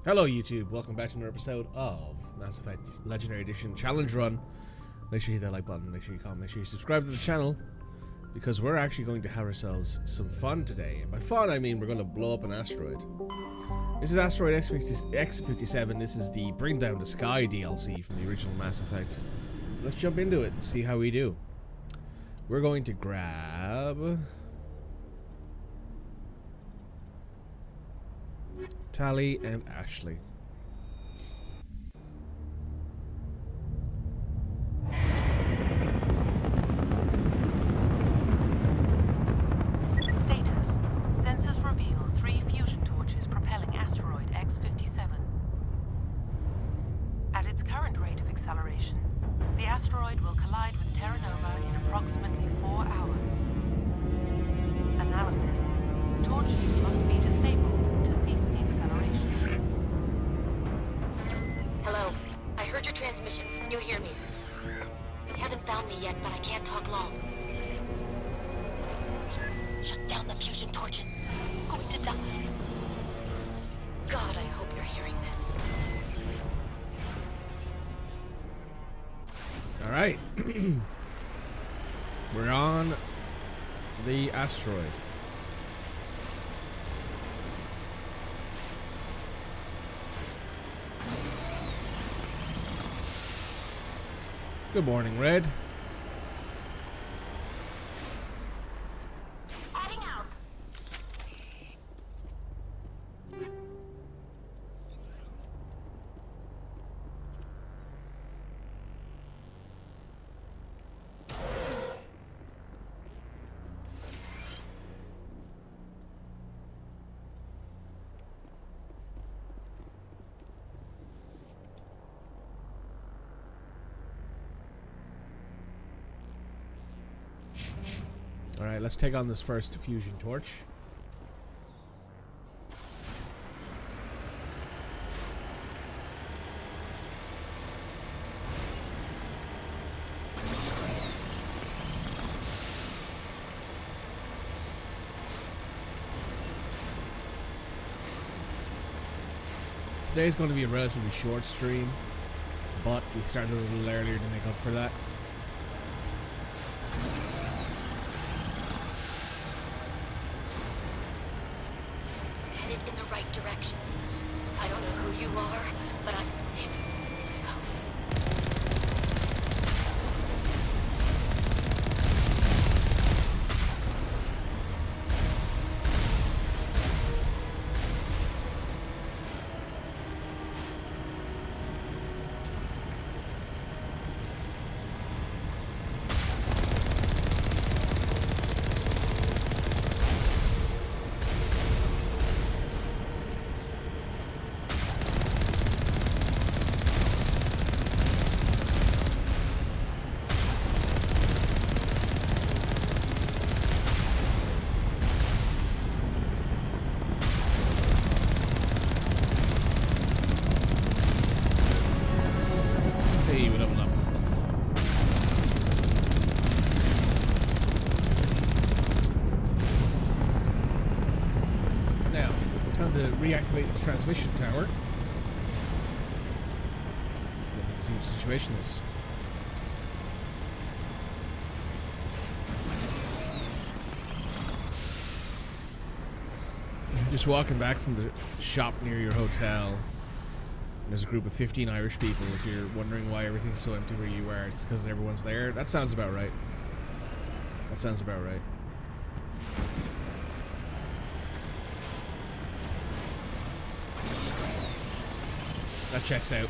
Hello YouTube, welcome back to another episode of Mass Effect Legendary Edition Challenge Run. Make sure you hit that like button, make sure you comment, make sure you subscribe to the channel, because we're actually going to have ourselves some fun today. And by fun I mean we're going to blow up an asteroid. This is asteroid X57, this is the Bring Down the Sky DLC from the original Mass Effect. Let's jump into it and see how we do. We're going to grab Tali and Ashley. Status. Sensors reveal 3 fusion torches propelling asteroid X57. At its current rate of acceleration, the asteroid will collide with Terra Nova in approximately 4 hours. Analysis. Torches must be disabled to cease the acceleration. Hello. I heard your transmission. Can you hear me? You haven't found me yet, but I can't talk long. Shut down the fusion torches. I'm going to die. God, I hope you're hearing this. Alright. We're on the asteroid. Good morning, Red. Heading out. Alright, let's take on this first fusion torch. Today's going to be a relatively short stream, but we started a little earlier to make up for that. Headed in the right direction. I don't know who you are, but I'm damn it. Hey, we leveled up. Now, time to reactivate this transmission tower. Then we can see what the situation is. You're just walking back from the shop near your hotel. There's a group of 15 Irish people. If you're wondering why everything's so empty where you are, it's because everyone's there. That sounds about right. That sounds about right. That checks out.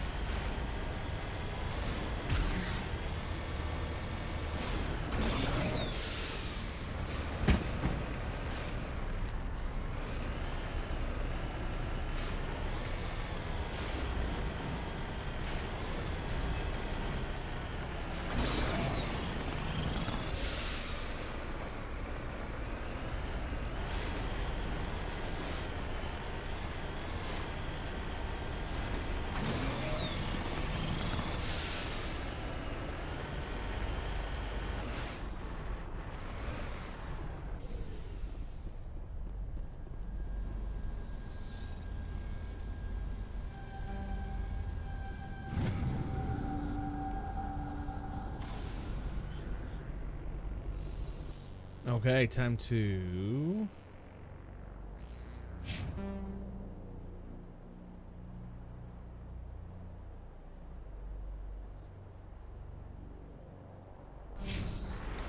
Okay, time to...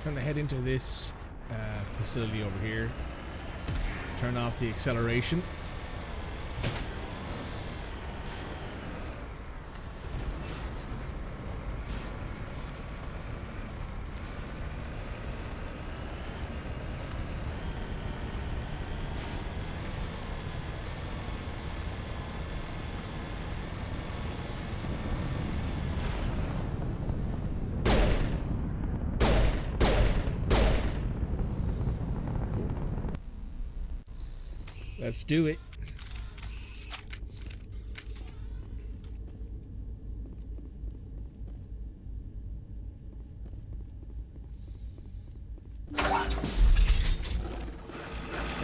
Trying to head into this facility over here. Turn off the acceleration. Let's do it.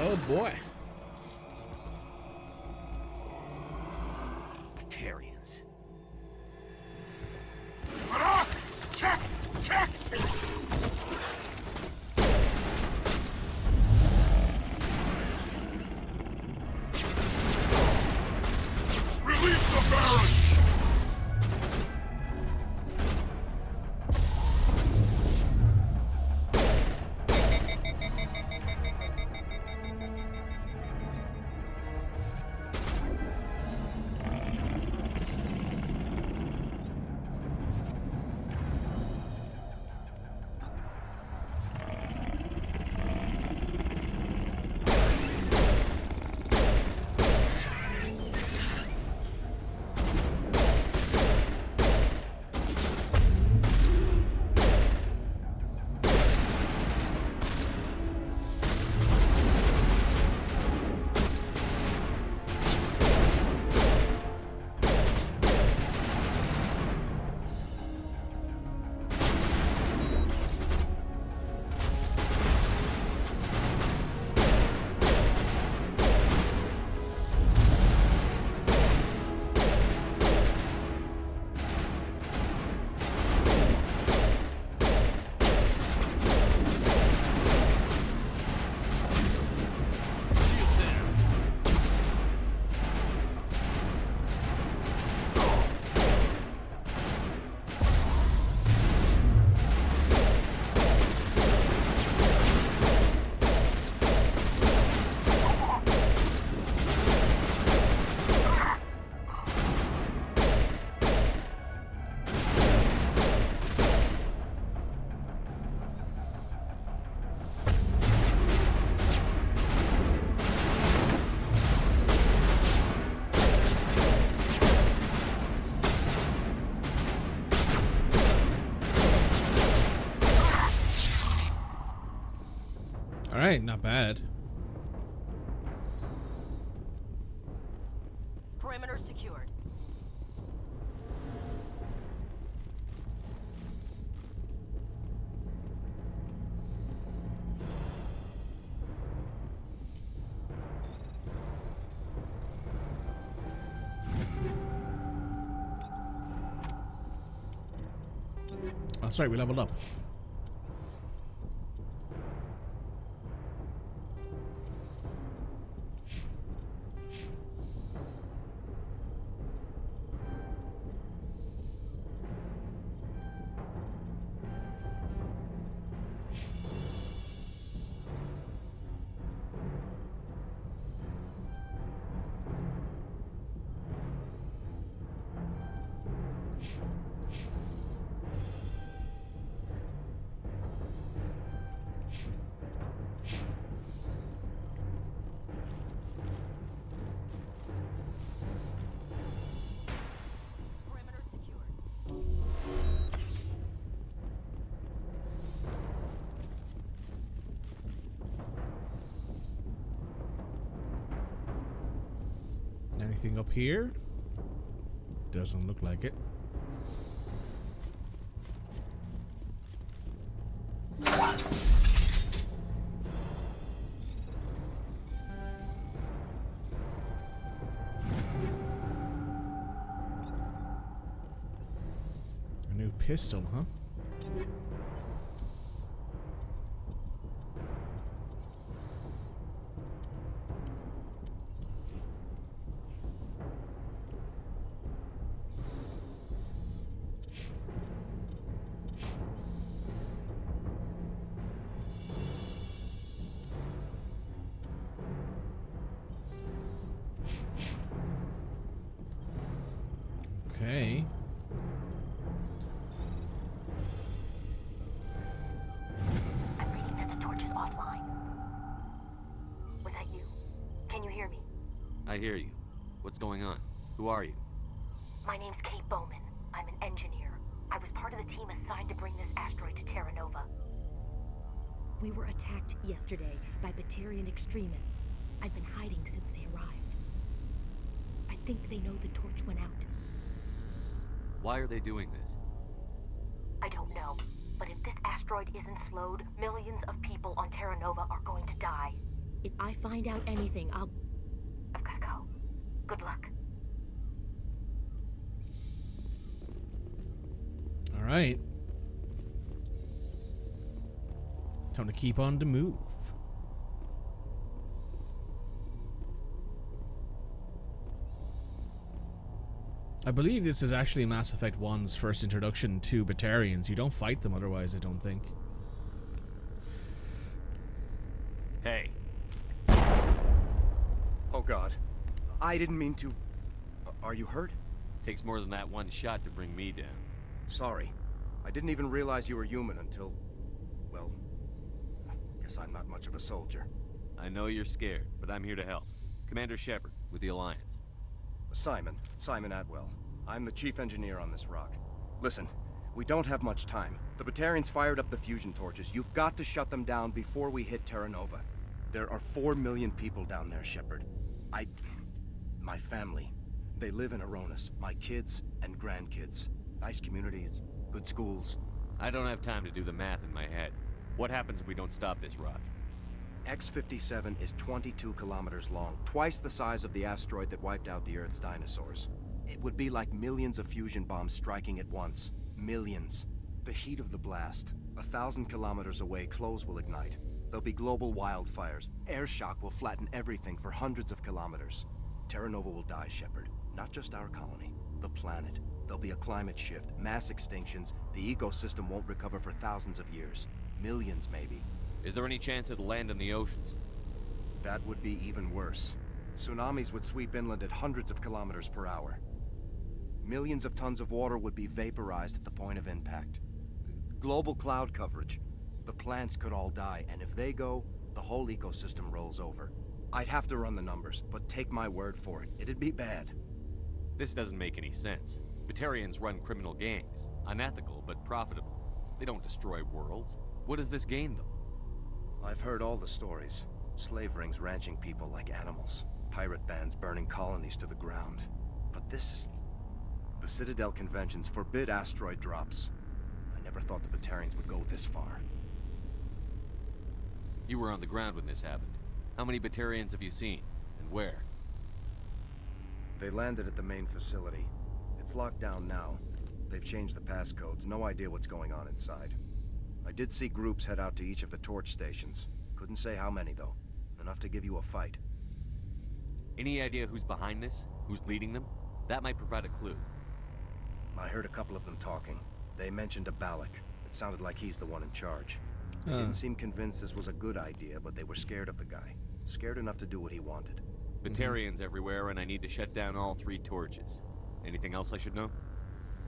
Oh boy. Batarians. Check! Check! Release the Baron! Alright, not bad. Perimeter secured. Oh, sorry, we leveled up. Perimeter secured. Anything up here? Doesn't look like it. A new pistol, huh? Okay. I'm reading that the torch is offline. Was that you? Can you hear me? I hear you. What's going on? Who are you? My name's Kate Bowman. I'm an engineer. I was part of the team assigned to bring this asteroid to Terra Nova. We were attacked yesterday by Batarian extremists. I've been hiding since they arrived. I think they know the torch went out. Why are they doing this? I don't know, but if this asteroid isn't slowed, millions of people on Terra Nova are going to die. If I find out anything, I've gotta go. Good luck. All right. Time to keep on the move. I believe this is actually Mass Effect 1's first introduction to Batarians. You don't fight them otherwise, I don't think. Hey. Oh God. I didn't mean to... Are you hurt? Takes more than that one shot to bring me down. Sorry. I didn't even realize you were human until... Well... Guess I'm not much of a soldier. I know you're scared, but I'm here to help. Commander Shepard, with the Alliance. Simon Atwell. I'm the chief engineer on this rock. Listen, we don't have much time. The Batarians fired up the fusion torches. You've got to shut them down before we hit Terra Nova. There are 4 million people down there, Shepard. My family. They live in Aronis. My kids and grandkids. Nice communities, good schools. I don't have time to do the math in my head. What happens if we don't stop this rock? X-57 is 22 kilometers long, twice the size of the asteroid that wiped out the Earth's dinosaurs. It would be like millions of fusion bombs striking at once. Millions. The heat of the blast. 1,000 kilometers away, clothes will ignite. There'll be global wildfires. Air shock will flatten everything for hundreds of kilometers. Terra Nova will die, Shepard. Not just our colony. The planet. There'll be a climate shift, mass extinctions. The ecosystem won't recover for thousands of years. Millions, maybe. Is there any chance it'll land in the oceans? That would be even worse. Tsunamis would sweep inland at hundreds of kilometers per hour. Millions of tons of water would be vaporized at the point of impact. Global cloud coverage. The plants could all die, and if they go, the whole ecosystem rolls over. I'd have to run the numbers, but take my word for it. It'd be bad. This doesn't make any sense. Batarians run criminal gangs. Unethical, but profitable. They don't destroy worlds. What does this gain them? I've heard all the stories. Slave rings ranching people like animals. Pirate bands burning colonies to the ground. But this is... The Citadel conventions forbid asteroid drops. I never thought the Batarians would go this far. You were on the ground when this happened. How many Batarians have you seen? And where? They landed at the main facility. It's locked down now. They've changed the passcodes. No idea what's going on inside. I did see groups head out to each of the torch stations. Couldn't say how many, though. Enough to give you a fight. Any idea who's behind this? Who's leading them? That might provide a clue. I heard a couple of them talking. They mentioned a Balak. It sounded like he's the one in charge. They didn't seem convinced this was a good idea, but they were scared of the guy. Scared enough to do what he wanted. Batarians everywhere, and I need to shut down all 3 torches. Anything else I should know?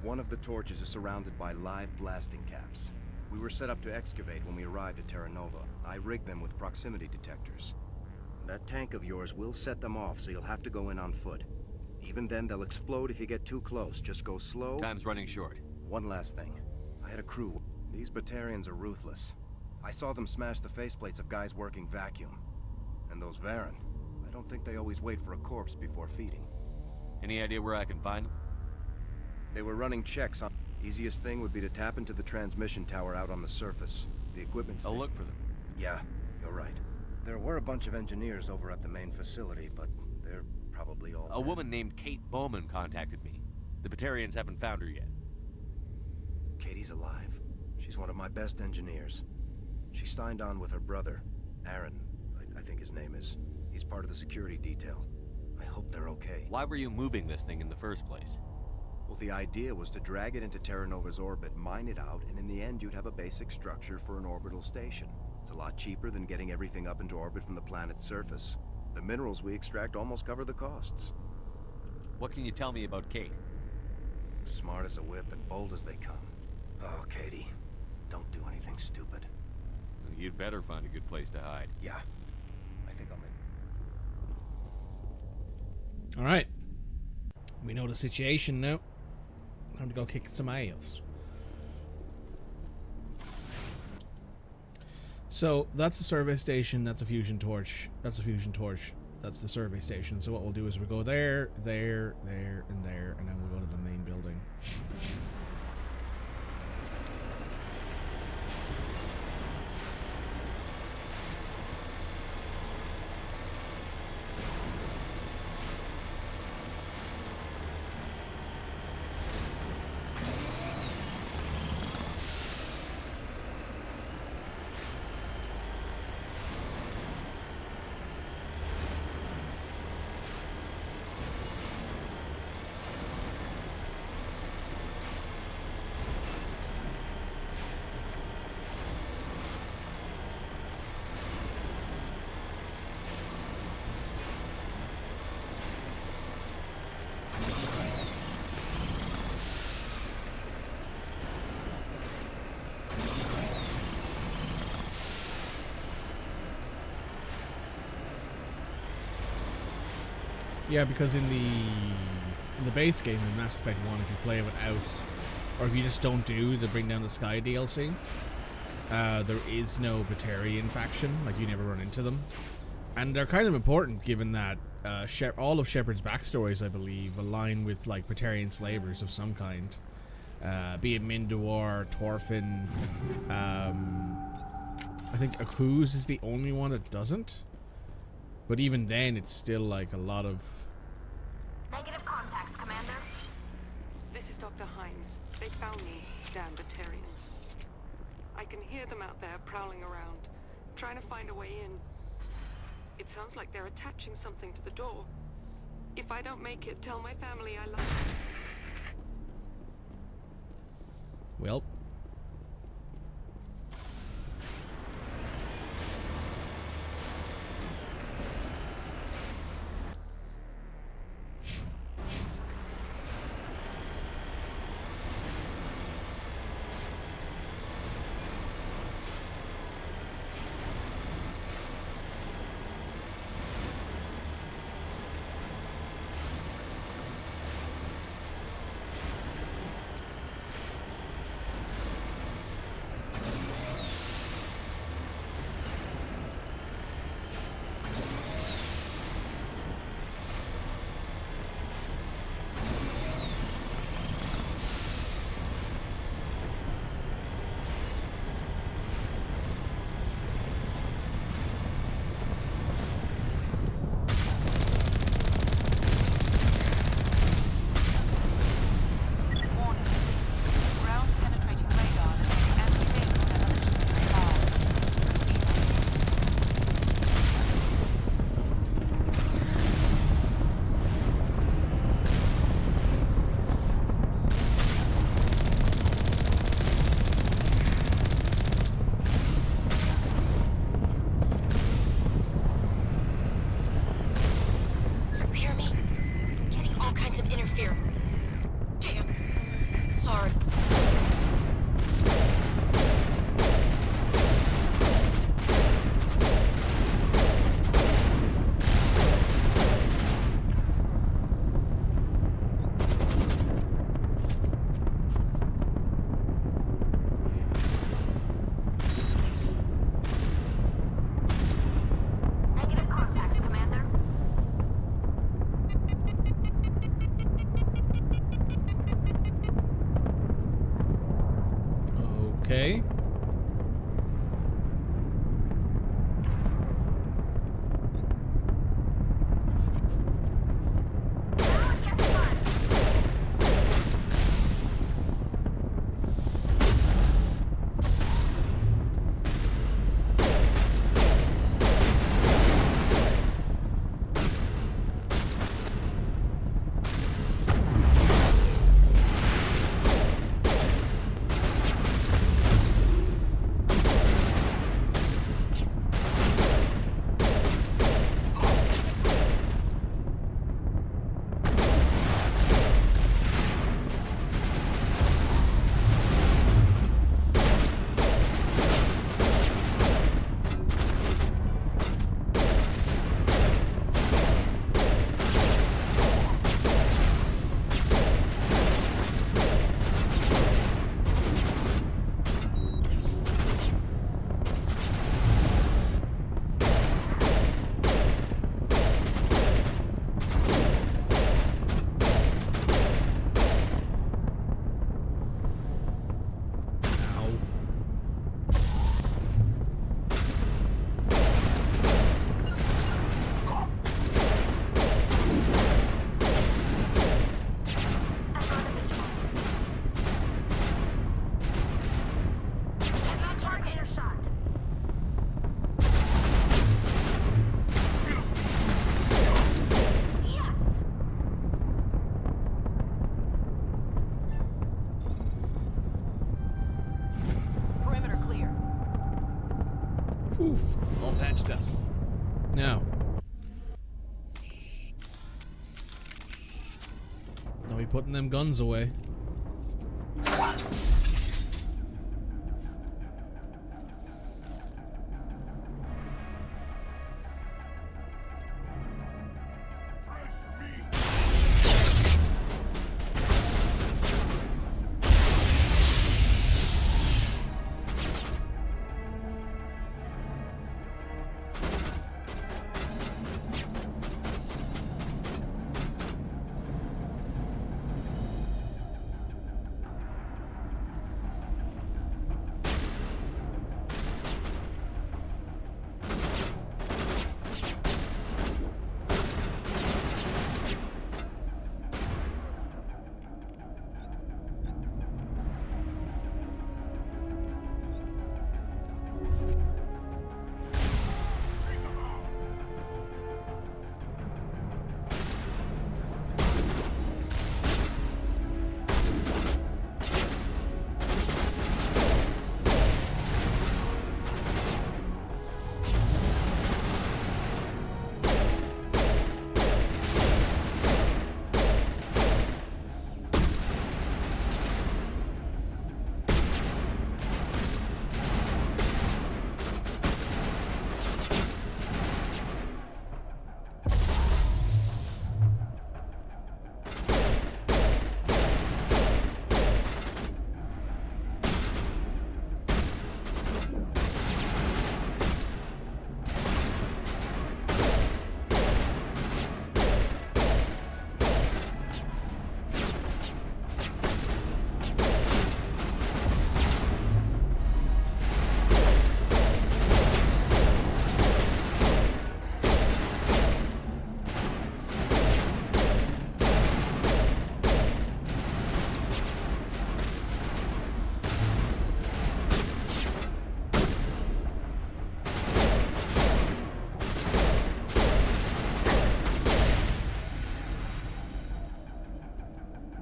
One of the torches is surrounded by live blasting caps. We were set up to excavate when we arrived at Terra Nova. I rigged them with proximity detectors. That tank of yours will set them off, so you'll have to go in on foot. Even then, they'll explode if you get too close. Just go slow. Time's running short. One last thing. I had a crew. These Batarians are ruthless. I saw them smash the faceplates of guys working vacuum. And those Varen, I don't think they always wait for a corpse before feeding. Any idea where I can find them? They were running checks on... Easiest thing would be to tap into the transmission tower out on the surface. The equipment's... I'll look for them. Yeah, you're right. There were a bunch of engineers over at the main facility, but they're probably all... A woman named Kate Bowman contacted me. The Batarians haven't found her yet. Katie's alive. She's one of my best engineers. She signed on with her brother, Aaron, I think his name is. He's part of the security detail. I hope they're okay. Why were you moving this thing in the first place? Well, the idea was to drag it into Terra Nova's orbit, mine it out, and in the end you'd have a basic structure for an orbital station. It's a lot cheaper than getting everything up into orbit from the planet's surface. The minerals we extract almost cover the costs. What can you tell me about Kate? Smart as a whip and bold as they come. Oh, Katie, don't do anything stupid. You'd better find a good place to hide. Yeah, I think I'll make... Alright. We know the situation now. Time to go kick some ass. So, that's a survey station, that's a fusion torch, that's a fusion torch, that's the survey station. So what we'll do is we'll go there, there, there, and there, and then we'll go to the main building. Yeah, because in the base game in Mass Effect 1, if you play without, or if you just don't do the Bring Down the Sky DLC, there is no Batarian faction. Like, you never run into them. And they're kind of important, given that all of Shepard's backstories, I believe, align with, like, Batarian slavers of some kind. Be it Mindawar, Torfin. I think Akuz is the only one that doesn't. But even then, it's still like a lot of... Negative contacts, Commander. This is Dr. Himes. They found me, damn Batarians. I can hear them out there prowling around, trying to find a way in. It sounds like they're attaching something to the door. If I don't make it, tell my family I love them. Well... Okay. Oof. All patched up. Now. Now we putting them guns away. Fresh meat.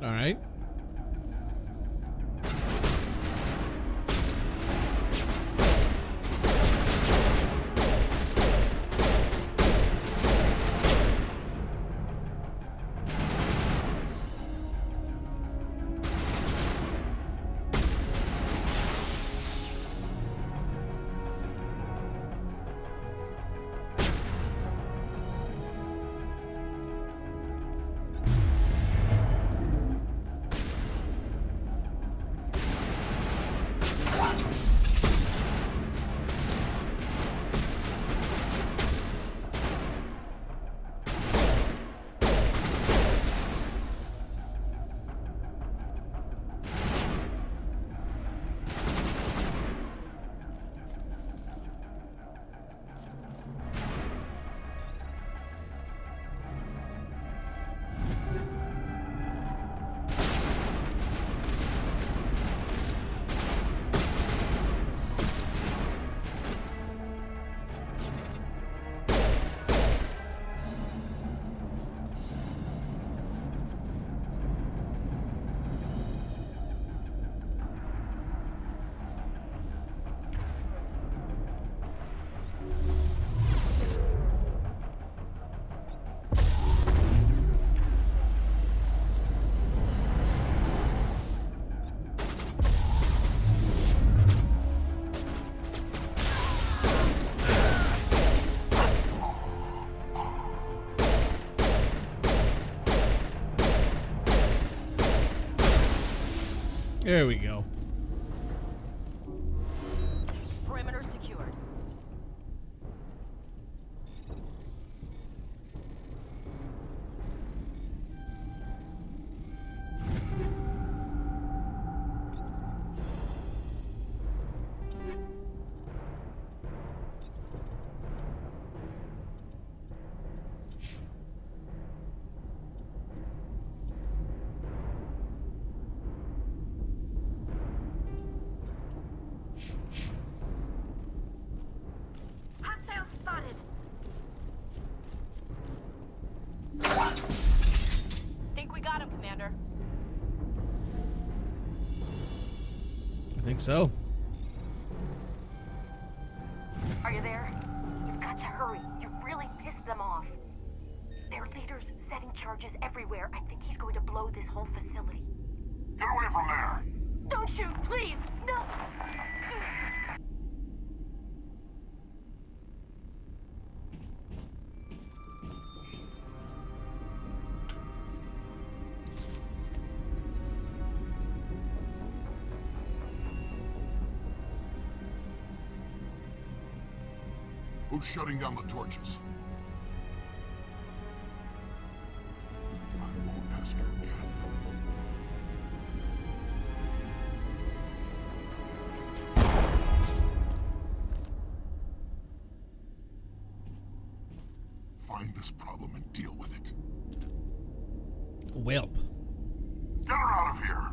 All right. There we go. Perimeter secured. Hostile spotted. Think we got him, Commander. I think so. Are you there? You've got to hurry. You've really pissed them off. Their leader's setting charges everywhere. I think he's going to blow this whole facility. Get away from there! Don't shoot, please! No! Who's shutting down the torches? I won't ask you again. Find this problem and deal with it. Whelp. Get her out of here!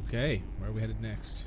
Okay, where are we headed next?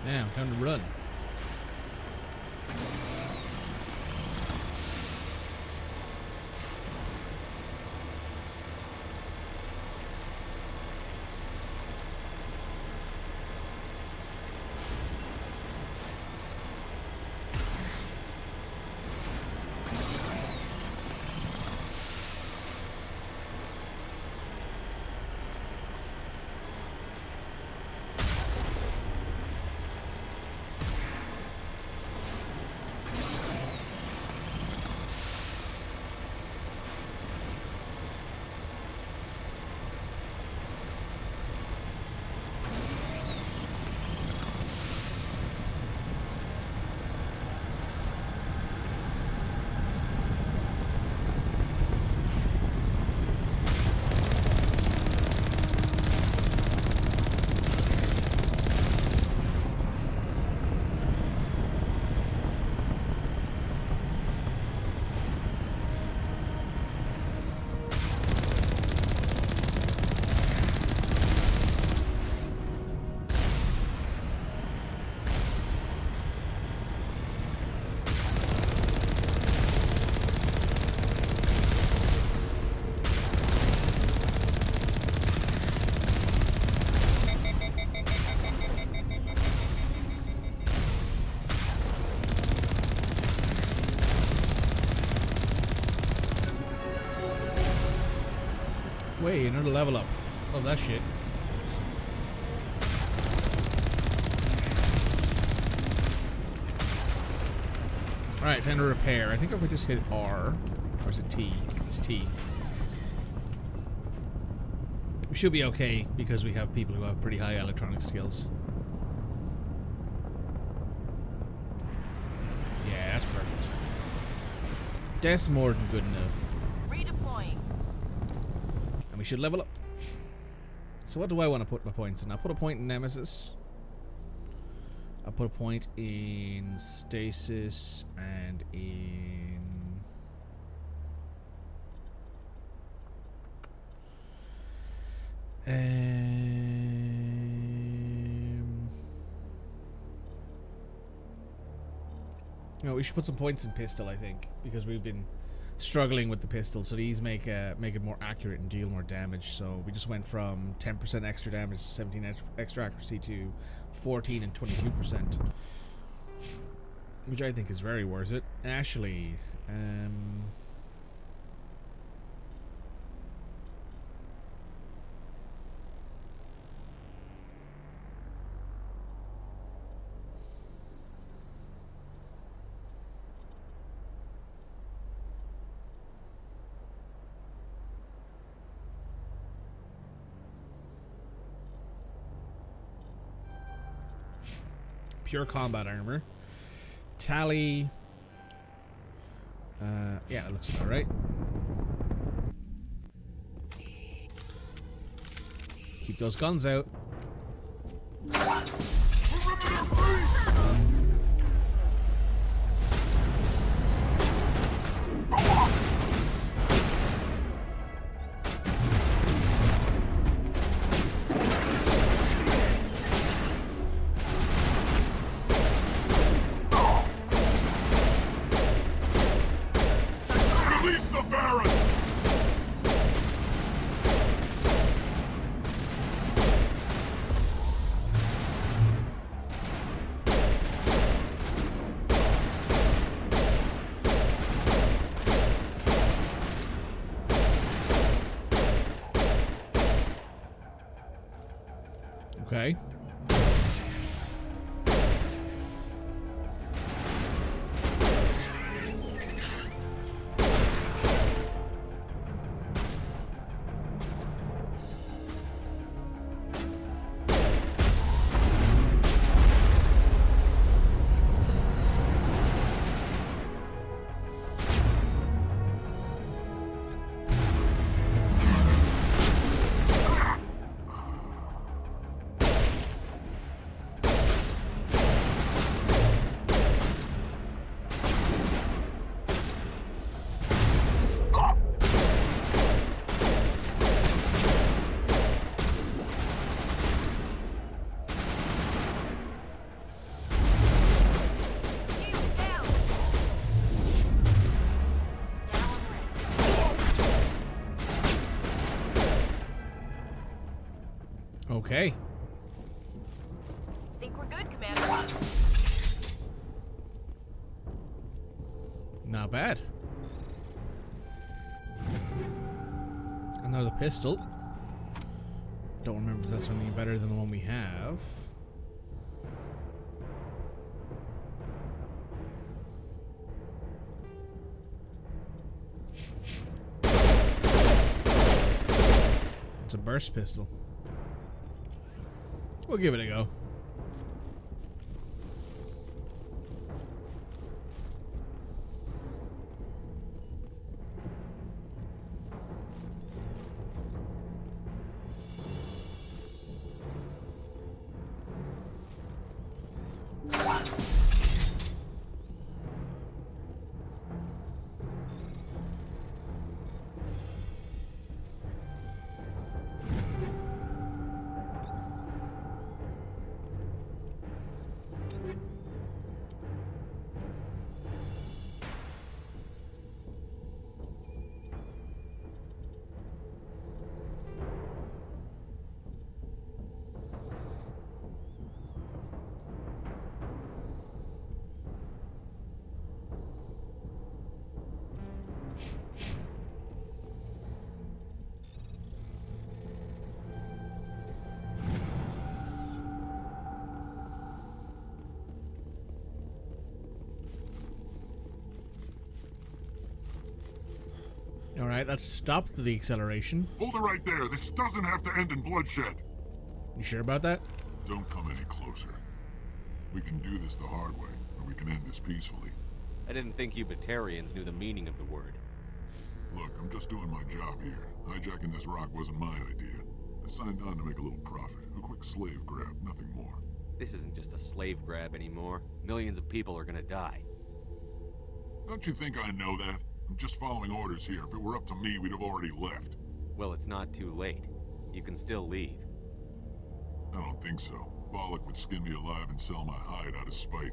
Now, time to run. Wait, another level up. Love that shit. Alright, time to repair. I think if we just hit R, or is it T? It's T. We should be okay because we have people who have pretty high electronic skills. Yeah, that's perfect. That's more than good enough. Redeploying. And we should level up. So what do I want to put my points in? I'll put a point in Nemesis. I'll put a point in stasis and in... No, we should put some points in pistol, I think, because we've been struggling with the pistol, so these make it more accurate and deal more damage. So we just went from 10% extra damage to 17 extra accuracy to 14 and 22%, which I think is very worth it. Ashley, pure combat armor. Tally. Yeah, it looks about right. Keep those guns out. Okay. Okay. Think we're good, Commander. Not bad. Another pistol. Don't remember if that's something better than the one we have. It's a burst pistol. We'll give it a go. Alright, that's stopped the acceleration. Hold it right there. This doesn't have to end in bloodshed. You sure about that? Don't come any closer. We can do this the hard way, or we can end this peacefully. I didn't think you Batarians knew the meaning of the word. Look, I'm just doing my job here. Hijacking this rock wasn't my idea. I signed on to make a little profit. A quick slave grab, nothing more. This isn't just a slave grab anymore. Millions of people are gonna die. Don't you think I know that? I'm just following orders here. If it were up to me, we'd have already left. Well, it's not too late. You can still leave. I don't think so. Bollock would skin me alive and sell my hide out of spite.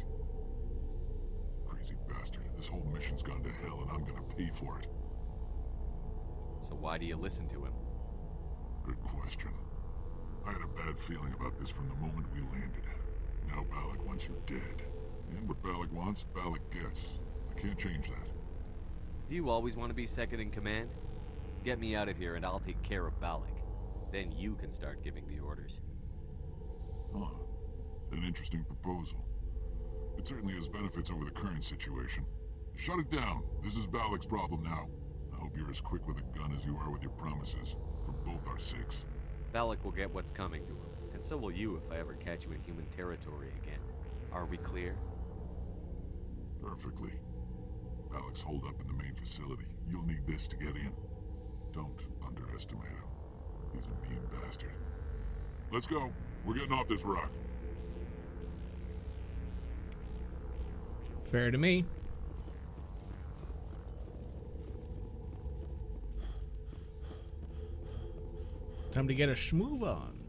Crazy bastard. This whole mission's gone to hell and I'm gonna pay for it. So why do you listen to him? Good question. I had a bad feeling about this from the moment we landed. Now Bollock wants you dead. And what Bollock wants, Bollock gets. I can't change that. Do you always want to be second in command? Get me out of here and I'll take care of Bollock. Then you can start giving the orders. Huh. An interesting proposal. It certainly has benefits over the current situation. Shut it down. This is Bollock's problem now. I hope you're as quick with a gun as you are with your promises. For both our sakes. Bollock will get what's coming to him. And so will you if I ever catch you in human territory again. Are we clear? Perfectly. Bollock's holed up in the main facility. You'll need this to get in. Don't underestimate him. He's a mean bastard. Let's go. We're getting off this rock. Fair to me. Time to get a schmoove on.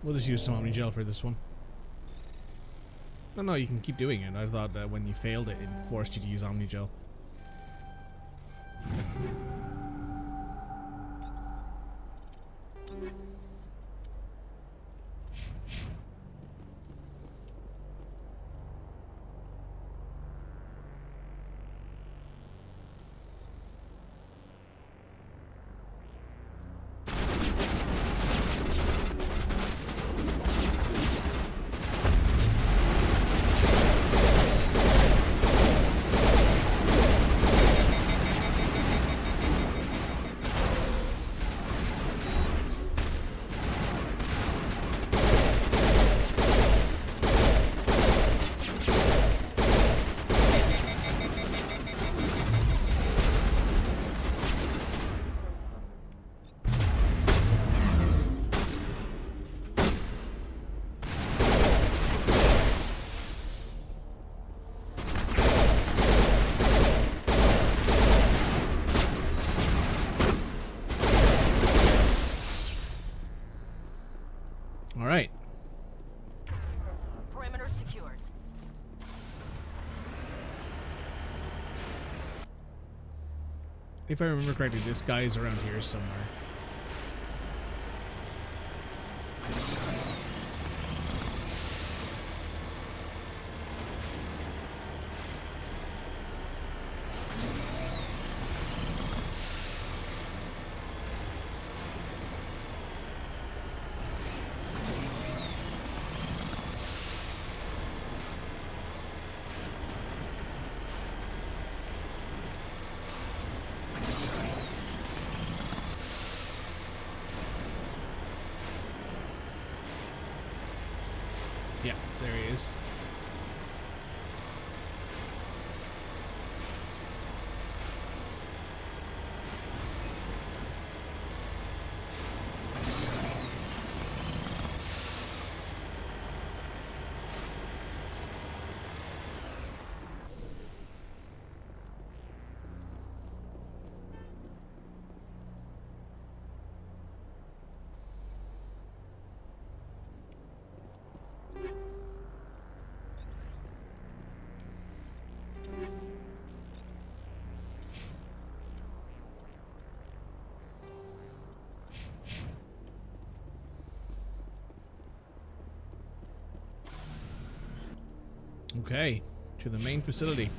We'll just use some Omni Gel for this one. No, you can keep doing it. I thought that when you failed it, it forced you to use Omni Gel. All right. Perimeter secured. If I remember correctly, this guy is around here somewhere. Yeah, there he is. Okay, to the main facility.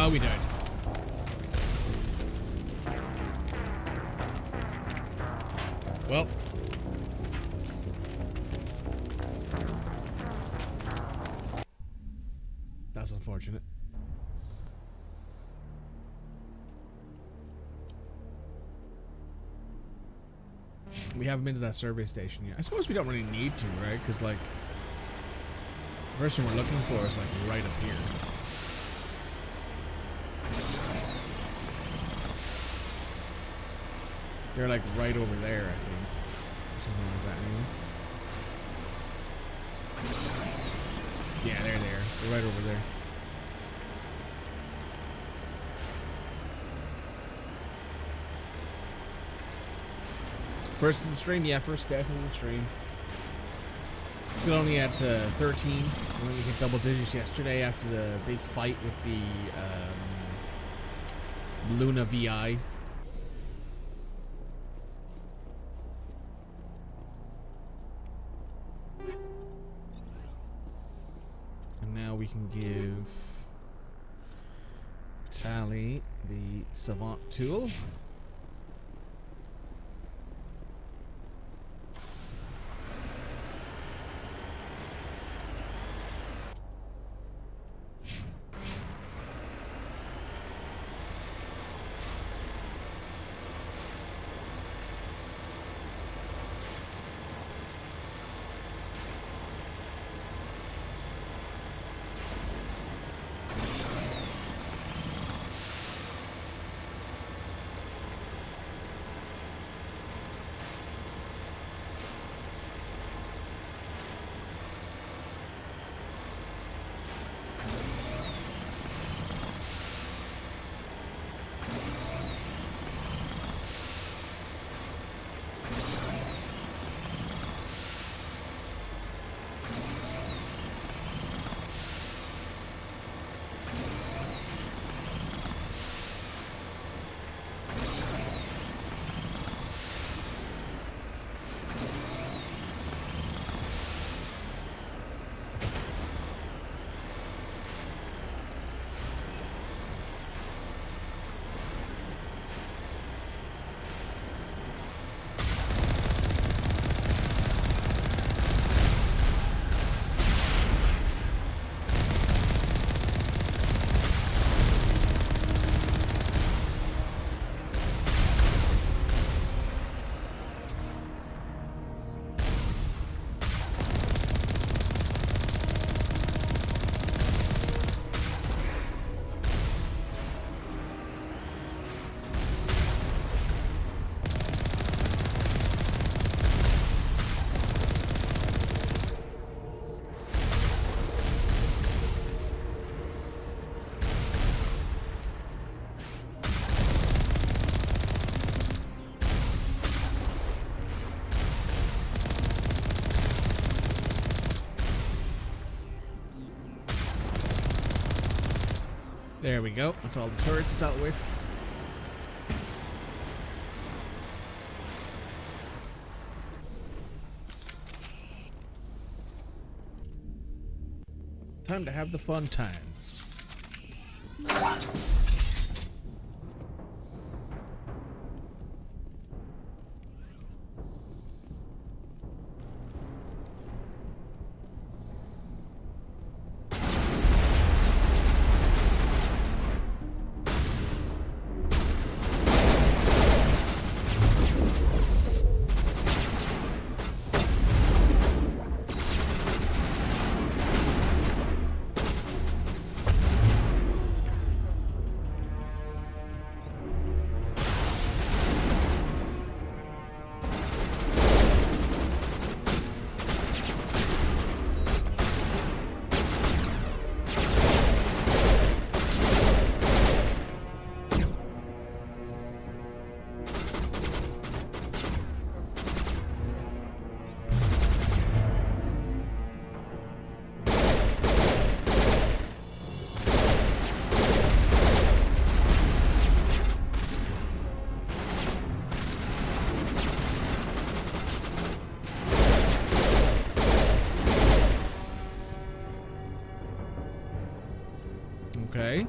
Oh, we died. Well. That's unfortunate. We haven't been to that survey station yet. I suppose we don't really need to, right? Because, like, the person we're looking for is, like, right up here. They're like right over there, I think. Something like that, anyway. Yeah, they're there. They're right over there. First of the stream, yeah, first death of the stream. Still only at 13. We only hit double digits yesterday after the big fight with the Luna VI. We can give Tally the Savant tool. There we go. That's all the turrets dealt with. Time to have the fun times. Okay.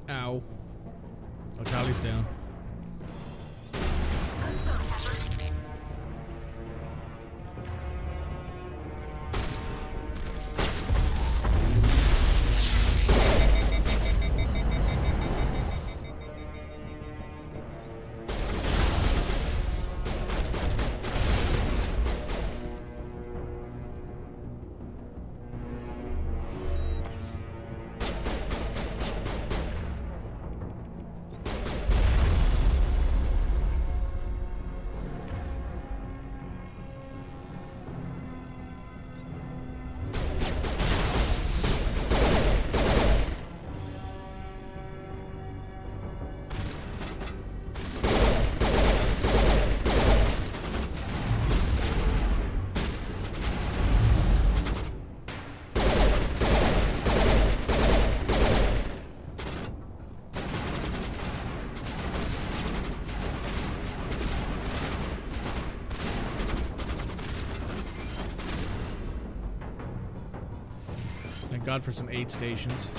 Ow. Oh, Charlie's down. God for some aid stations.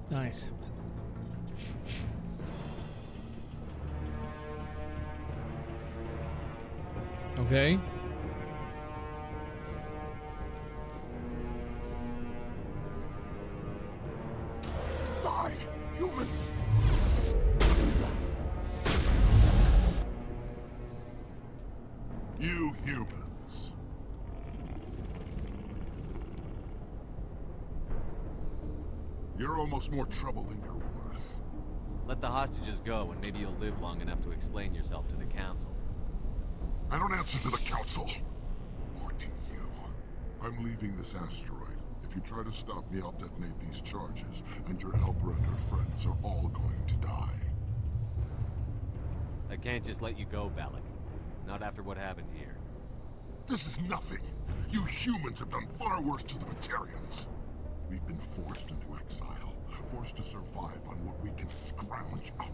Nice. Okay. Die, human! You humans. You're almost more trouble than you're worth. Let the hostages go, and maybe you'll live long enough to explain yourself to the council. I don't answer to the council. Or to you. I'm leaving this asteroid. If you try to stop me, I'll detonate these charges, and your helper and her friends are all going to die. I can't just let you go, Balak. Not after what happened here. This is nothing. You humans have done far worse to the Batarians. We've been forced into exile, forced to survive on what we can scrounge up.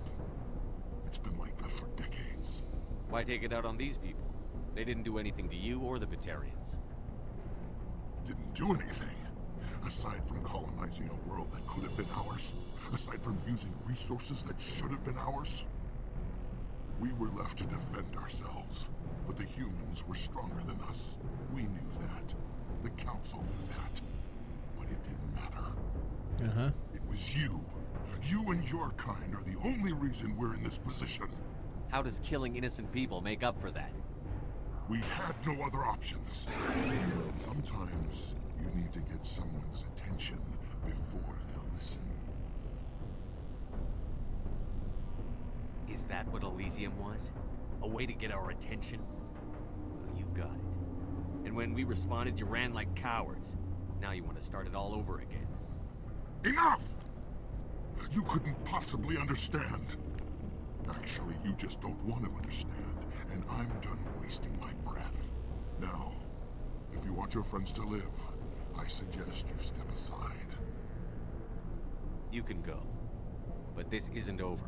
It's been like that for decades. Why take it out on these people? They didn't do anything to you or the Batarians. Didn't do anything. Aside from colonizing a world that could have been ours. Aside from using resources that should have been ours. We were left to defend ourselves. But the humans were stronger than us. We knew that. The council knew that. But it didn't matter. Uh-huh. It was you. You and your kind are the only reason we're in this position. How does killing innocent people make up for that? We had no other options. Sometimes you need to get someone's attention before they'll listen. Is that what Elysium was? A way to get our attention? Well, you got it. And when we responded, you ran like cowards. Now you want to start it all over again. Enough! You couldn't possibly understand. Actually, you just don't want to understand, and I'm done wasting my breath. Now, if you want your friends to live, I suggest you step aside. You can go. But this isn't over.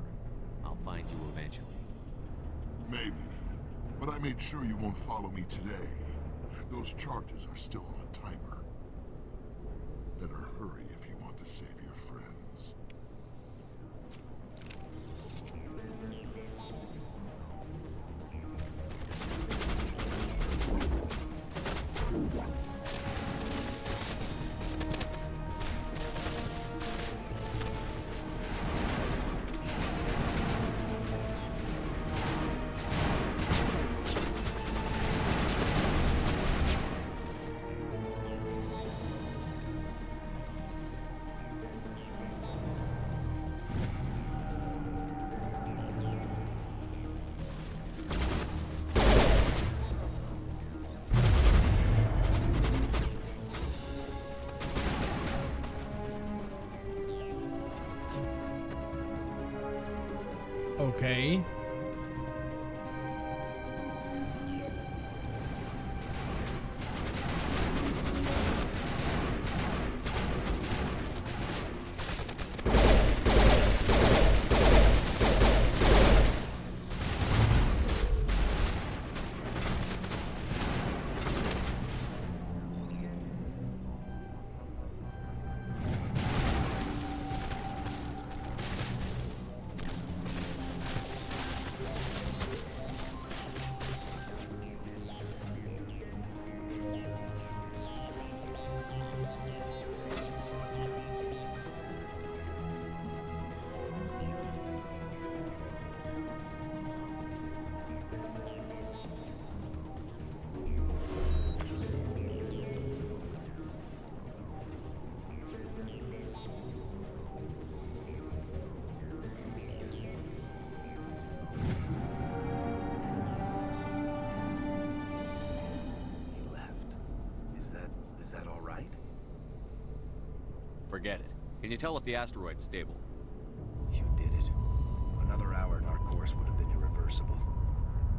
I'll find you eventually. Maybe. But I made sure you won't follow me today. Those charges are still on a timer. Better hurry if you want to save your friends. Okay. Forget it. Can you tell if the asteroid's stable? You did it. Another hour and our course would have been irreversible.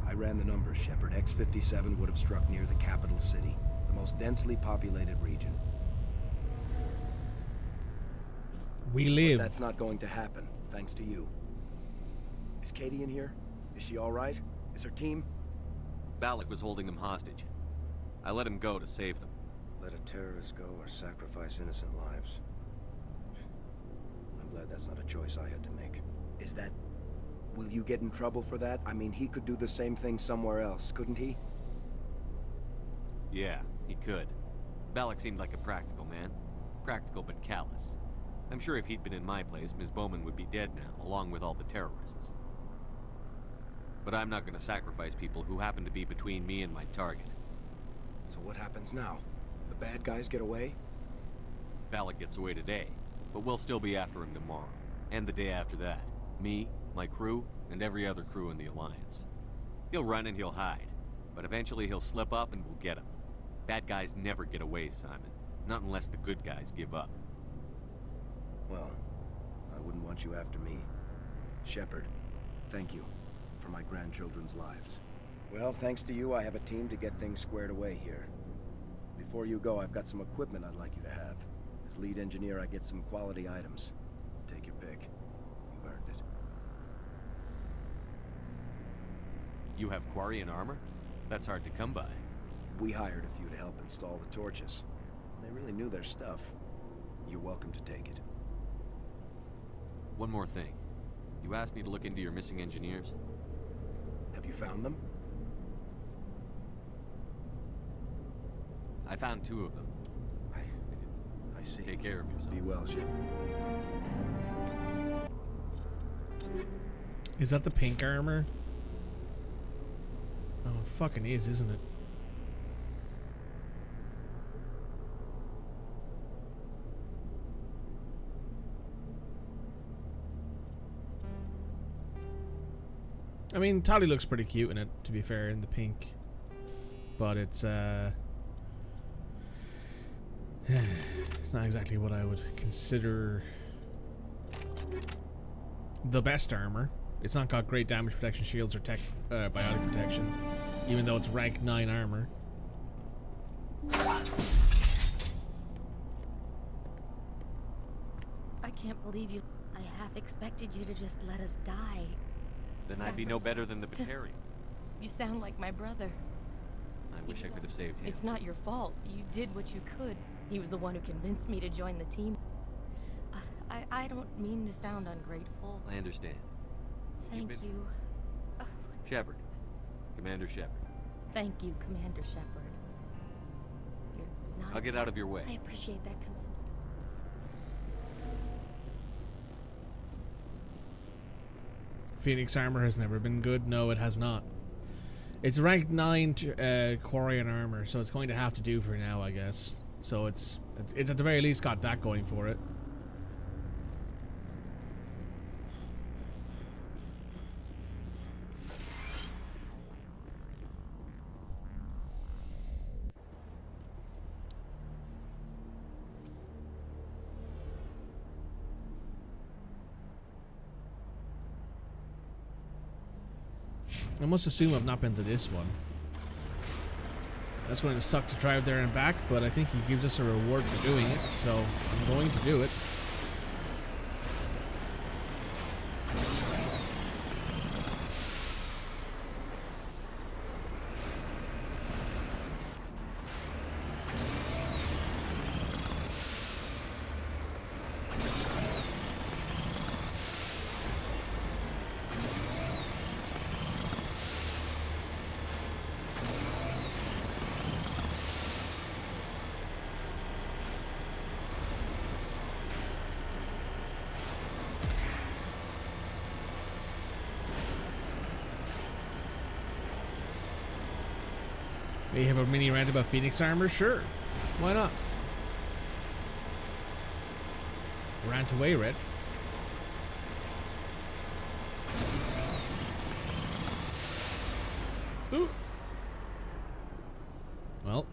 I ran the numbers, Shepard. X-57 would have struck near the capital city, the most densely populated region. We live. But that's not going to happen, thanks to you. Is Katie in here? Is she all right? Is her team? Balak was holding them hostage. I let him go to save them. Let a terrorist go or sacrifice innocent lives. I'm glad that's not a choice I had to make. Is that... Will you get in trouble for that? I mean, he could do the same thing somewhere else, couldn't he? Yeah, he could. Balak seemed like a practical man. Practical but callous. I'm sure if he'd been in my place, Ms. Bowman would be dead now, along with all the terrorists. But I'm not going to sacrifice people who happen to be between me and my target. So what happens now? The bad guys get away? Balak gets away today, but we'll still be after him tomorrow. And the day after that. Me, my crew, and every other crew in the Alliance. He'll run and he'll hide, but eventually he'll slip up and we'll get him. Bad guys never get away, Simon. Not unless the good guys give up. Well, I wouldn't want you after me. Shepard, thank you for my grandchildren's lives. Well, thanks to you, I have a team to get things squared away here. Before you go, I've got some equipment I'd like you to have. As lead engineer, I get some quality items. Take your pick. You've earned it. You have Quarian armor? That's hard to come by. We hired a few to help install the torches. They really knew their stuff. You're welcome to take it. One more thing. You asked me to look into your missing engineers? Have you found them? I found 2 of them. I see. Take care of yourself. Be well, Shepard. Is that the pink armor? Oh, it fucking is, isn't it? I mean, Tali looks pretty cute in it, to be fair, in the pink. But it's it's not exactly what I would consider the best armor. It's not got great damage protection, shields, or biotic protection, even though it's rank 9 armor. I can't believe you. I half expected you to just let us die. Then I'd be no better than the Batarian. You sound like my brother. I wish I could have saved him. It's not your fault. You did what you could. He was the one who convinced me to join the team. I don't mean to sound ungrateful. I understand. Thank you. Shepard. Commander Shepard. Thank you, Commander Shepard. You're not... I'll get out of your way. I appreciate that, Commander. Phoenix armor has never been good. No, it has not. It's rank 9 Quarian armor, so it's going to have to do for now, I guess. So it's at the very least got that going for it. I must assume I've not been to this one. That's going to suck to drive there and back, but I think he gives us a reward for doing it, so I'm going to do it. May have a mini rant about Phoenix armor? Sure. Why not? Rant away, Red. Ooh. Well.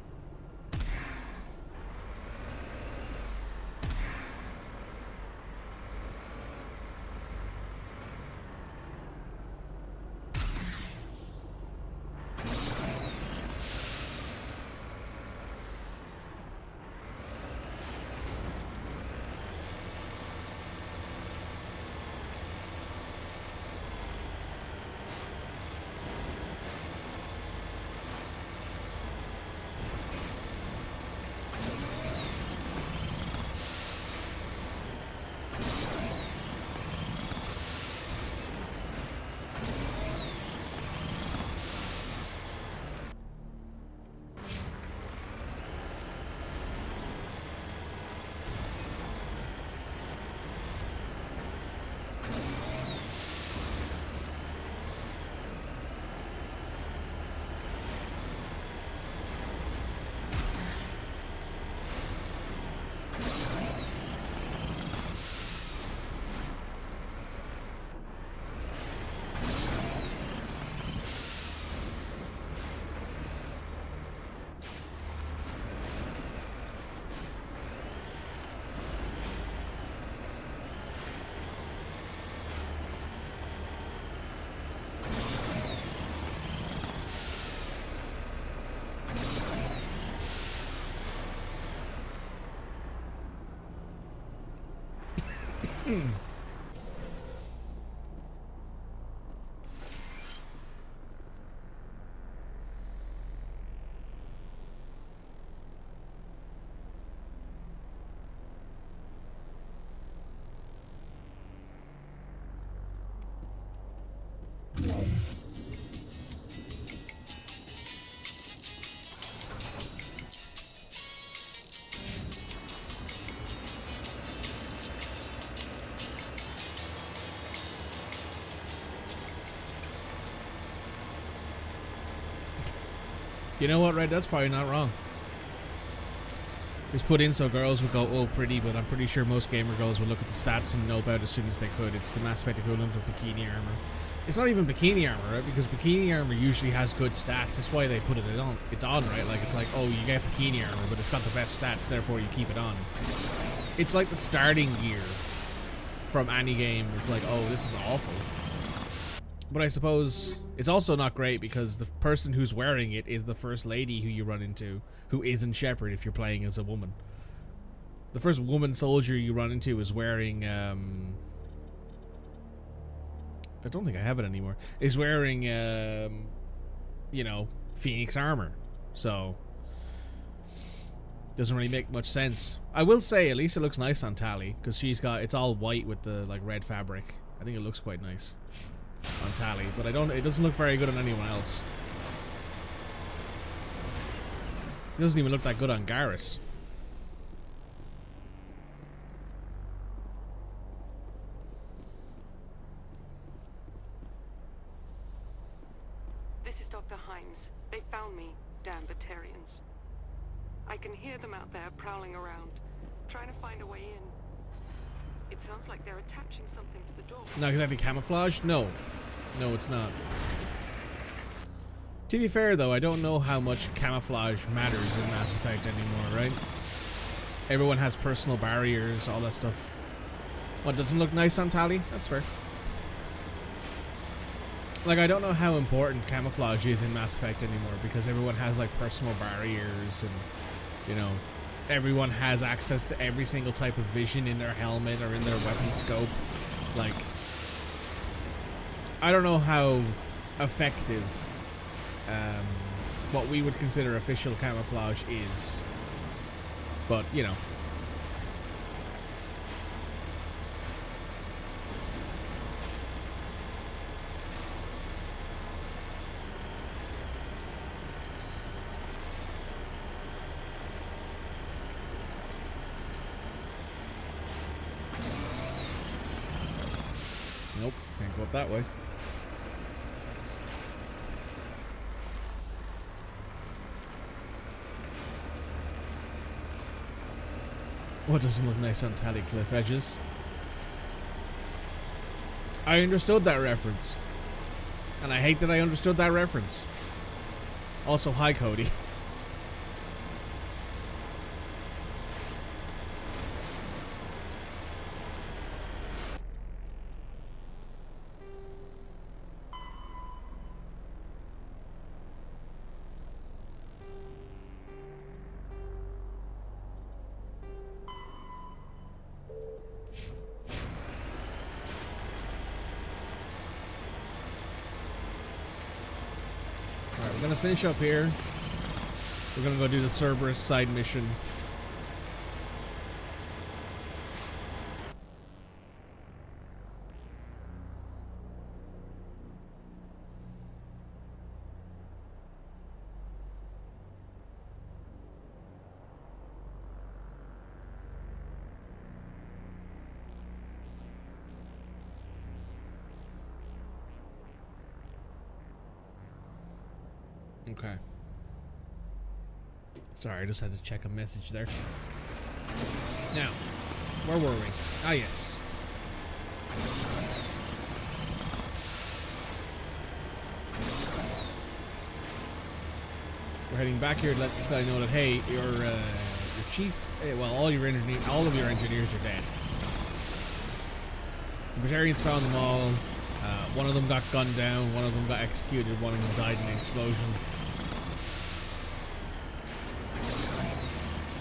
You know what, Red? That's probably not wrong. It was put in so girls would go, oh, pretty, but I'm pretty sure most gamer girls would look at the stats and know about it as soon as they could. It's the Mass Effect equivalent of bikini armor. It's not even bikini armor, right? Because bikini armor usually has good stats. That's why they put it on. It's on, right? Like, it's like, oh, you get bikini armor, but it's got the best stats, therefore you keep it on. It's like the starting gear from any game. It's like, oh, this is awful. But I suppose it's also not great because the person who's wearing it is the first lady who you run into, who isn't Shepard if you're playing as a woman. The first woman soldier you run into is wearing, I don't think I have it anymore, is wearing, you know, Phoenix armor. So, doesn't really make much sense. I will say, at least it looks nice on Tali, because she's got, it's all white with the, like, red fabric. I think it looks quite nice on Tali, but it doesn't look very good on anyone else. It doesn't even look that good on Garrus. This is Dr. Himes. They found me, damn Batarians. I can hear them out there prowling around, trying to find a way in. It sounds like they're attaching something to the door. Not exactly camouflage? No. No, it's not. To be fair, though, I don't know how much camouflage matters in Mass Effect anymore, right? Everyone has personal barriers, all that stuff. What, doesn't look nice on Tali? That's fair. Like, I don't know how important camouflage is in Mass Effect anymore, because everyone has, like, personal barriers, and, you know, everyone has access to every single type of vision in their helmet or in their weapon scope. Like, I don't know how effective what we would consider official camouflage is, but, you know. Nope, can't go up that way. What doesn't look nice on tally cliff edges? I understood that reference. And I hate that I understood that reference. Also, hi Cody. Alright, we're gonna finish up here. We're gonna go do the Cerberus side mission. Okay. Sorry, I just had to check a message there. Now, where were we? Ah, yes. We're heading back here to let this guy know that, hey, your chief, well, all of your engineers are dead. The Batarians found them all. One of them got gunned down, one of them got executed, one of them died in an explosion.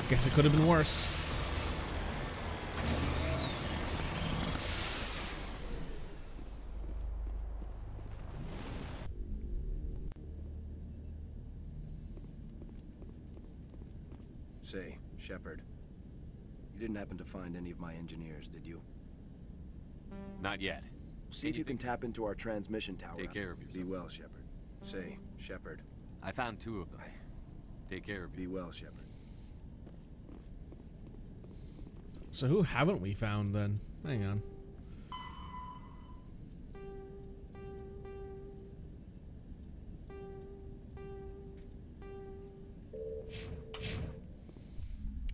Guess it could have been worse. Say, Shepard, you didn't happen to find any of my engineers, did you? Not yet. See if you can tap into our transmission tower. Take care of yourself. Be well, Shepard. Say, Shepard. I found 2 of them. Take care of you. Be well, Shepard. So who haven't we found then? Hang on.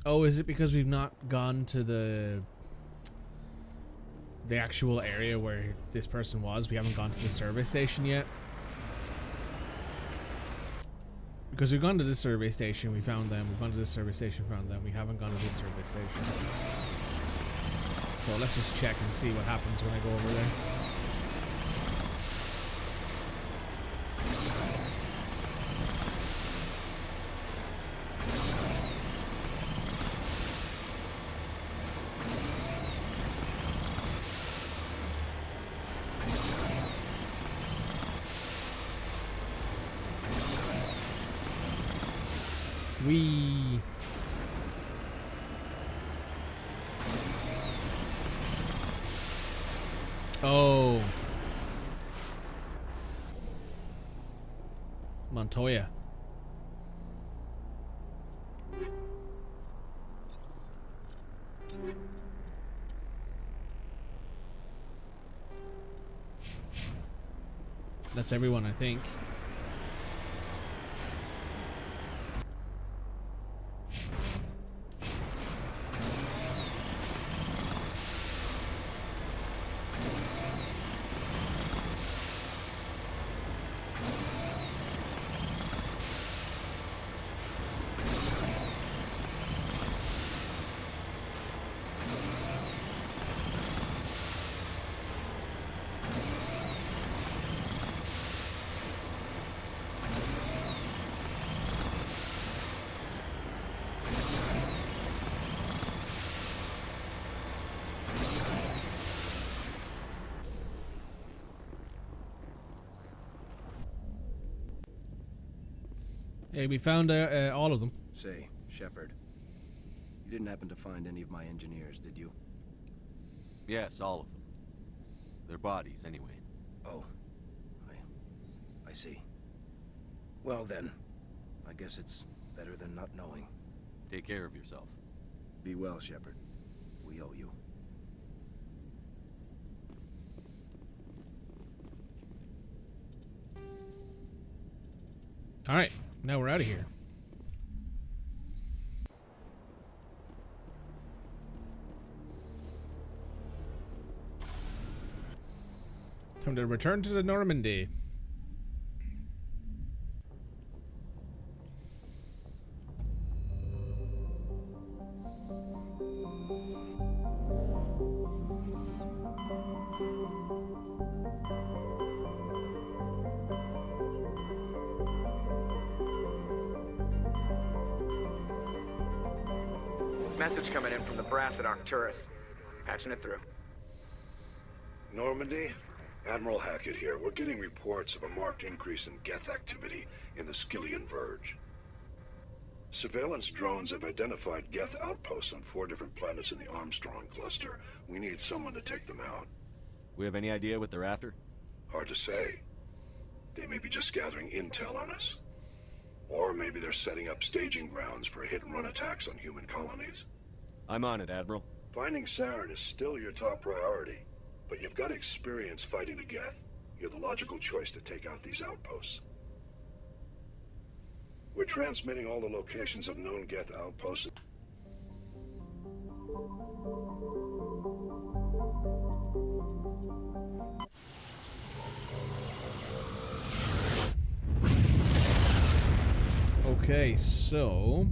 Oh, is it because we've not gone to the actual area where this person was? We haven't gone to the survey station yet? Because we've gone to this survey station, we found them. We've gone to this survey station, found them. We haven't gone to this survey station. So let's just check and see what happens when I go over there. Oh. Montoya. That's everyone, I think. Yeah, we found all of them. Say, Shepard, you didn't happen to find any of my engineers, did you? Yes, all of them. Their bodies, anyway. Oh, I see. Well then, I guess it's better than not knowing. Take care of yourself. Be well, Shepard. We owe you. All right, now we're out of here. Time to return to the Normandy. Message coming in from the brass at Arcturus. Patching it through. Normandy? Admiral Hackett here. We're getting reports of a marked increase in Geth activity in the Skyllian Verge. Surveillance drones have identified Geth outposts on 4 different planets in the Armstrong cluster. We need someone to take them out. We have any idea what they're after? Hard to say. They may be just gathering intel on us. Or maybe they're setting up staging grounds for hit-and-run attacks on human colonies. I'm on it, Admiral. Finding Saren is still your top priority, but you've got experience fighting the Geth. You're the logical choice to take out these outposts. We're transmitting all the locations of known Geth outposts. Okay, so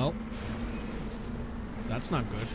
Well, that's not good.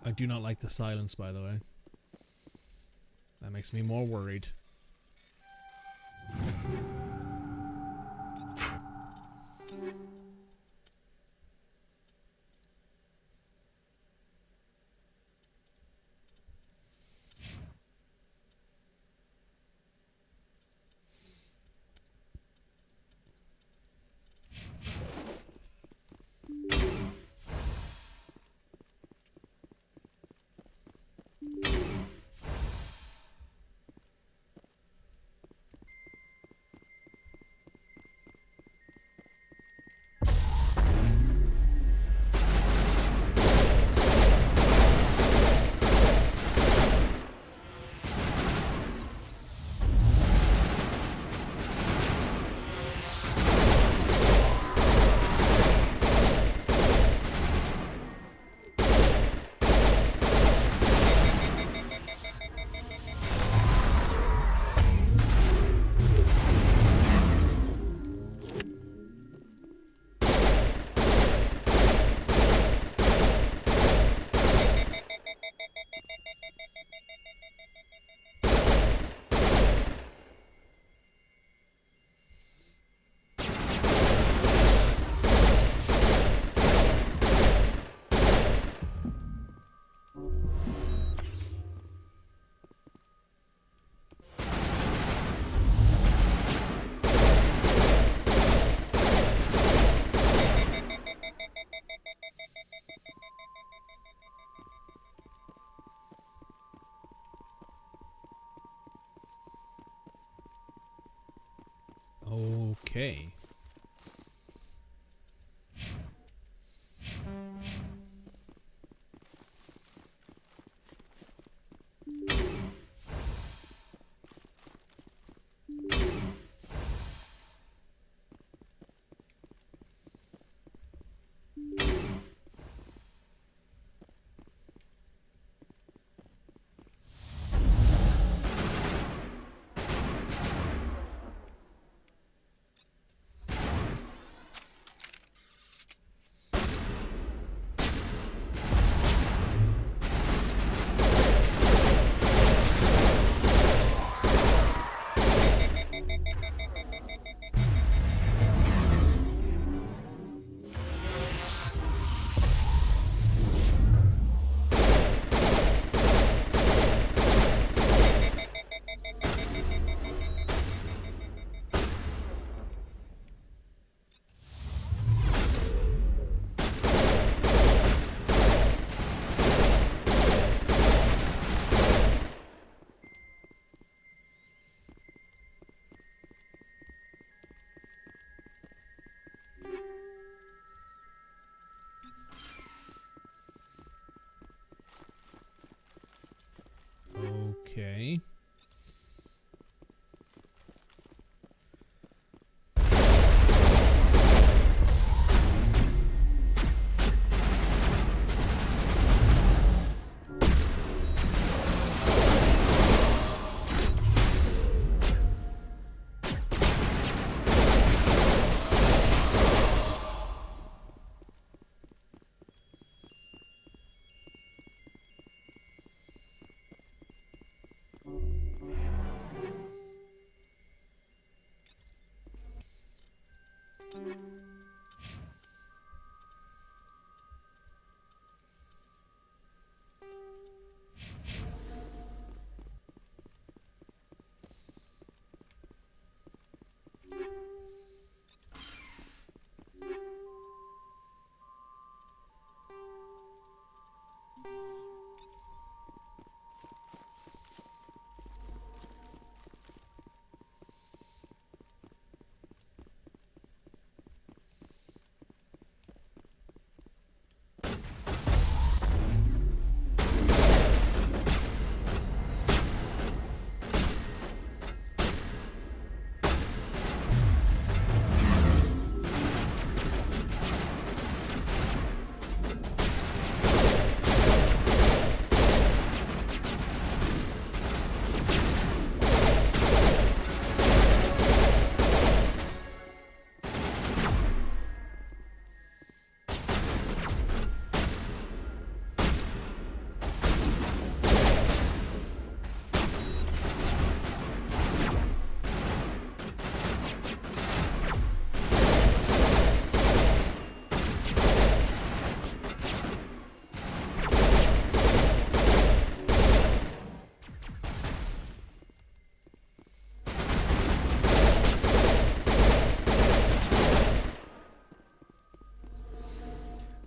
I do not like the silence, by the way. That makes me more worried. Okay.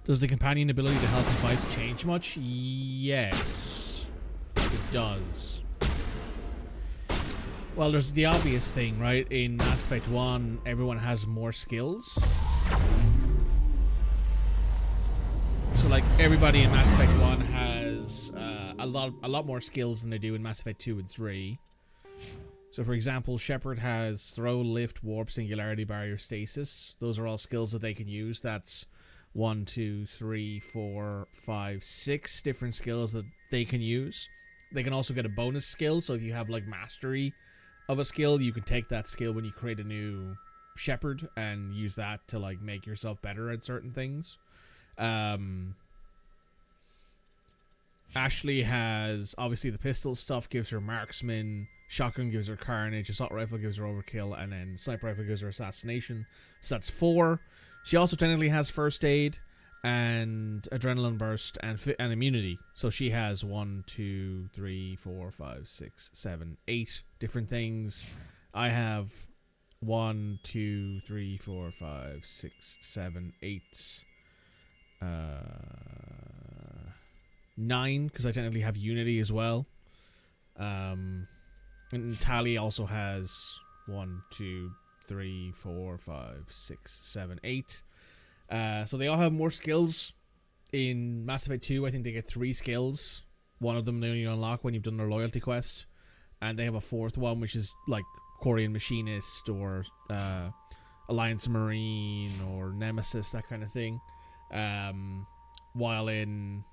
Does the companion ability to help in fights change much? Yes, it does. Well, there's the obvious thing, right? In Mass Effect 1, everyone has more skills. So, like, everybody in Mass Effect 1 has a lot more skills than they do in Mass Effect 2 and 3. So, for example, Shepard has throw, lift, warp, singularity, barrier, stasis. Those are all skills that they can use. That's 1, 2, 3, 4, 5, 6 different skills that they can use. They can also get a bonus skill. So, if you have, like, mastery of a skill, you can take that skill when you create a new Shepard and use that to, like, make yourself better at certain things. Ashley has, obviously, the pistol stuff gives her marksman, shotgun gives her carnage, assault rifle gives her overkill, and then sniper rifle gives her assassination. So that's 4. She also technically has first aid and adrenaline burst and immunity. So she has 1, 2, 3, 4, 5, 6, 7, 8 different things. I have 1, 2, 3, 4, 5, 6, 7, 8. 9, because I technically have Unity as well. And Tali also has 1, 2, 3, 4, 5, 6, 7, 8. So they all have more skills. In Mass Effect 2, I think they get 3 skills. One of them they only unlock when you've done their loyalty quest. And they have a 4th one, which is like Quarian Machinist or Alliance Marine or Nemesis, that kind of thing. While in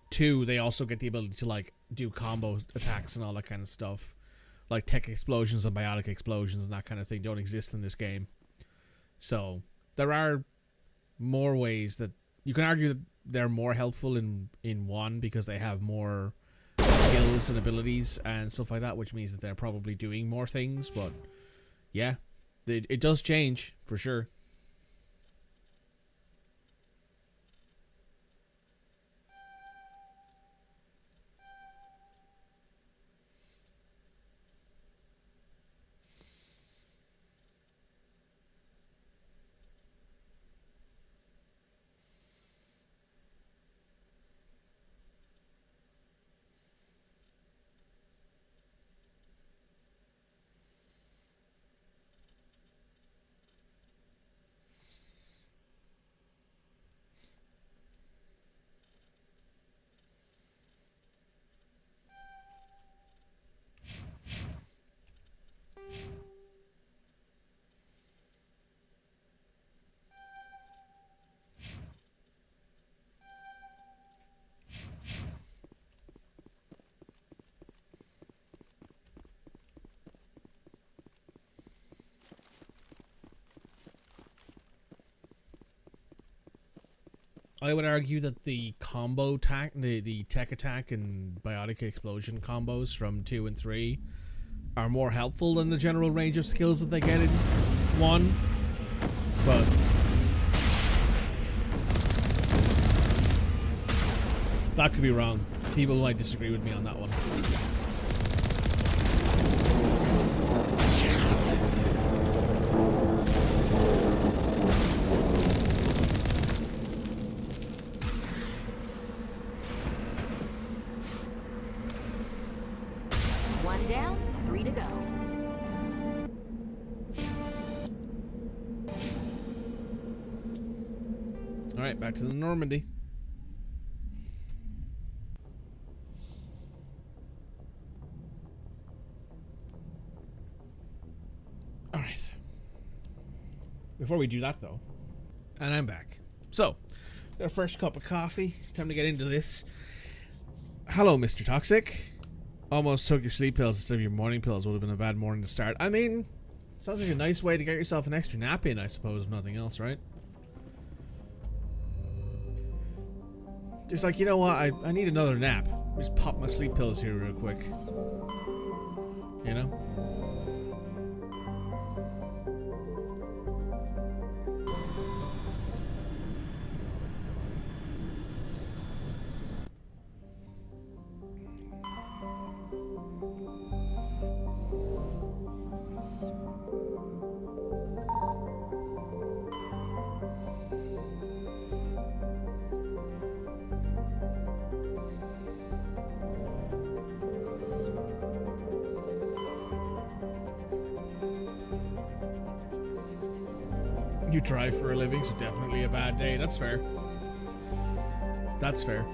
2, they also get the ability to like do combo attacks and all that kind of stuff. Like tech explosions and biotic explosions and that kind of thing don't exist in this game. So there are more ways that you can argue that they're more helpful in 1 because they have more skills and abilities and stuff like that, which means that they're probably doing more things. But yeah, it does change for sure. I would argue that the combo attack, the tech attack and biotic explosion combos from 2 and 3 are more helpful than the general range of skills that they get in 1. But that could be wrong. People might disagree with me on that one. Down, 3 to go. Alright, back to the Normandy. Alright. Before we do that though, and I'm back. So, got a fresh cup of coffee. Time to get into this. Hello, Mr. Toxic. Almost took your sleep pills instead of your morning pills. Would have been a bad morning to start. I mean, sounds like a nice way to get yourself an extra nap in, I suppose, if nothing else, right? Just like, you know what, I need another nap. Just pop my sleep pills here real quick. You know? You drive for a living, so definitely a bad day. That's fair. That's fair.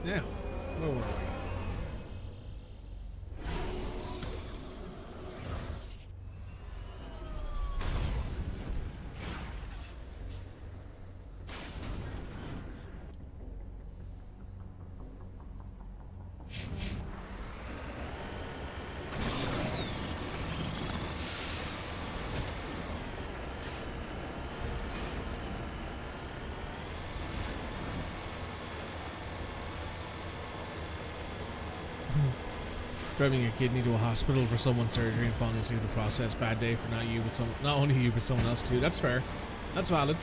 Now, where were we? Driving a kidney to a hospital for someone's surgery and falling asleep in the process. Bad day for not only you but someone else too. That's fair. That's valid.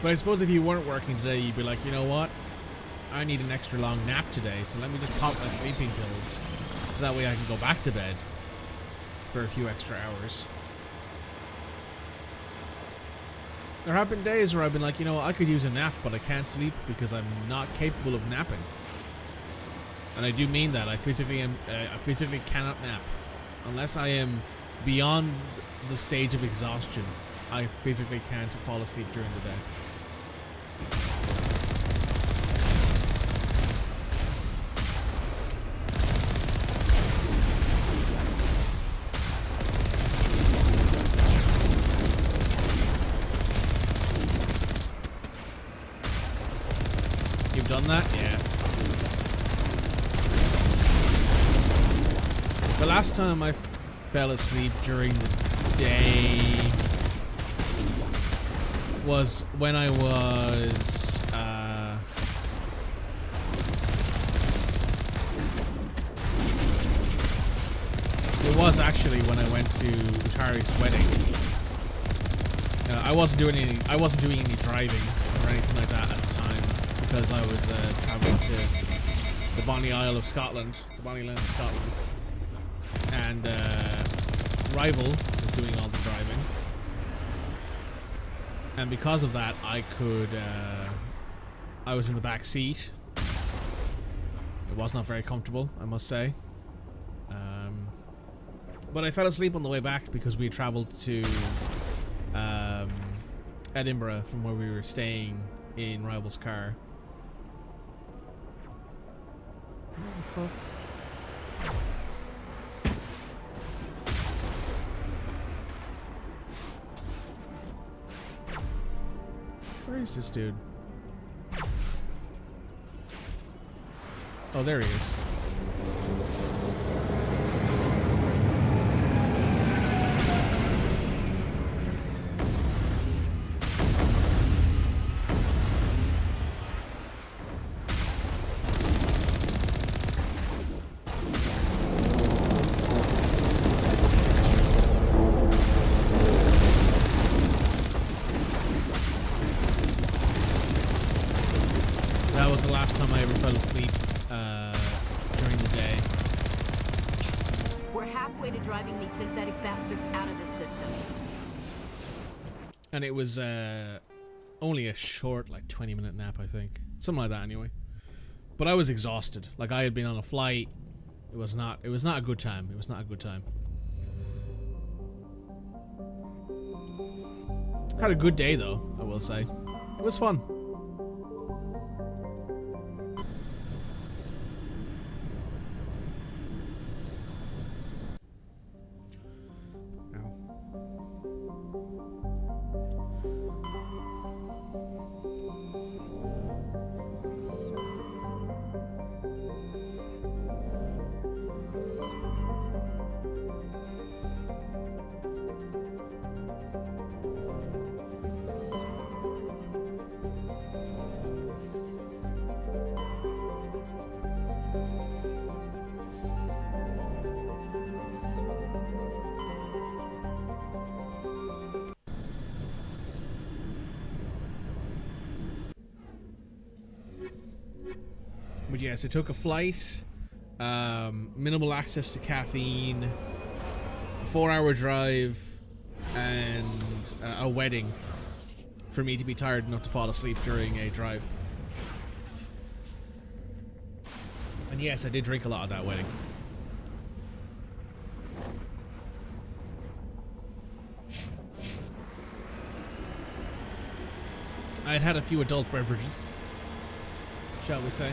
But I suppose if you weren't working today, you'd be like, you know what? I need an extra long nap today, so let me just pop my sleeping pills, so that way I can go back to bed for a few extra hours. There have been days where I've been like, you know, I could use a nap, but I can't sleep because I'm not capable of napping. And I do mean that. I physically cannot nap. Unless I am beyond the stage of exhaustion, I physically can't fall asleep during the day. You've done that? Yeah. The last time I fell asleep during the day was when I was it was actually when I went to Utari's wedding. I wasn't doing any driving or anything like that at the time because I was traveling to the Bonnie Isle of Scotland, the Bonnie Land of Scotland. And Rival was doing all the driving, and because of that, I was in the back seat. It was not very comfortable, I must say. But I fell asleep on the way back because we traveled to Edinburgh from where we were staying in Rival's car. What the fuck? Where is this dude? Oh, there he is. That was the last time I ever fell asleep during the day. We're halfway to driving these synthetic bastards out of this system. And it was only a short, like 20-minute nap, I think. Something like that anyway. But I was exhausted. Like I had been on a flight. It was not a good time. It was not a good time. Had a good day though, I will say. It was fun. But yes, I took a flight, minimal access to caffeine, a 4-hour drive, and a wedding for me to be tired enough to fall asleep during a drive. And yes, I did drink a lot at that wedding. I'd had a few adult beverages, shall we say.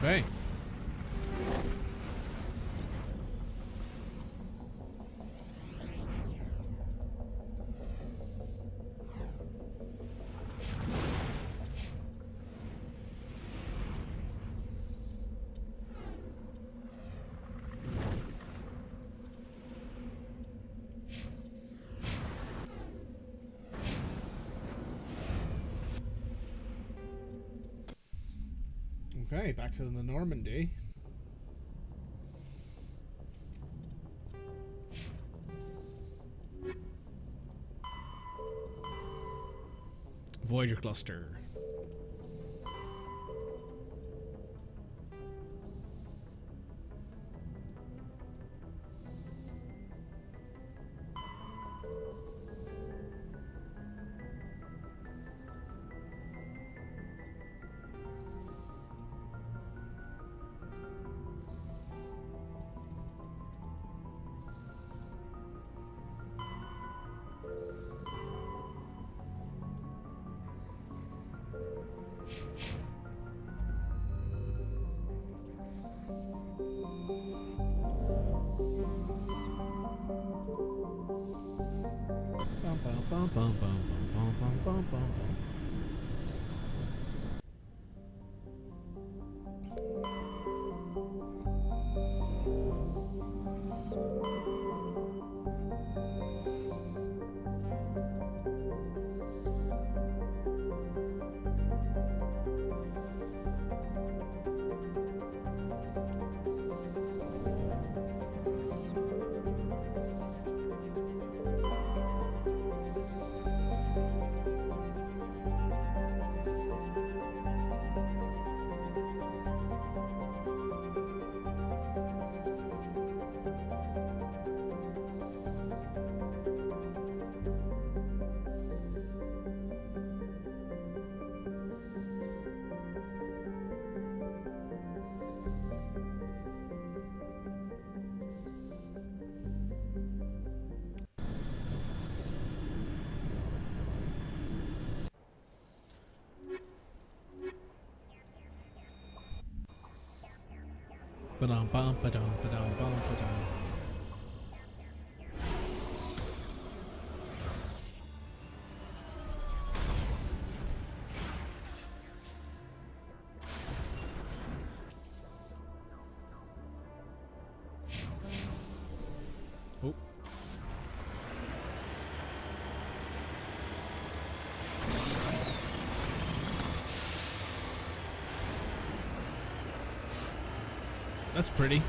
Okay. Okay, back to the Normandy. Voyager cluster. Ba-dum, bum, ba-dum, ba-dum, bum, ba-dum. Oh. That's pretty.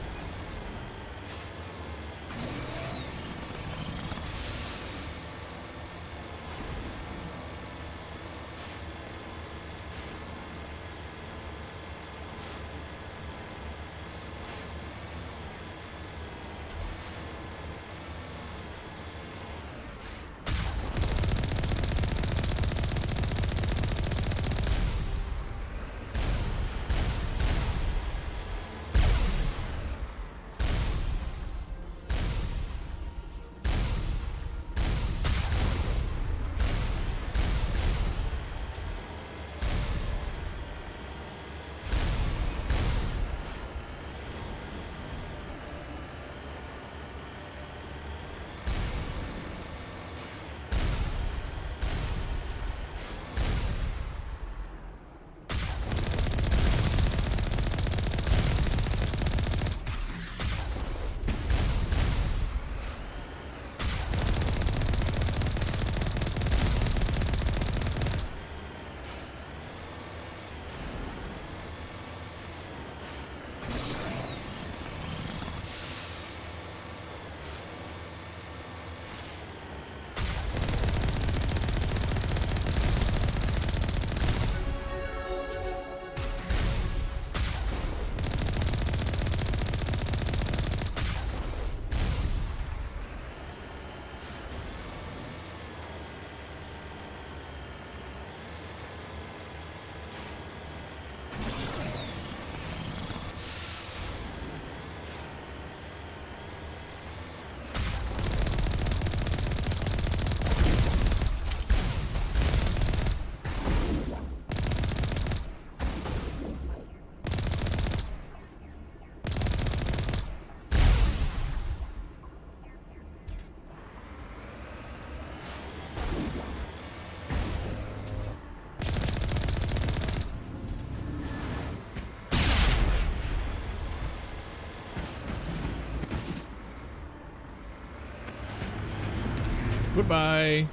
Goodbye.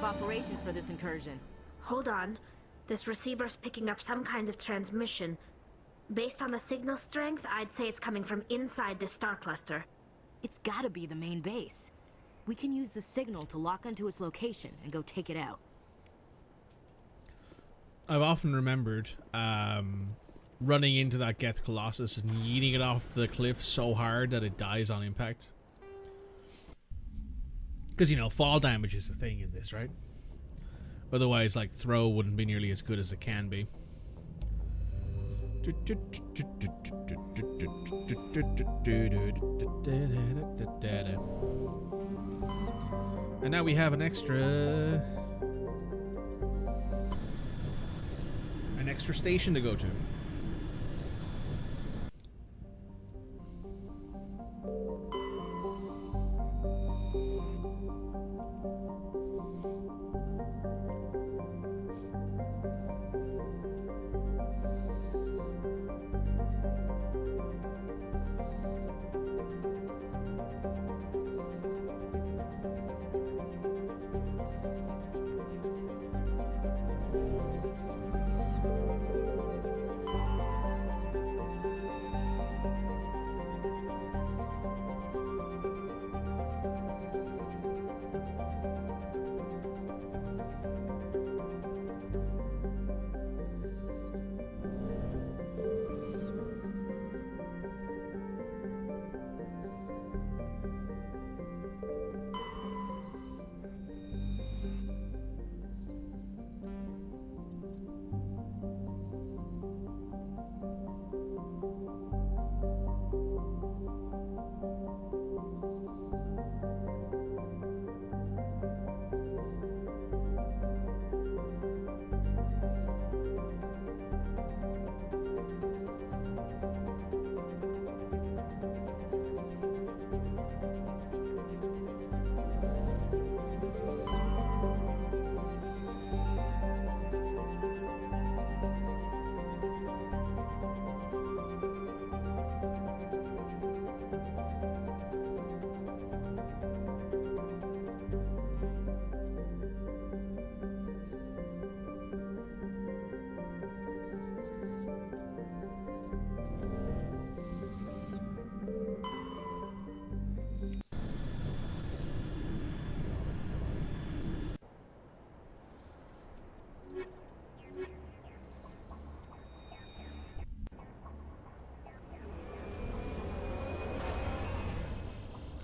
Operations for this incursion. Hold on. This receiver's picking up some kind of transmission. Based on the signal strength, I'd say it's coming from inside this star cluster. It's gotta be the main base. We can use the signal to lock onto its location and go take it out. I've often remembered running into that Geth Colossus and yeeting it off the cliff so hard that it dies on impact. Because, you know, fall damage is the thing in this, right? Otherwise, like, throw wouldn't be nearly as good as it can be. And now we have an extra station to go to.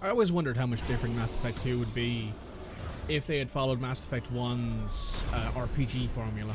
I always wondered how much different Mass Effect 2 would be if they had followed Mass Effect 1's RPG formula.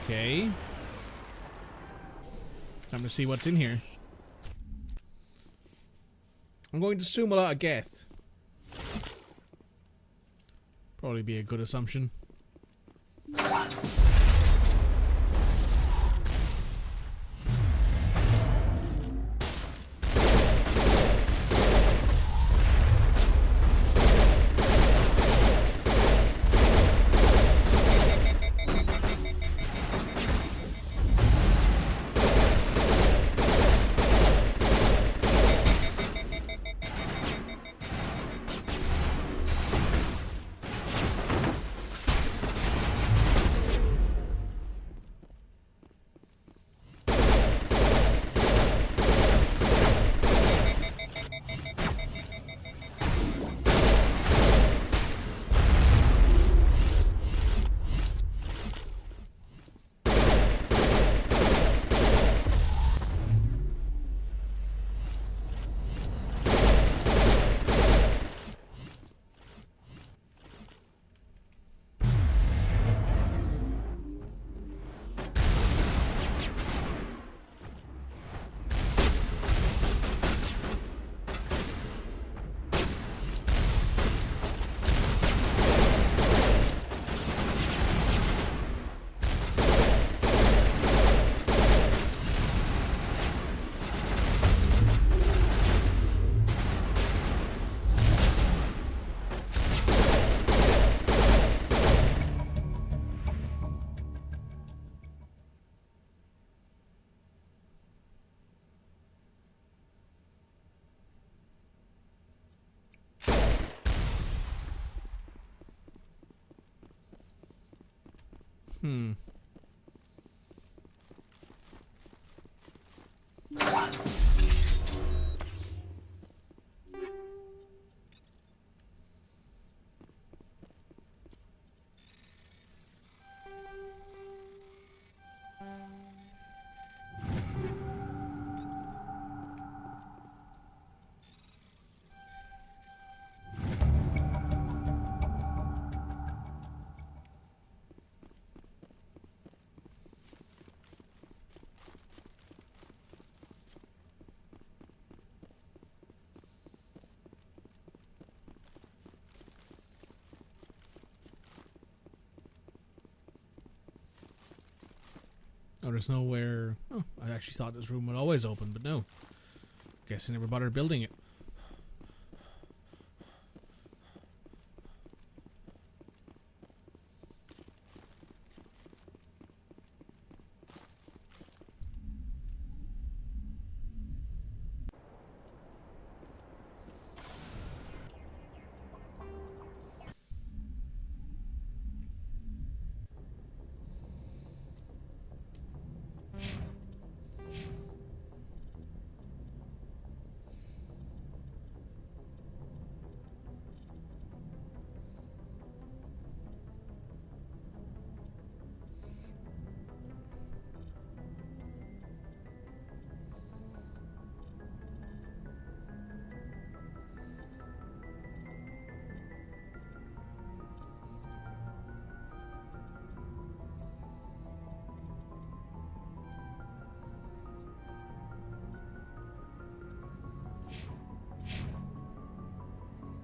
Okay. Time to see what's in here. I'm going to assume a lot of Geth. Probably be a good assumption. Oh, there's nowhere... Oh, I actually thought this room would always open, but no. Guess I never bothered building it.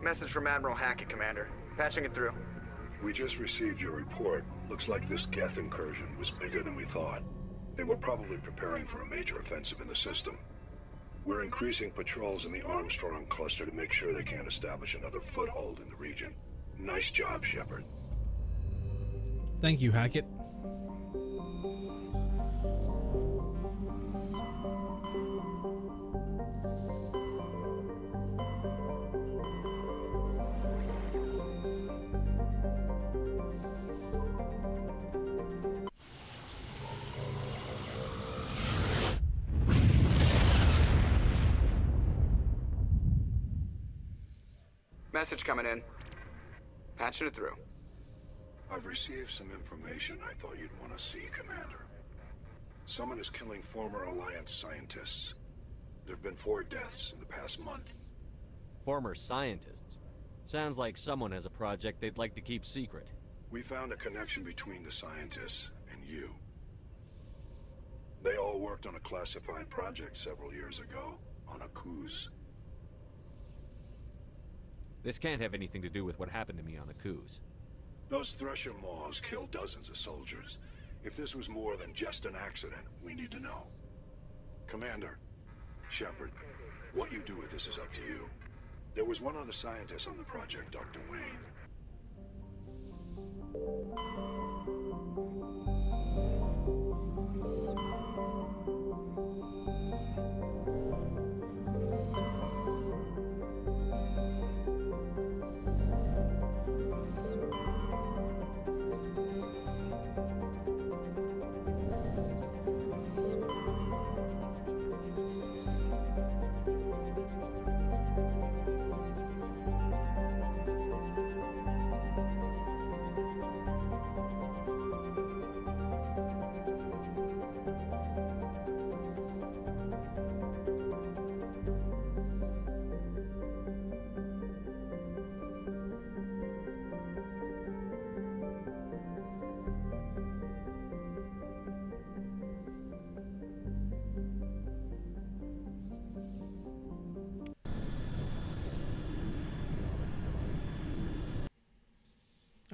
Message from Admiral Hackett, Commander. Patching it through. We just received your report. Looks like this Geth incursion was bigger than we thought. They were probably preparing for a major offensive in the system. We're increasing patrols in the Armstrong cluster to make sure they can't establish another foothold in the region. Nice job, Shepard. Thank you, Hackett. Message coming in. Patching it through. I've received some information I thought you'd want to see, Commander. Someone is killing former Alliance scientists. There have been 4 deaths in the past month. Former scientists? Sounds like someone has a project they'd like to keep secret. We found a connection between the scientists and you. They all worked on a classified project several years ago, on a cruise. This can't have anything to do with what happened to me on the Coos. Those Thresher Maws killed dozens of soldiers. If this was more than just an accident, we need to know. Commander, Shepard, what you do with this is up to you. There was one other scientist on the project, Dr. Wayne.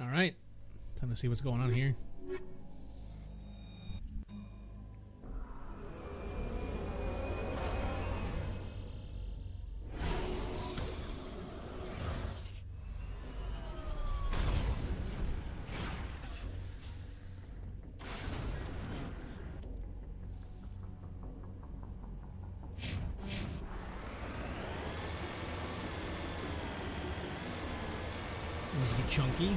All right, time to see what's going on here. It was a bit chunky.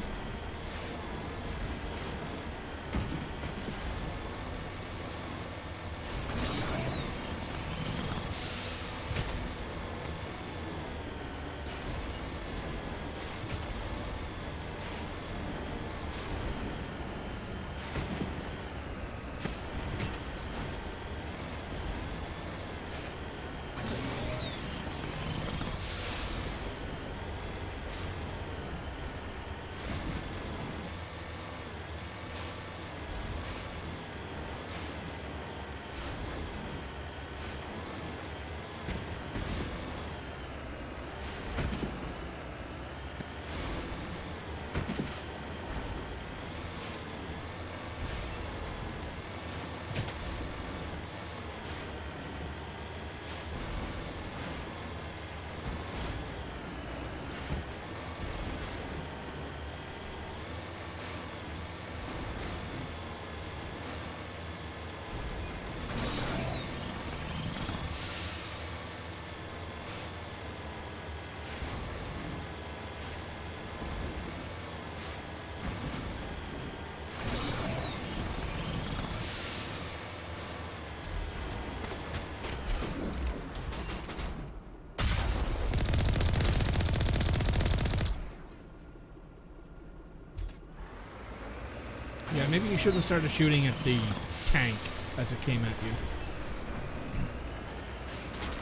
Yeah, maybe you shouldn't have started shooting at the tank as it came at you.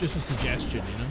Just a suggestion, you know?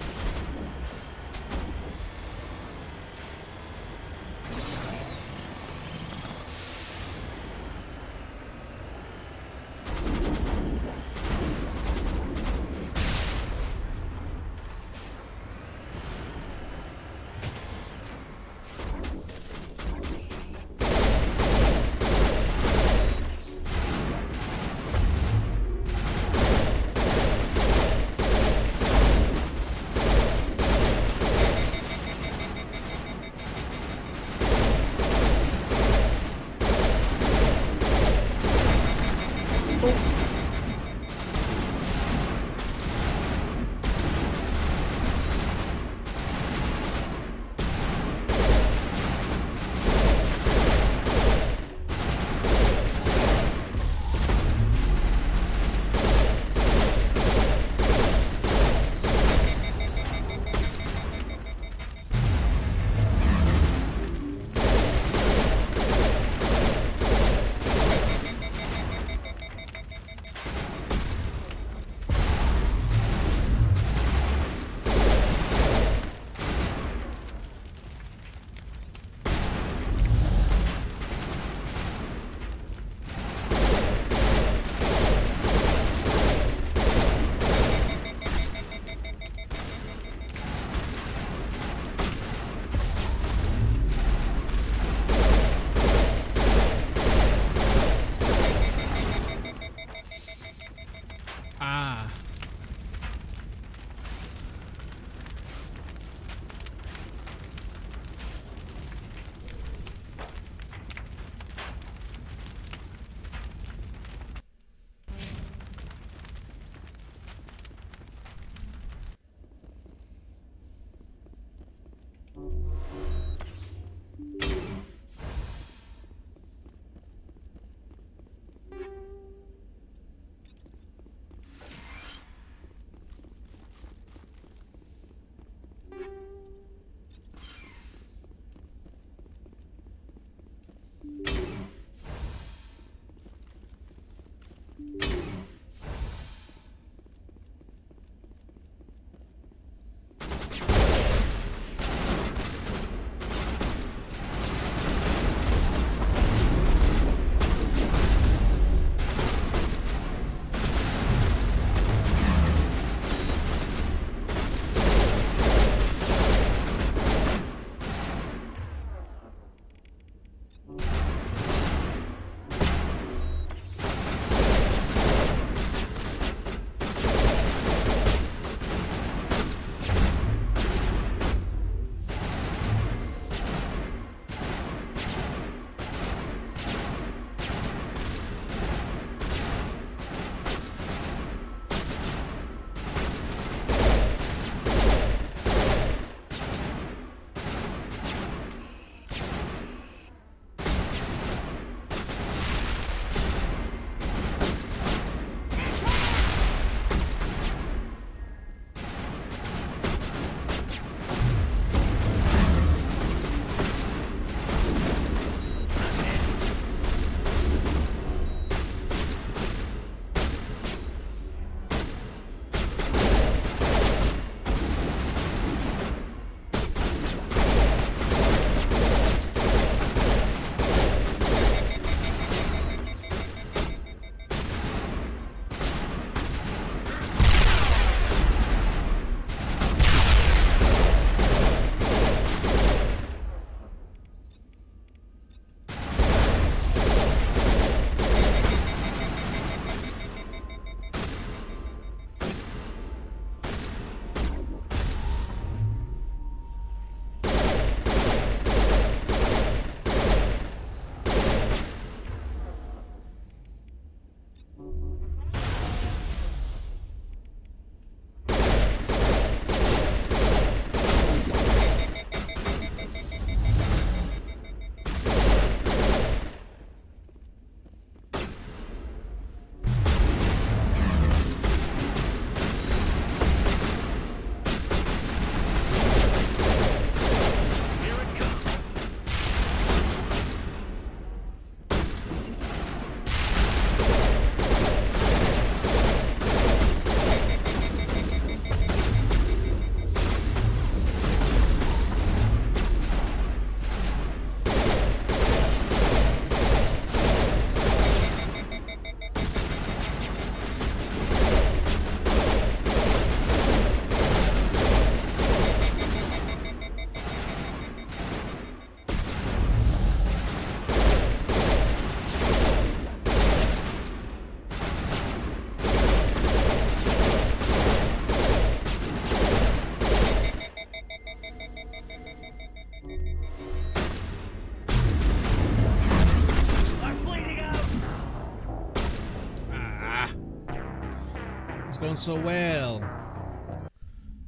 going so well.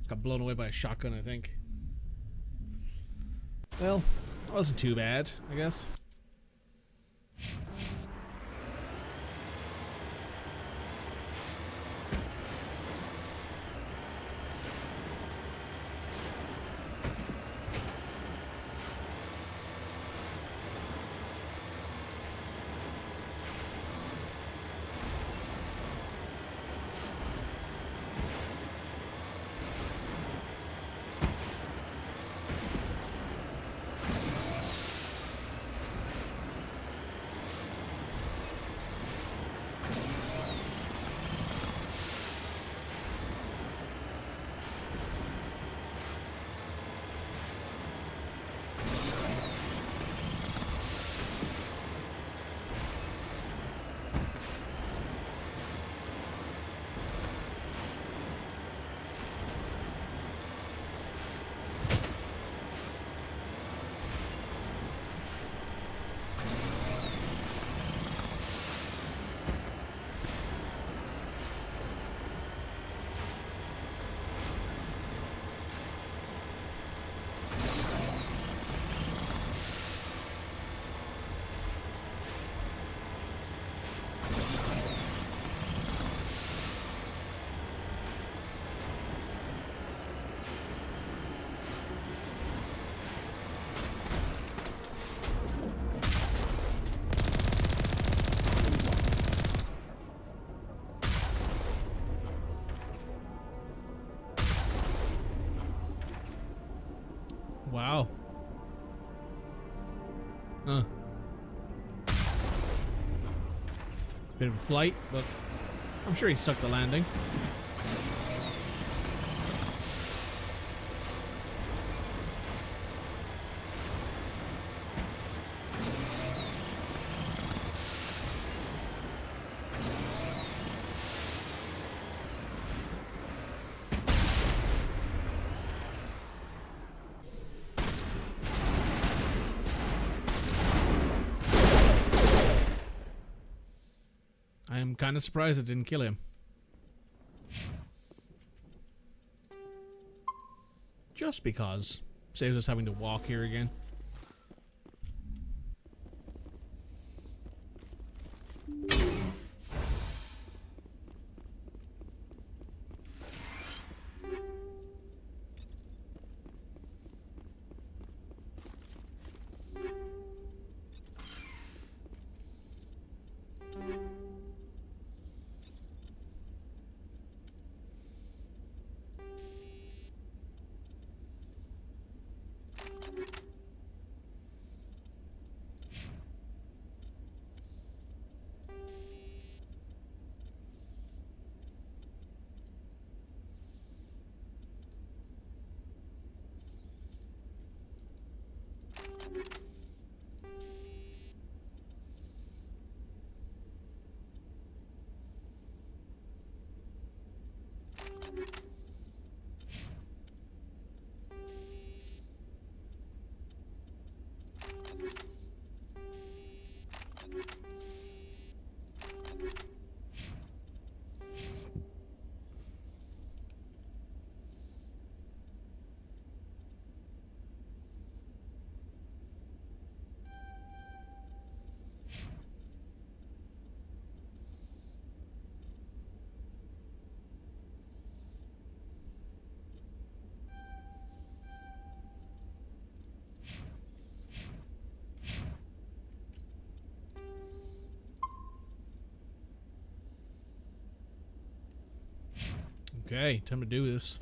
Just got blown away by a shotgun, I think. Well, it wasn't too bad, I guess. Wow. Huh. Bit of a flight, but I'm sure he stuck the landing. I'm kind of surprised it didn't kill him. Just because. Saves us having to walk here again. Okay, time to do this.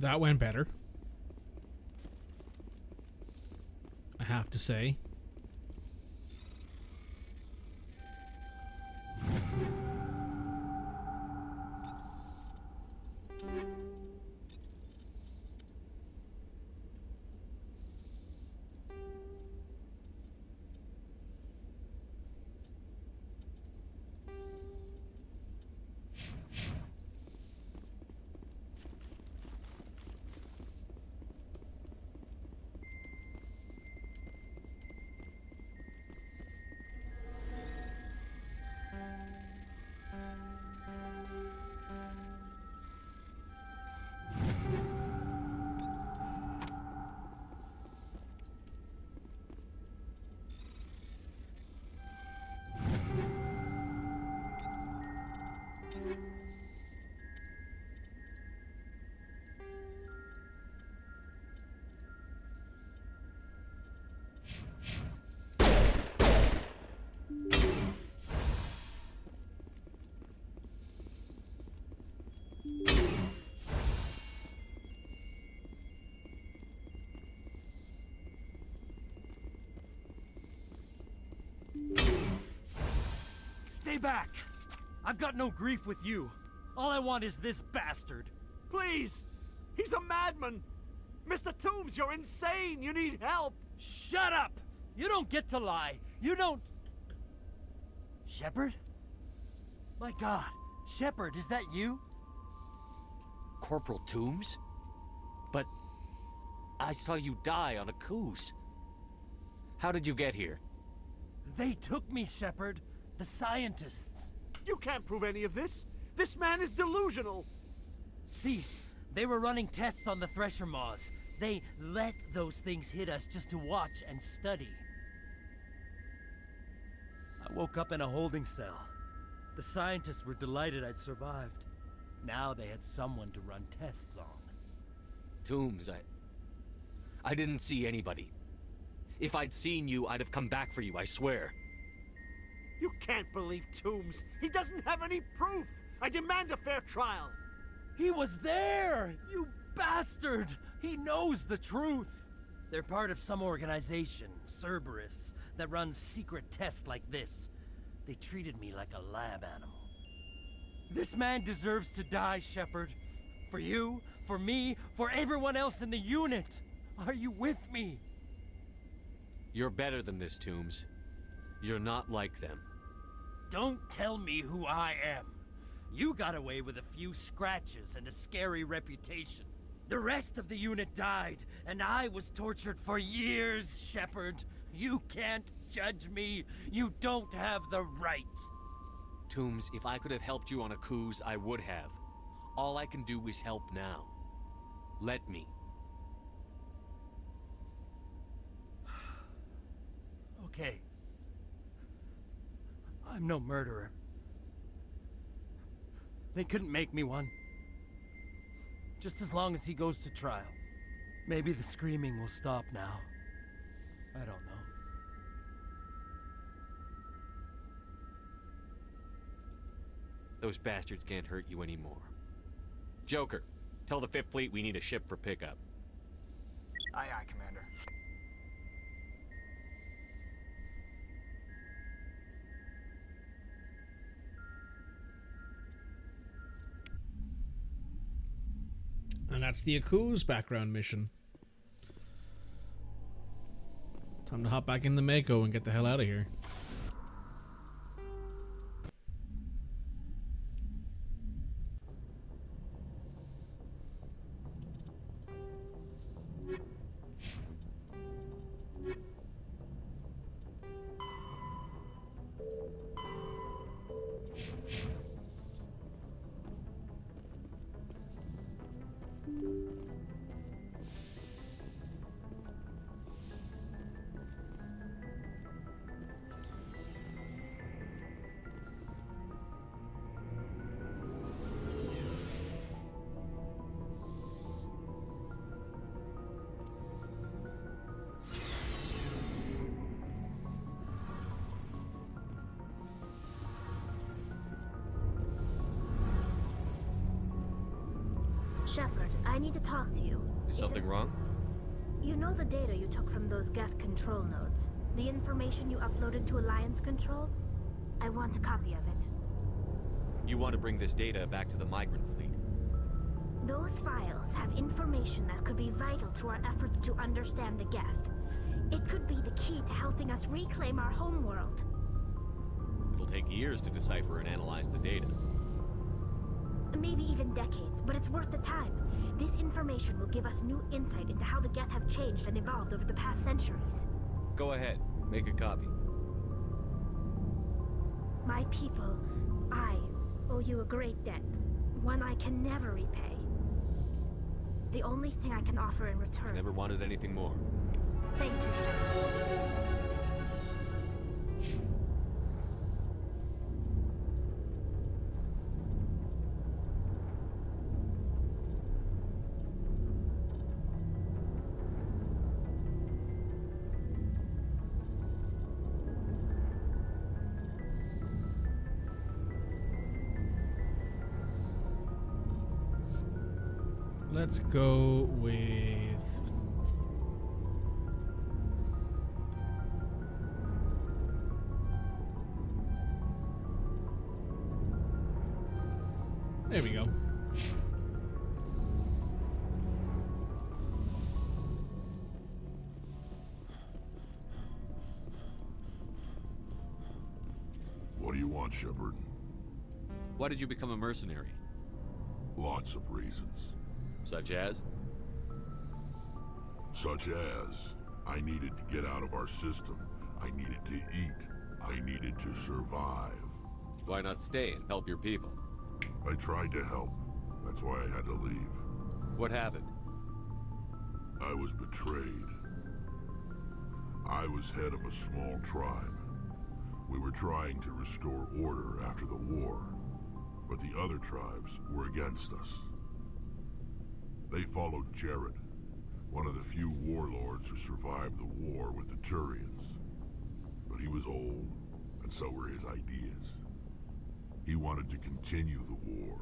That went better, I have to say. Stay back! I've got no grief with you. All I want is this bastard. Please! He's a madman! Mr. Toombs, you're insane! You need help! Shut up! You don't get to lie. You don't... Shepard? My God. Shepard, is that you? Corporal Toombs? But I saw you die on a cruise. How did you get here? They took me, Shepard. The scientists. You can't prove any of this. This man is delusional. See, they were running tests on the Thresher Maws. They let those things hit us just to watch and study. I woke up in a holding cell. The scientists were delighted I'd survived. Now they had someone to run tests on. Toombs, I didn't see anybody. If I'd seen you, I'd have come back for you, I swear. You can't believe Toombs. He doesn't have any proof. I demand a fair trial. He was there! You bastard! He knows the truth. They're part of some organization, Cerberus, that runs secret tests like this. They treated me like a lab animal. This man deserves to die, Shepard. For you, for me, for everyone else in the unit. Are you with me? You're better than this, Toombs. You're not like them. Don't tell me who I am. You got away with a few scratches and a scary reputation. The rest of the unit died, and I was tortured for years, Shepard. You can't judge me. You don't have the right. Toombs, if I could have helped you on a cruise, I would have. All I can do is help now. Let me. Okay. I'm no murderer. They couldn't make me one. Just as long as he goes to trial. Maybe the screaming will stop now. I don't know. Those bastards can't hurt you anymore. Joker, tell the 5th Fleet we need a ship for pickup. Aye, aye, Commander. And that's the Aku's background mission. Time to hop back in the Mako and get the hell out of here. Shepard, I need to talk to you. Is something wrong? You know the data you took from those Geth control nodes? The information you uploaded to Alliance Control? I want a copy of it. You want to bring this data back to the migrant fleet? Those files have information that could be vital to our efforts to understand the Geth. It could be the key to helping us reclaim our homeworld. It'll take years to decipher and analyze the data. Maybe even decades, but it's worth the time. This information will give us new insight into how the Geth have changed and evolved over the past centuries. Go ahead, make a copy. My people, I owe you a great debt. One I can never repay. The only thing I can offer in return... I never wanted anything more. Thank you, Shepard. Let's go with... There we go. What do you want, Shepard? Why did you become a mercenary? Lots of reasons. Such as? Such as, I needed to get out of our system. I needed to eat. I needed to survive. Why not stay and help your people? I tried to help. That's why I had to leave. What happened? I was betrayed. I was head of a small tribe. We were trying to restore order after the war, but the other tribes were against us. They followed Jared, one of the few warlords who survived the war with the Turians. But he was old, and so were his ideas. He wanted to continue the war.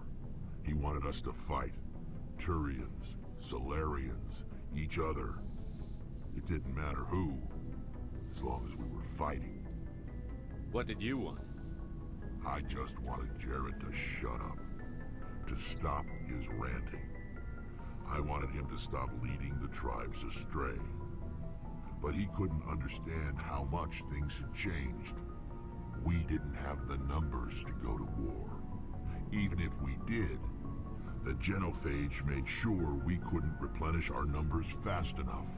He wanted us to fight. Turians, Solarians, each other. It didn't matter who, as long as we were fighting. What did you want? I just wanted Jared to shut up, to stop his ranting. I wanted him to stop leading the tribes astray. But he couldn't understand how much things had changed. We didn't have the numbers to go to war. Even if we did, the genophage made sure we couldn't replenish our numbers fast enough.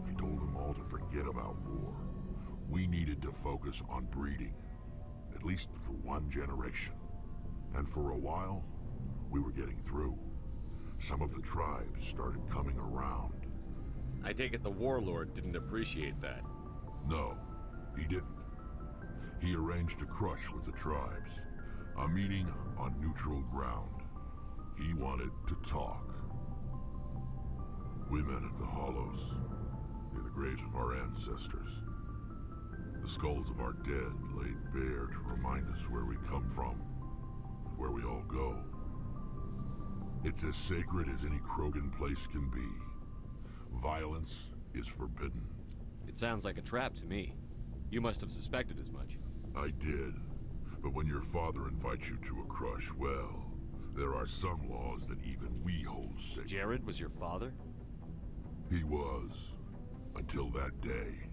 I told them all to forget about war. We needed to focus on breeding, at least for one generation. And for a while, we were getting through. Some of the tribes started coming around. I take it the warlord didn't appreciate that. No, he didn't. He arranged a crush with the tribes. A meeting on neutral ground. He wanted to talk. We met at the Hollows, near the graves of our ancestors. The skulls of our dead laid bare to remind us where we come from, and where we all go. It's as sacred as any Krogan place can be. Violence is forbidden. It sounds like a trap to me. You must have suspected as much. I did. But when your father invites you to a crush, well, there are some laws that even we hold sacred. Jared was your father? He was. Until that day.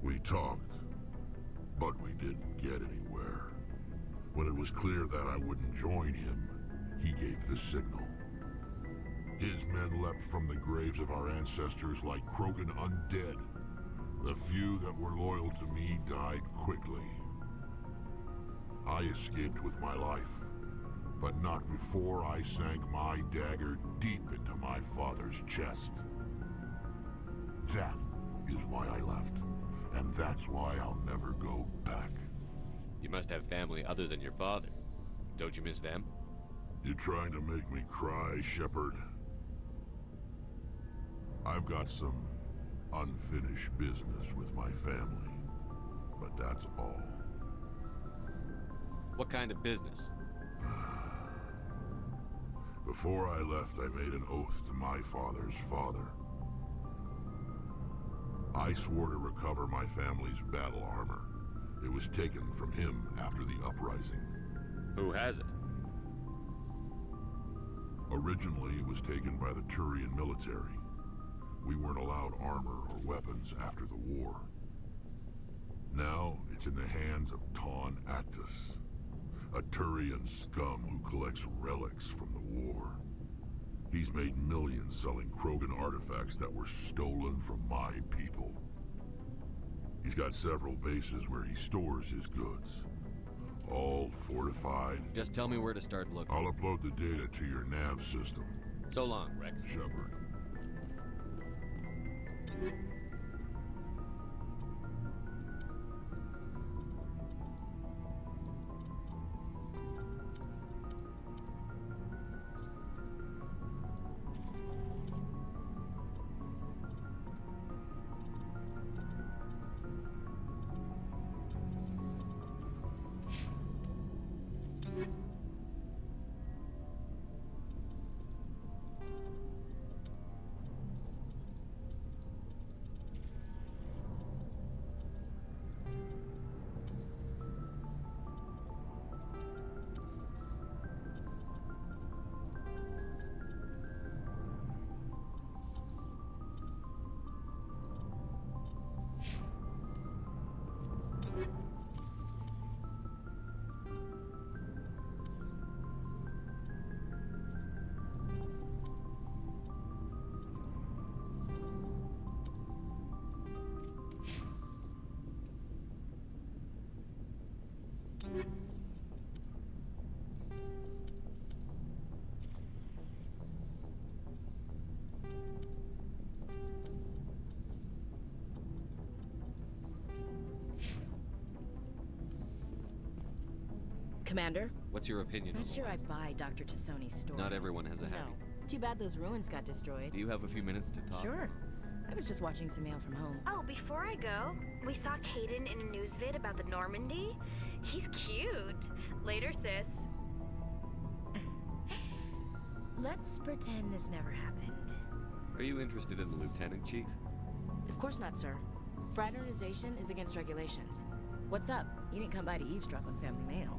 We talked, but we didn't get anywhere. When it was clear that I wouldn't join him, he gave the signal. His men leapt from the graves of our ancestors like Krogan undead. The few that were loyal to me died quickly. I escaped with my life, but not before I sank my dagger deep into my father's chest. That is why I left, and that's why I'll never go back. You must have family other than your father. Don't you miss them? You trying to make me cry, Shepard? I've got some unfinished business with my family, but that's all. What kind of business? Before I left, I made an oath to my father's father. I swore to recover my family's battle armor. It was taken from him after the uprising. Who has it? Originally, it was taken by the Turian military. We weren't allowed armor or weapons after the war. Now, it's in the hands of Ton Actus, a Turian scum who collects relics from the war. He's made millions selling Krogan artifacts that were stolen from my people. He's got several bases where he stores his goods. All fortified. Just tell me where to start looking. I'll upload the data to your nav system. So long, Rex. Shepard. Commander? What's your opinion? Not sure I buy Dr. Tassoni's story. Not everyone has a happy. No. Too bad those ruins got destroyed. Do you have a few minutes to talk? Sure. I was just watching some mail from home. Oh, before I go, we saw Caden in a news vid about the Normandy. He's cute. Later, sis. Let's pretend this never happened. Are you interested in the Lieutenant Chief? Of course not, sir. Fraternization is against regulations. What's up? You didn't come by to eavesdrop on family mail.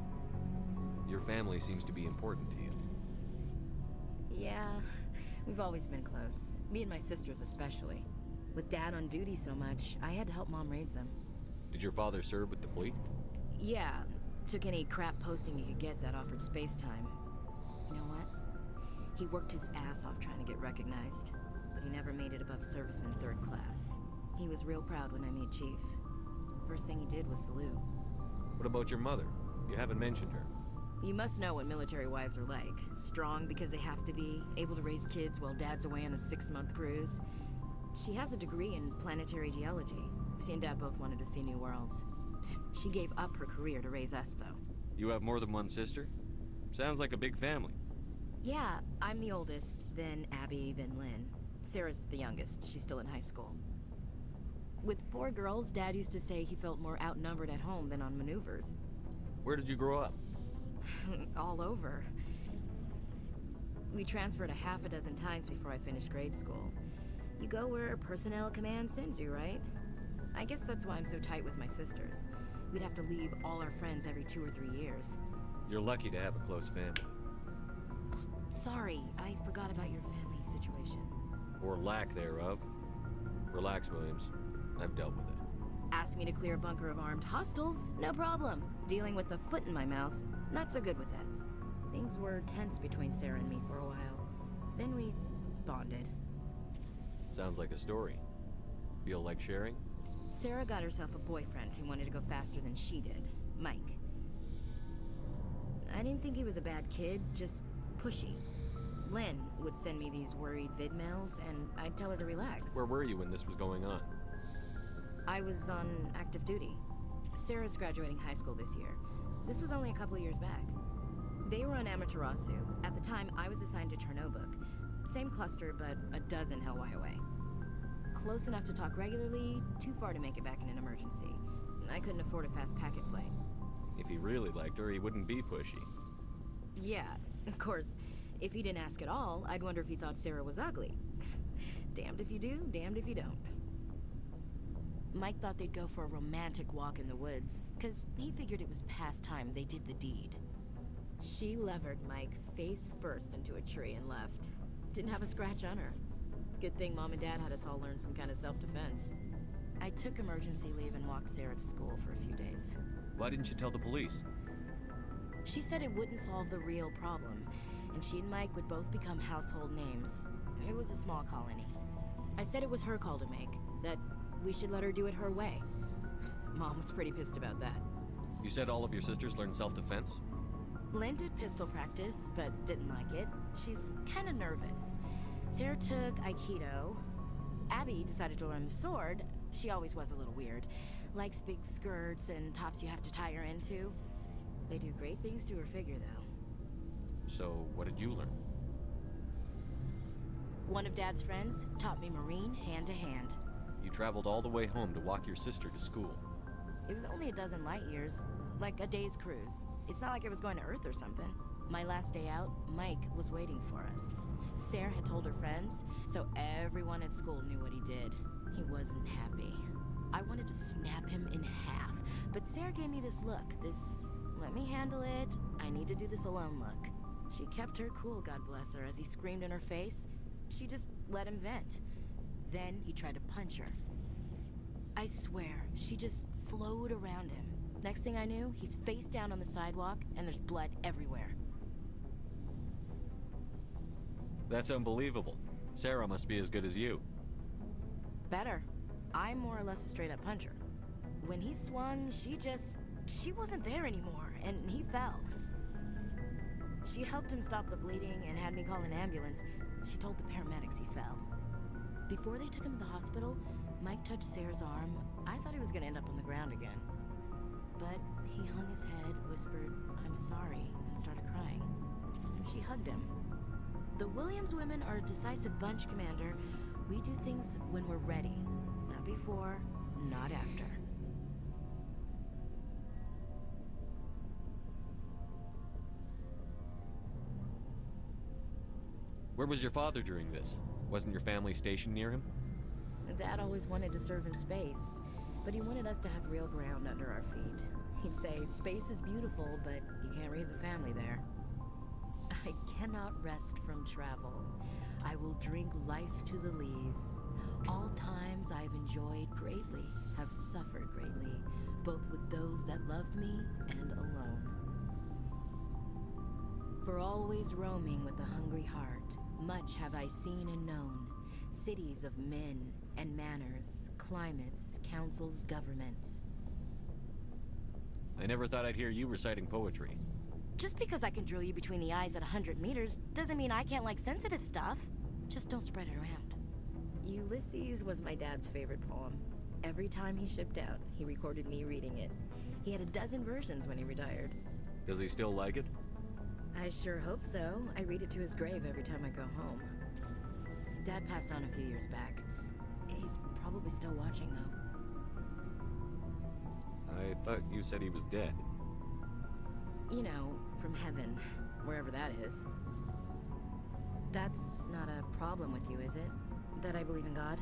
Your family seems to be important to you. Yeah, we've always been close. Me and my sisters especially. With Dad on duty so much, I had to help Mom raise them. Did your father serve with the fleet? Yeah, took any crap posting he could get that offered space time. You know what? He worked his ass off trying to get recognized, but he never made it above serviceman 3rd class. He was real proud when I made Chief. First thing he did was salute. What about your mother? You haven't mentioned her. You must know what military wives are like. Strong because they have to be, able to raise kids while Dad's away on a 6-month cruise. She has a degree in planetary geology. She and Dad both wanted to see new worlds. She gave up her career to raise us, though. You have more than one sister? Sounds like a big family. Yeah, I'm the oldest, then Abby, then Lynn. Sarah's the youngest. She's still in high school. With 4 girls, Dad used to say he felt more outnumbered at home than on maneuvers. Where did you grow up? All over. We transferred a half a dozen times before I finished grade school. You go where personnel command sends you, right? I guess that's why I'm so tight with my sisters. We'd have to leave all our friends every 2 or 3 years. You're lucky to have a close family. Sorry, I forgot about your family situation. Or lack thereof. Relax, Williams. I've dealt with it. Ask me to clear a bunker of armed hostiles? No problem. Dealing with a foot in my mouth? Not so good with that. Things were tense between Sarah and me for a while. Then we bonded. Sounds like a story. Feel like sharing? Sarah got herself a boyfriend who wanted to go faster than she did. Mike. I didn't think he was a bad kid, just pushy. Lynn would send me these worried vid mails, and I'd tell her to relax. Where were you when this was going on? I was on active duty. Sarah's graduating high school this year. This was only a couple of years back. They were on Amaterasu. At the time, I was assigned to Chernobog. Same cluster, but a dozen Hellwire away. Close enough to talk regularly, too far to make it back in an emergency. I couldn't afford a fast packet flight. If he really liked her, he wouldn't be pushy. Yeah, of course. If he didn't ask at all, I'd wonder if he thought Sarah was ugly. Damned if you do, damned if you don't. Mike thought they'd go for a romantic walk in the woods, because he figured it was past time they did the deed. She levered Mike face first into a tree and left. Didn't have a scratch on her. Good thing Mom and Dad had us all learn some kind of self-defense. I took emergency leave and walked Sarah to school for a few days. Why didn't you tell the police? She said it wouldn't solve the real problem, and she and Mike would both become household names. It was a small colony. I said it was her call to make, that we should let her do it her way. Mom was pretty pissed about that. You said all of your sisters learned self-defense? Lynn did pistol practice, but didn't like it. She's kind of nervous. Sarah took Aikido. Abby decided to learn the sword. She always was a little weird. Likes big skirts and tops you have to tie her into. They do great things to her figure, though. So, what did you learn? One of Dad's friends taught me Marine hand to hand. You traveled all the way home to walk your sister to school. It was only a dozen light years, like a day's cruise. It's not like I was going to Earth or something. My last day out, Mike was waiting for us. Sarah had told her friends, so everyone at school knew what he did. He wasn't happy. I wanted to snap him in half, but Sarah gave me this look, this let me handle it, I need to do this alone look. She kept her cool, God bless her, as he screamed in her face. She just let him vent. Then he tried to punch her. I swear, she just flowed around him. Next thing I knew, he's face down on the sidewalk, and there's blood everywhere. That's unbelievable. Sarah must be as good as you. Better. I'm more or less a straight-up puncher. When he swung, she wasn't there anymore, and he fell. She helped him stop the bleeding and had me call an ambulance. She told the paramedics he fell. Before they took him to the hospital, Mike touched Sarah's arm. I thought he was gonna end up on the ground again. But he hung his head, whispered, "I'm sorry," and started crying. And she hugged him. The Williams women are a decisive bunch, Commander. We do things when we're ready. Not before, not after. Where was your father during this? Wasn't your family stationed near him? Dad always wanted to serve in space, but he wanted us to have real ground under our feet. He'd say, space is beautiful, but you can't raise a family there. I cannot rest from travel. I will drink life to the lees. All times I've enjoyed greatly, have suffered greatly, both with those that loved me and alone. For always roaming with a hungry heart, much have I seen and known, cities of men and manners, climates, councils, governments. I never thought I'd hear you reciting poetry. Just because I can drill you between the eyes at 100 meters doesn't mean I can't like sensitive stuff. Just don't spread it around. Ulysses was my dad's favorite poem. Every time he shipped out, he recorded me reading it. He had a dozen versions when he retired. Does he still like it? I sure hope so. I read it to his grave every time I go home. Dad passed on a few years back. He's probably still watching, though. I thought you said he was dead. You know, from heaven, wherever that is. That's not a problem with you, is it? That I believe in God?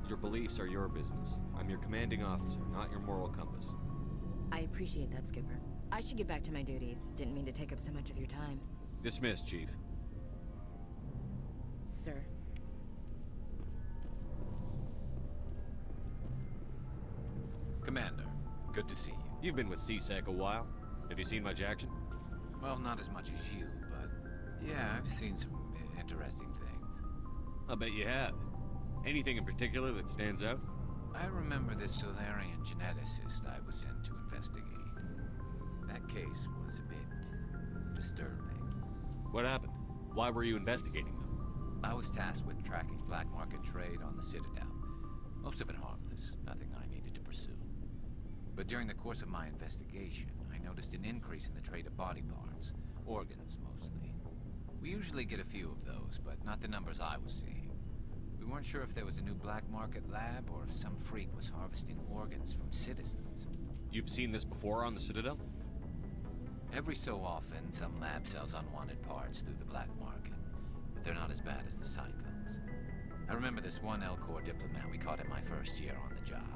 Your beliefs are your business. I'm your commanding officer, not your moral compass. I appreciate that, Skipper. I should get back to my duties. Didn't mean to take up so much of your time. Dismissed, Chief. Sir. Commander, good to see you. You've been with CSEC a while. Have you seen much action? Well, not as much as you, but yeah, I've seen some interesting things. I'll bet you have. Anything in particular that stands out? I remember this Solarian geneticist I was sent to investigate. That case was a bit disturbing. What happened? Why were you investigating them? I was tasked with tracking black market trade on the Citadel. Most of it harmless, nothing I needed to pursue. But during the course of my investigation, I noticed an increase in the trade of body parts, organs mostly. We usually get a few of those, but not the numbers I was seeing. We weren't sure if there was a new black market lab or if some freak was harvesting organs from citizens. You've seen this before on the Citadel? Every so often, some lab sells unwanted parts through the black market, but they're not as bad as the cyclones. I remember this one L-Corps diplomat we caught in my first year on the job.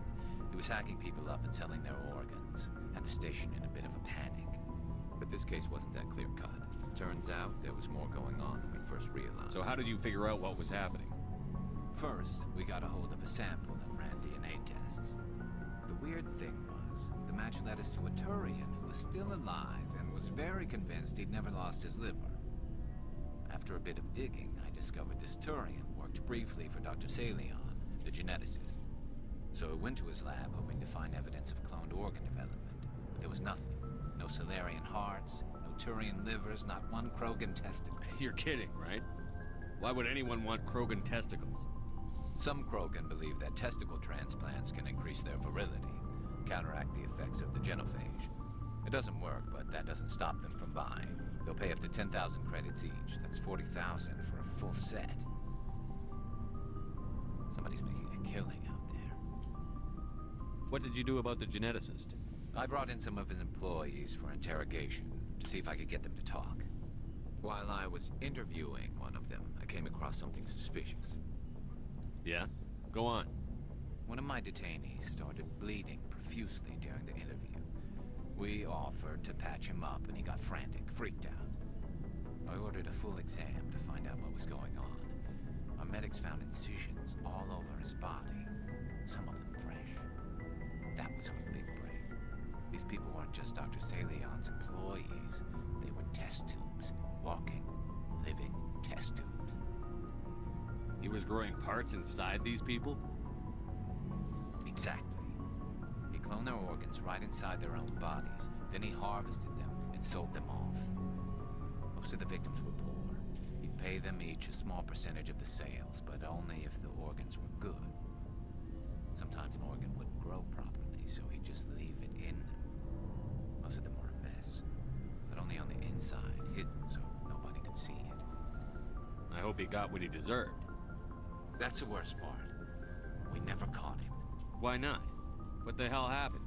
He was hacking people up and selling their organs, had the station in a bit of a panic. But this case wasn't that clear-cut. Turns out there was more going on than we first realized. So how did you figure out what was happening? First, we got a hold of a sample and ran DNA tests. The weird thing was, the match led us to a Turian who was still alive and was very convinced he'd never lost his liver. After a bit of digging, I discovered this Turian worked briefly for Dr. Salion, the geneticist. So I went to his lab hoping to find evidence of cloned organ development, but there was nothing. No Salarian hearts, no Turian livers, not one Krogan testicle. You're kidding, right? Why would anyone want Krogan testicles? Some Krogan believe that testicle transplants can increase their virility, counteract the effects of the genophage. It doesn't work, but that doesn't stop them from buying. They'll pay up to 10,000 credits each. That's 40,000 for a full set. Somebody's making a killing out there. What did you do about the geneticist? I brought in some of his employees for interrogation, to see if I could get them to talk. While I was interviewing one of them, I came across something suspicious. Yeah? Go on. One of my detainees started bleeding profusely during the interview. We offered to patch him up, and he got frantic, freaked out. I ordered a full exam to find out what was going on. Our medics found incisions all over his body, some of them fresh. That was our big break. These people weren't just Dr. Salion's employees. They were test tubes. Walking, living test tubes. He was growing parts inside these people? Exactly. He cloned their organs right inside their own bodies. Then he harvested them and sold them off. Most of the victims were poor. He'd pay them each a small percentage of the sales, but only if the organs were good. Sometimes an organ wouldn't grow properly, so he'd just leave it in them. Most of them were a mess, but only on the inside, hidden so nobody could see it. I hope he got what he deserved. That's the worst part. We never caught him. Why not? What the hell happened?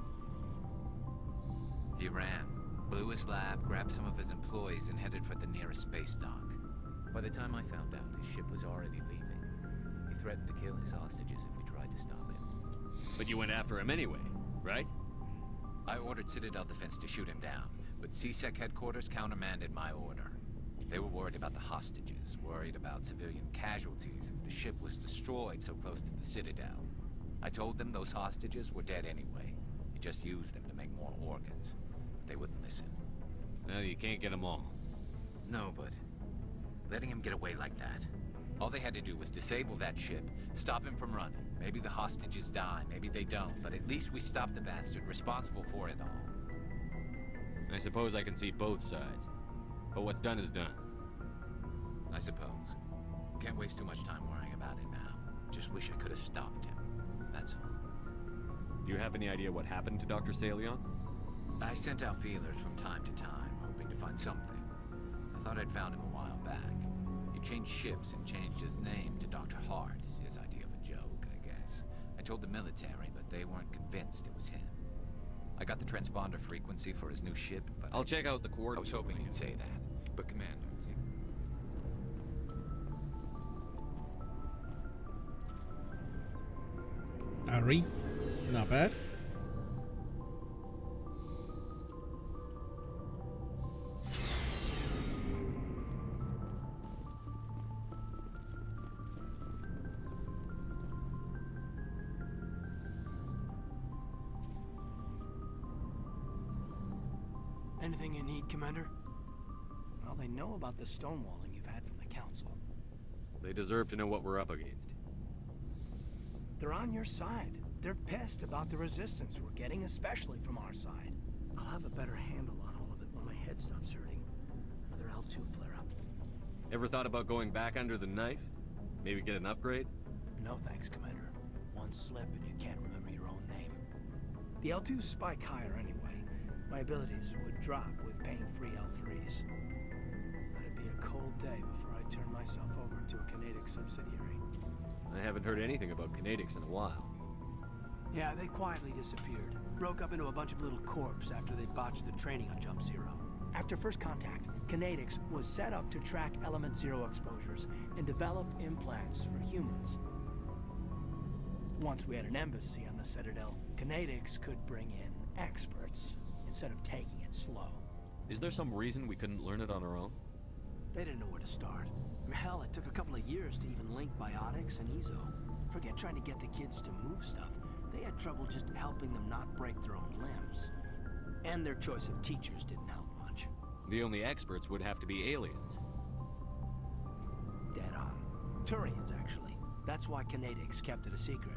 He ran, blew his lab, grabbed some of his employees, and headed for the nearest space dock. By the time I found out, his ship was already leaving. He threatened to kill his hostages if we tried to stop him. But you went after him anyway, right? I ordered Citadel Defense to shoot him down, but CSEC headquarters countermanded my order. They were worried about the hostages, worried about civilian casualties if the ship was destroyed so close to the Citadel. I told them those hostages were dead anyway. You just used them to make more organs. They wouldn't listen. No, you can't get them all. No, but letting him get away like that. All they had to do was disable that ship, stop him from running. Maybe the hostages die, maybe they don't, but at least we stopped the bastard responsible for it all. I suppose I can see both sides. But what's done is done. I suppose. Can't waste too much time worrying about it now. Just wish I could have stopped him. That's all. Do you have any idea what happened to Dr. Salion? I sent out feelers from time to time, hoping to find something. I thought I'd found him a while back. He changed ships and changed his name to Dr. Hart, his idea of a joke, I guess. I told the military, but they weren't convinced it was him. I got the transponder frequency for his new ship, but I'll check out the coordinates. I was hoping you'd say that. But Commander... Ari, not bad. Anything you need, Commander? Well, they know about the stonewalling you've had from the Council. They deserve to know what we're up against. They're on your side. They're pissed about the resistance we're getting, especially from our side. I'll have a better handle on all of it when my head stops hurting. Another L2 flare-up. Ever thought about going back under the knife? Maybe get an upgrade? No thanks, Commander. One slip and you can't remember your own name. The L2s spike higher anyway. My abilities would drop with pain-free L3s. But it'd be a cold day before I turn myself over to a Canadic subsidiary. I haven't heard anything about Canadics in a while. Yeah, they quietly disappeared. Broke up into a bunch of little corps after they botched the training on Jump Zero. After first contact, Kinetics was set up to track Element Zero exposures and develop implants for humans. Once we had an embassy on the Citadel, Kinetics could bring in experts instead of taking it slow. Is there some reason we couldn't learn it on our own? They didn't know where to start. Hell, it took a couple of years to even link biotics and ezo. Forget trying to get the kids to move stuff. They had trouble just helping them not break their own limbs. And their choice of teachers didn't help much. The only experts would have to be aliens. Dead on. Turians, actually. That's why Kinetics kept it a secret.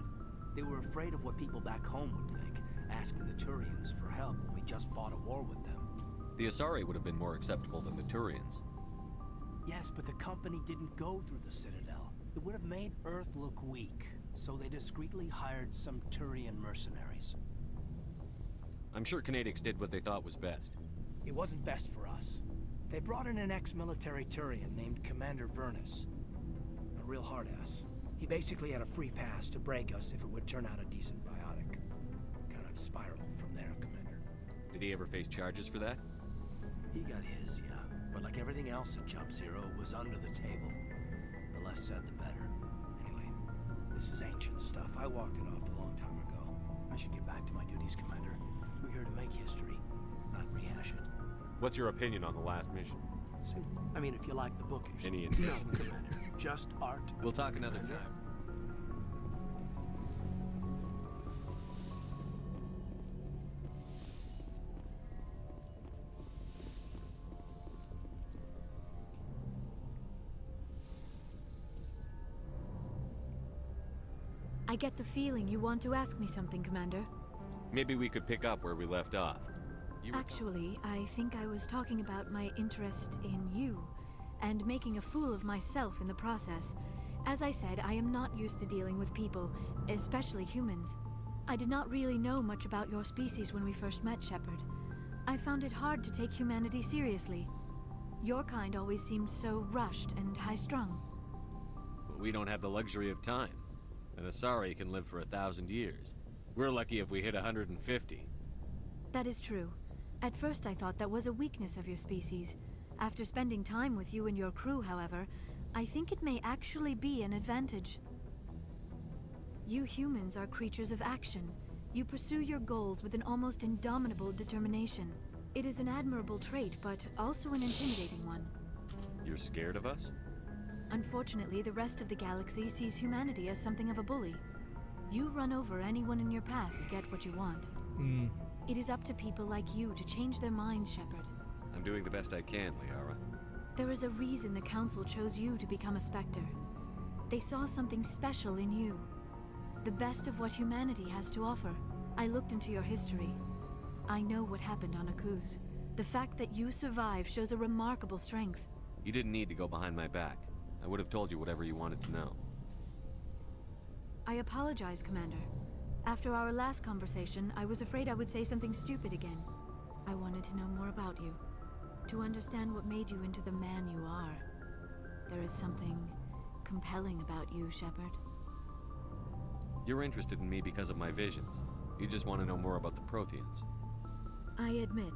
They were afraid of what people back home would think, asking the Turians for help when we just fought a war with them. The Asari would have been more acceptable than the Turians. Yes, but the company didn't go through the Citadel. It would have made Earth look weak, so they discreetly hired some Turian mercenaries. I'm sure Kinetics did what they thought was best. It wasn't best for us. They brought in an ex-military Turian named Commander Vernus. A real hard-ass. He basically had a free pass to break us if it would turn out a decent biotic. Kind of spiraled from there, Commander. Did he ever face charges for that? He got his, yeah. But like everything else at Jump Zero, it was under the table. The less said, the better. Anyway, this is ancient stuff. I walked it off a long time ago. I should get back to my duties, Commander. We're here to make history, not rehash it. What's your opinion on the last mission? I mean, if you like the bookish. Any intention? No, Commander. Just art. We'll talk another time. I get the feeling you want to ask me something, Commander. Maybe we could pick up where we left off. Actually, I think I was talking about my interest in you, and making a fool of myself in the process. As I said, I am not used to dealing with people, especially humans. I did not really know much about your species when we first met, Shepard. I found it hard to take humanity seriously. Your kind always seemed so rushed and high-strung. But we don't have the luxury of time. An Asari can live for 1,000 years. We're lucky if we hit 150. That is true. At first I thought that was a weakness of your species. After spending time with you and your crew, however, I think it may actually be an advantage. You humans are creatures of action. You pursue your goals with an almost indomitable determination. It is an admirable trait, but also an intimidating one. You're scared of us? Unfortunately, the rest of the galaxy sees humanity as something of a bully. You run over anyone in your path to get what you want. It is up to people like you to change their minds, Shepard. I'm doing the best I can, Liara. There is a reason the Council chose you to become a Spectre. They saw something special in you. The best of what humanity has to offer. I looked into your history. I know what happened on Akuz. The fact that you survived shows a remarkable strength. You didn't need to go behind my back. I would have told you whatever you wanted to know. I apologize, Commander. After our last conversation, I was afraid I would say something stupid again. I wanted to know more about you. To understand what made you into the man you are. There is something compelling about you, Shepard. You're interested in me because of my visions. You just want to know more about the Protheans. I admit,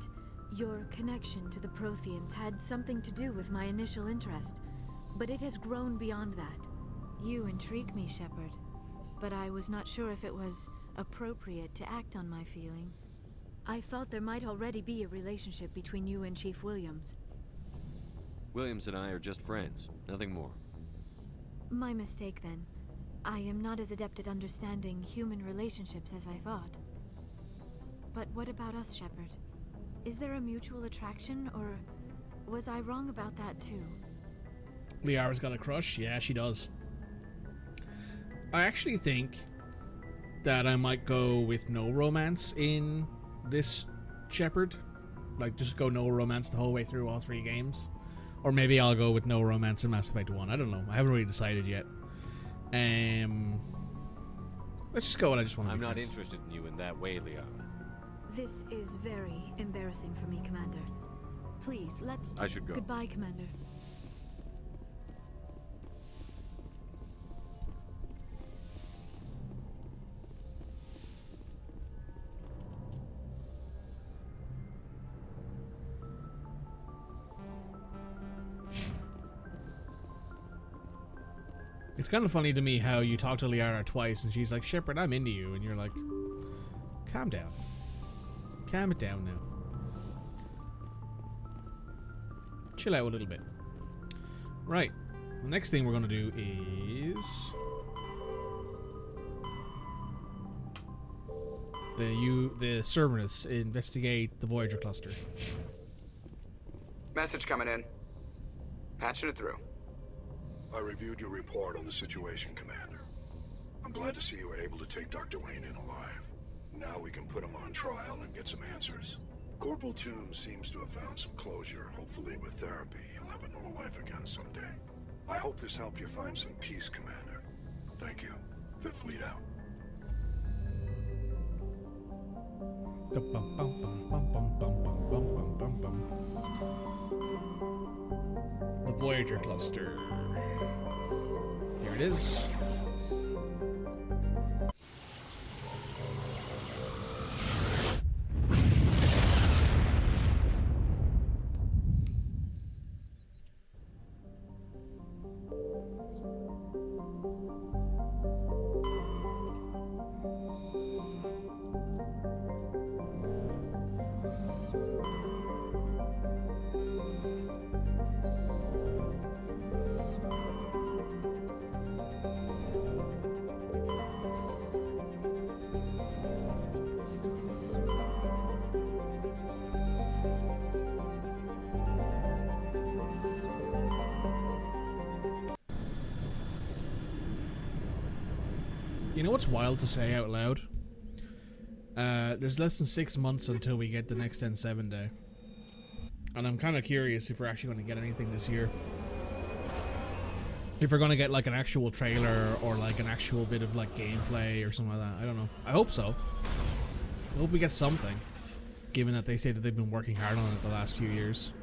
your connection to the Protheans had something to do with my initial interest, but it has grown beyond that. You intrigue me, Shepard, but I was not sure if it was appropriate to act on my feelings. I thought there might already be a relationship between you and Chief Williams. Williams and I are just friends, nothing more. My mistake, then. I am not as adept at understanding human relationships as I thought. But what about us, Shepard? Is there a mutual attraction, or was I wrong about that too? Liara's got a crush? Yeah, she does. I actually think that I might go with no romance in this Shepard. Like, just go no romance the whole way through all 3 games. Or maybe I'll go with no romance in Mass Effect 1. I don't know. I haven't really decided yet. Let's just go and I just want to be I'm not friends. interested in you in that way, Liara. This is very embarrassing for me, Commander. Please, let's... I should go. Goodbye, Commander. It's kind of funny to me how you talk to Liara twice and she's like, Shepard, I'm into you. And you're like, calm down. Calm it down now. Chill out a little bit. Right. The next thing we're going to do is... the Cerberus investigate the Voyager cluster. Message coming in. Patching it through. I reviewed your report on the situation, Commander. I'm glad to see you were able to take Dr. Wayne in alive. Now we can put him on trial and get some answers. Corporal Toombs seems to have found some closure. Hopefully with therapy, he'll have a normal life again someday. I hope this helped you find some peace, Commander. Thank you. Fifth Fleet out. The Voyager cluster. Here it is. You know what's wild to say out loud? There's less than 6 months until we get the next N7 day. And I'm kind of curious if we're actually going to get anything this year. If we're going to get like an actual trailer or like an actual bit of like gameplay or something like that. I don't know. I hope so. I hope we get something. Given that they say that they've been working hard on it the last few years.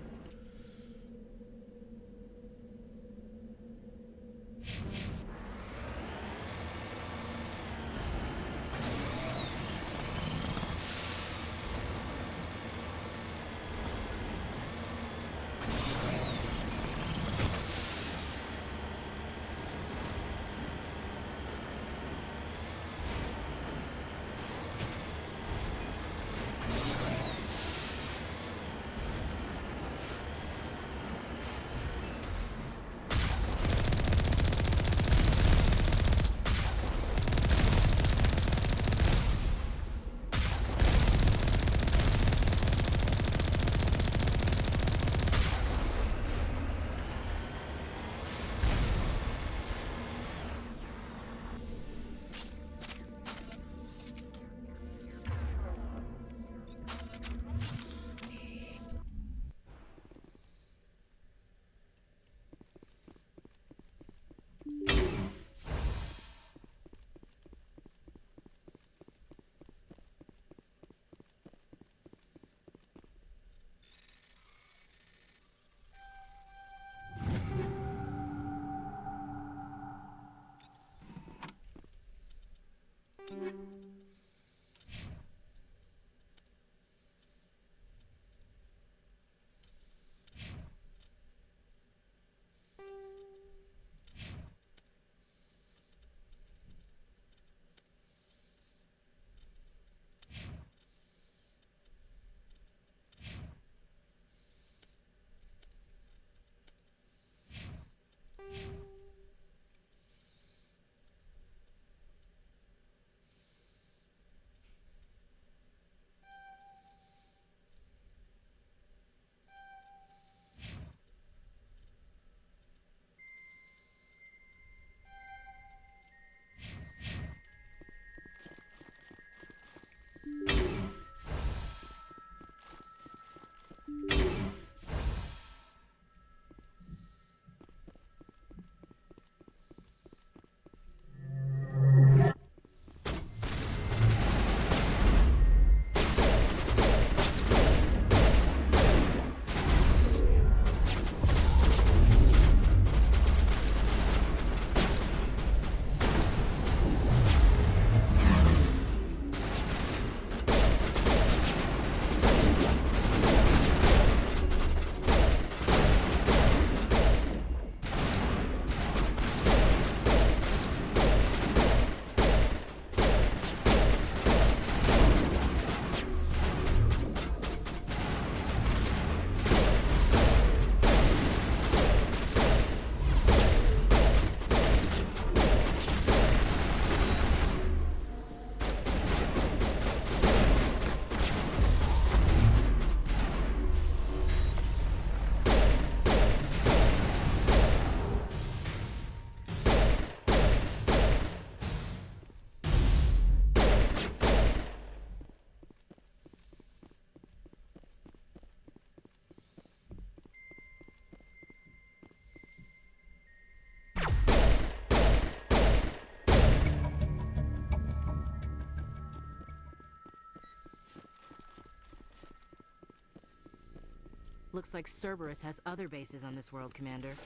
looks like Cerberus has other bases on this world, Commander.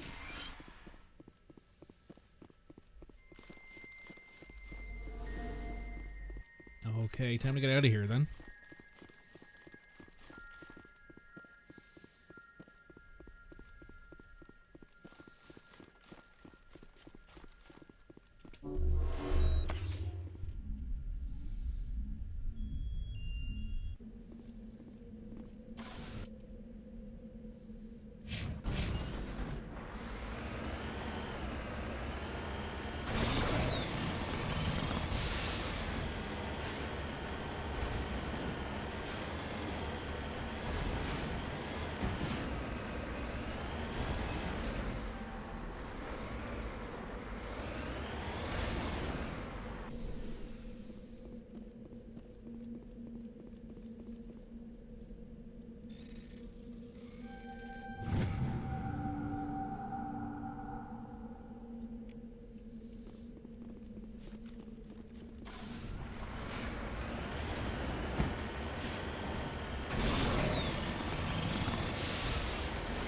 Okay, time to get out of here then.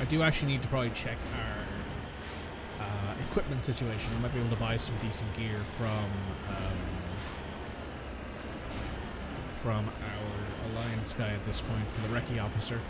I do actually need to probably check our equipment situation. I might be able to buy some decent gear from our Alliance guy at this point, from the Recce officer.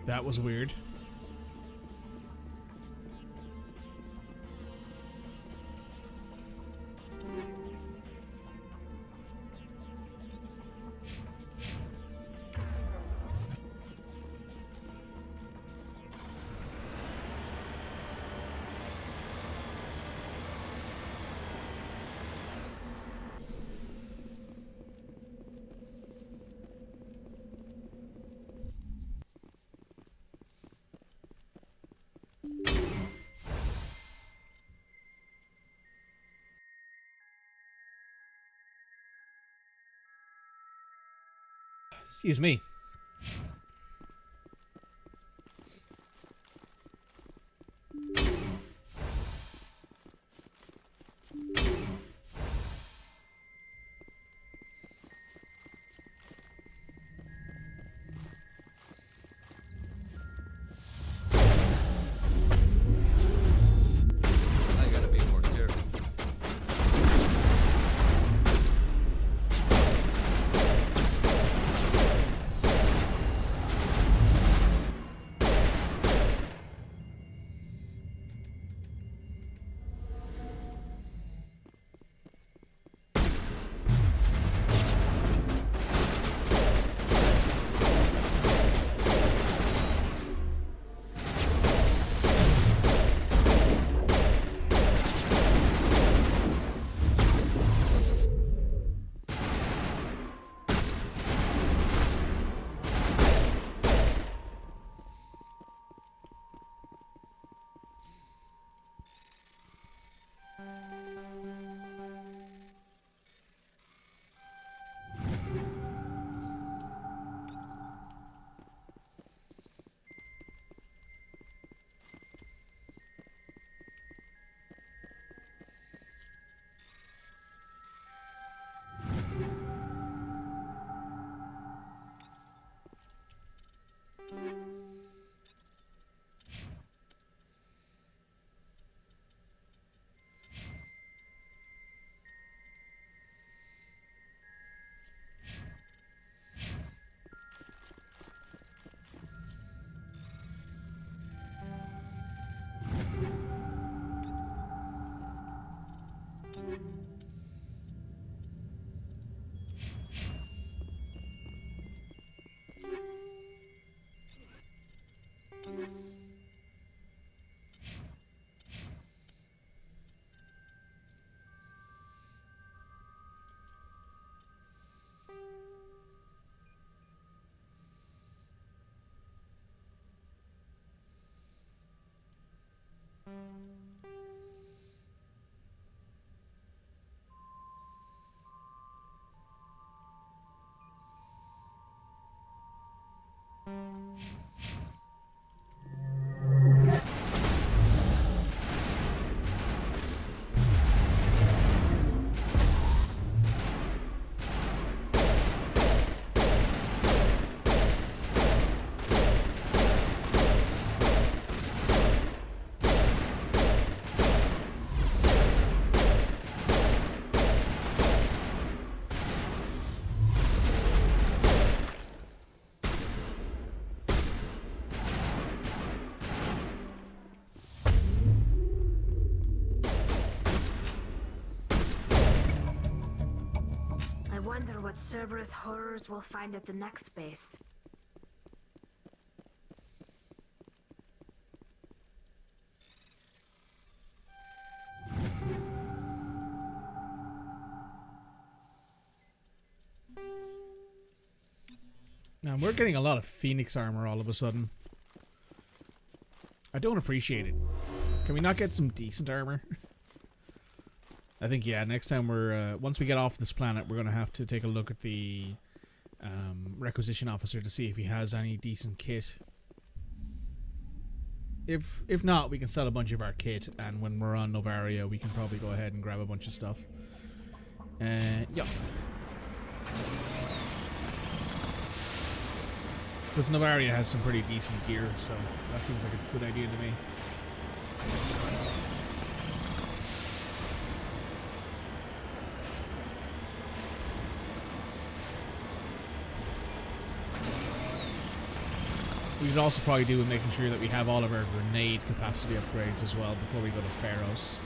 That was weird. Excuse me. I gotta be more careful. wonder what Cerberus horrors we'll find at the next base. Now we're getting a lot of Phoenix armor all of a sudden. I don't appreciate it. Can we not get some decent armor? I think, yeah, next time we're, once we get off this planet, we're going to have to take a look at the requisition officer to see if he has any decent kit. If not, we can sell a bunch of our kit, and when we're on Novaria, we can probably go ahead and grab a bunch of stuff. Yeah. Because Novaria has some pretty decent gear, so that seems like a good idea to me. We could also probably do with making sure that we have all of our grenade capacity upgrades as well before we go to Pharaohs.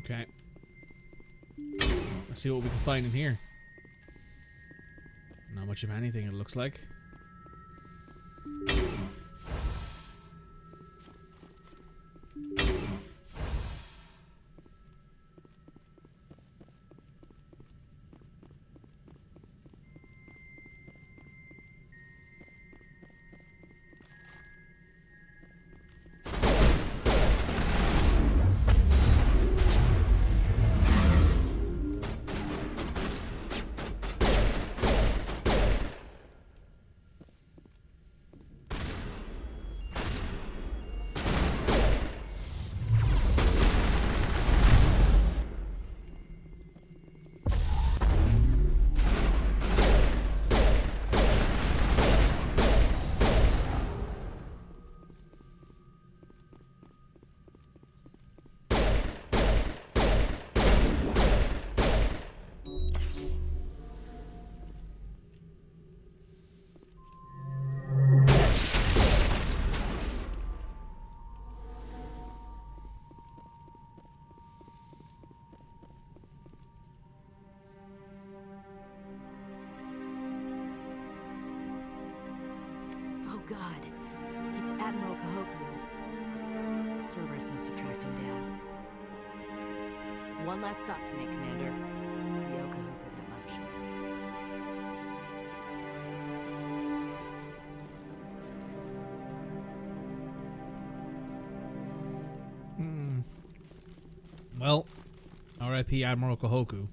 Okay. Let's see what we can find in here. Not much of anything, it looks like. God, it's Admiral Kahoku. Cerberus must have tracked him down. One last stop to make, Commander. We owe Kahoku that much. Well, R.I.P. Admiral Kahoku.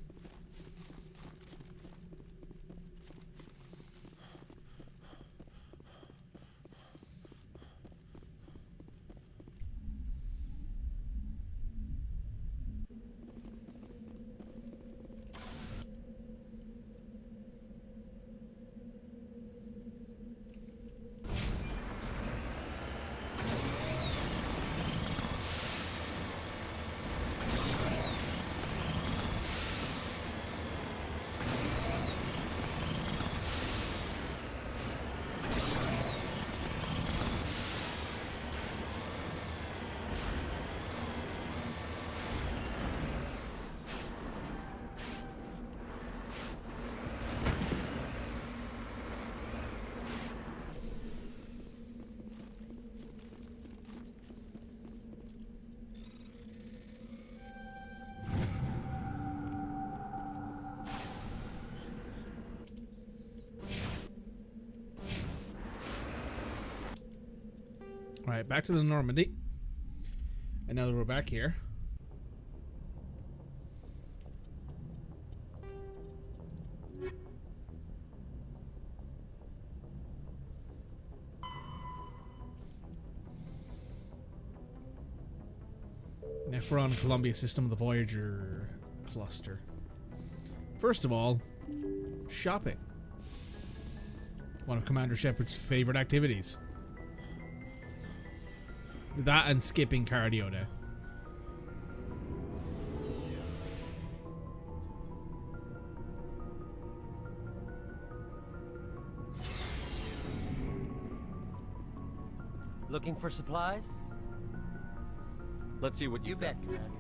Alright, back to the Normandy. And now that we're back here. Nephron Columbia system of the Voyager cluster. First of all, shopping. One of Commander Shepard's favorite activities. That and skipping cardio day. Looking for supplies? Let's see what You bet, Commander.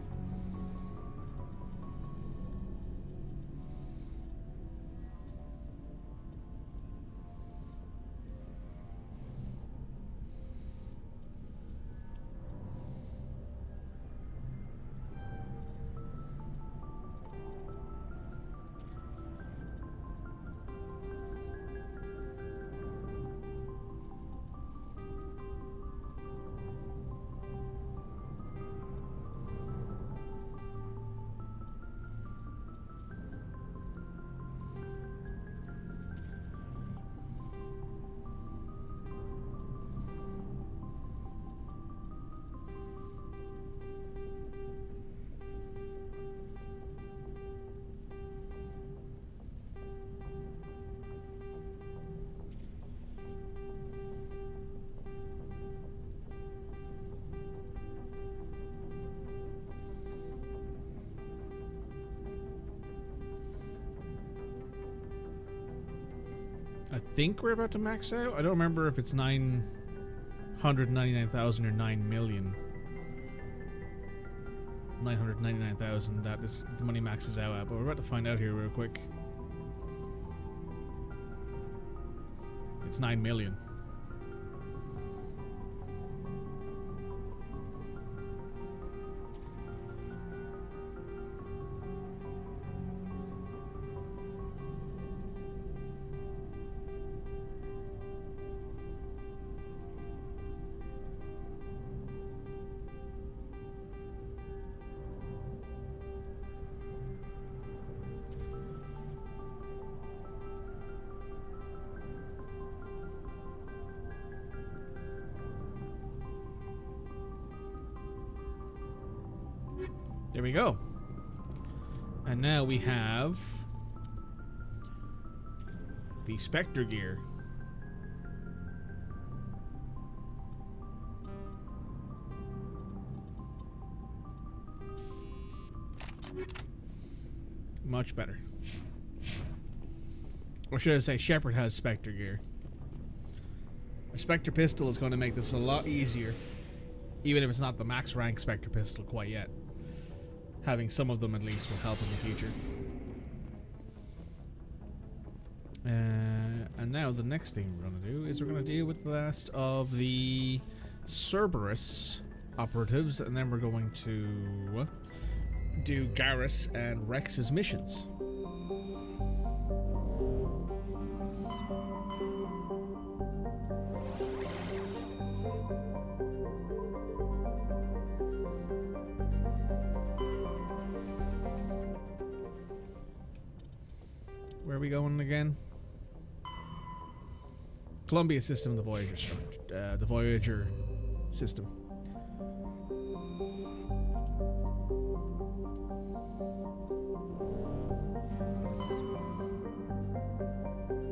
I think we're about to max out. I don't remember if it's 999,000 or 9 million. 999,000 that this the money maxes out at, but we're about to find out here real quick. It's 9 million. There we go. And now we have the Spectre gear. Much better. Or should I say Shepard has Spectre gear. A Spectre pistol is going to make this a lot easier. Even if it's not the max rank Spectre pistol quite yet. Having some of them at least will help in the future. And now the next thing we're going to do is we're going to deal with the last of the Cerberus operatives, and then we're going to do Garrus and Rex's missions. Where are we going again? Columbia system, the Voyager structure, the Voyager system.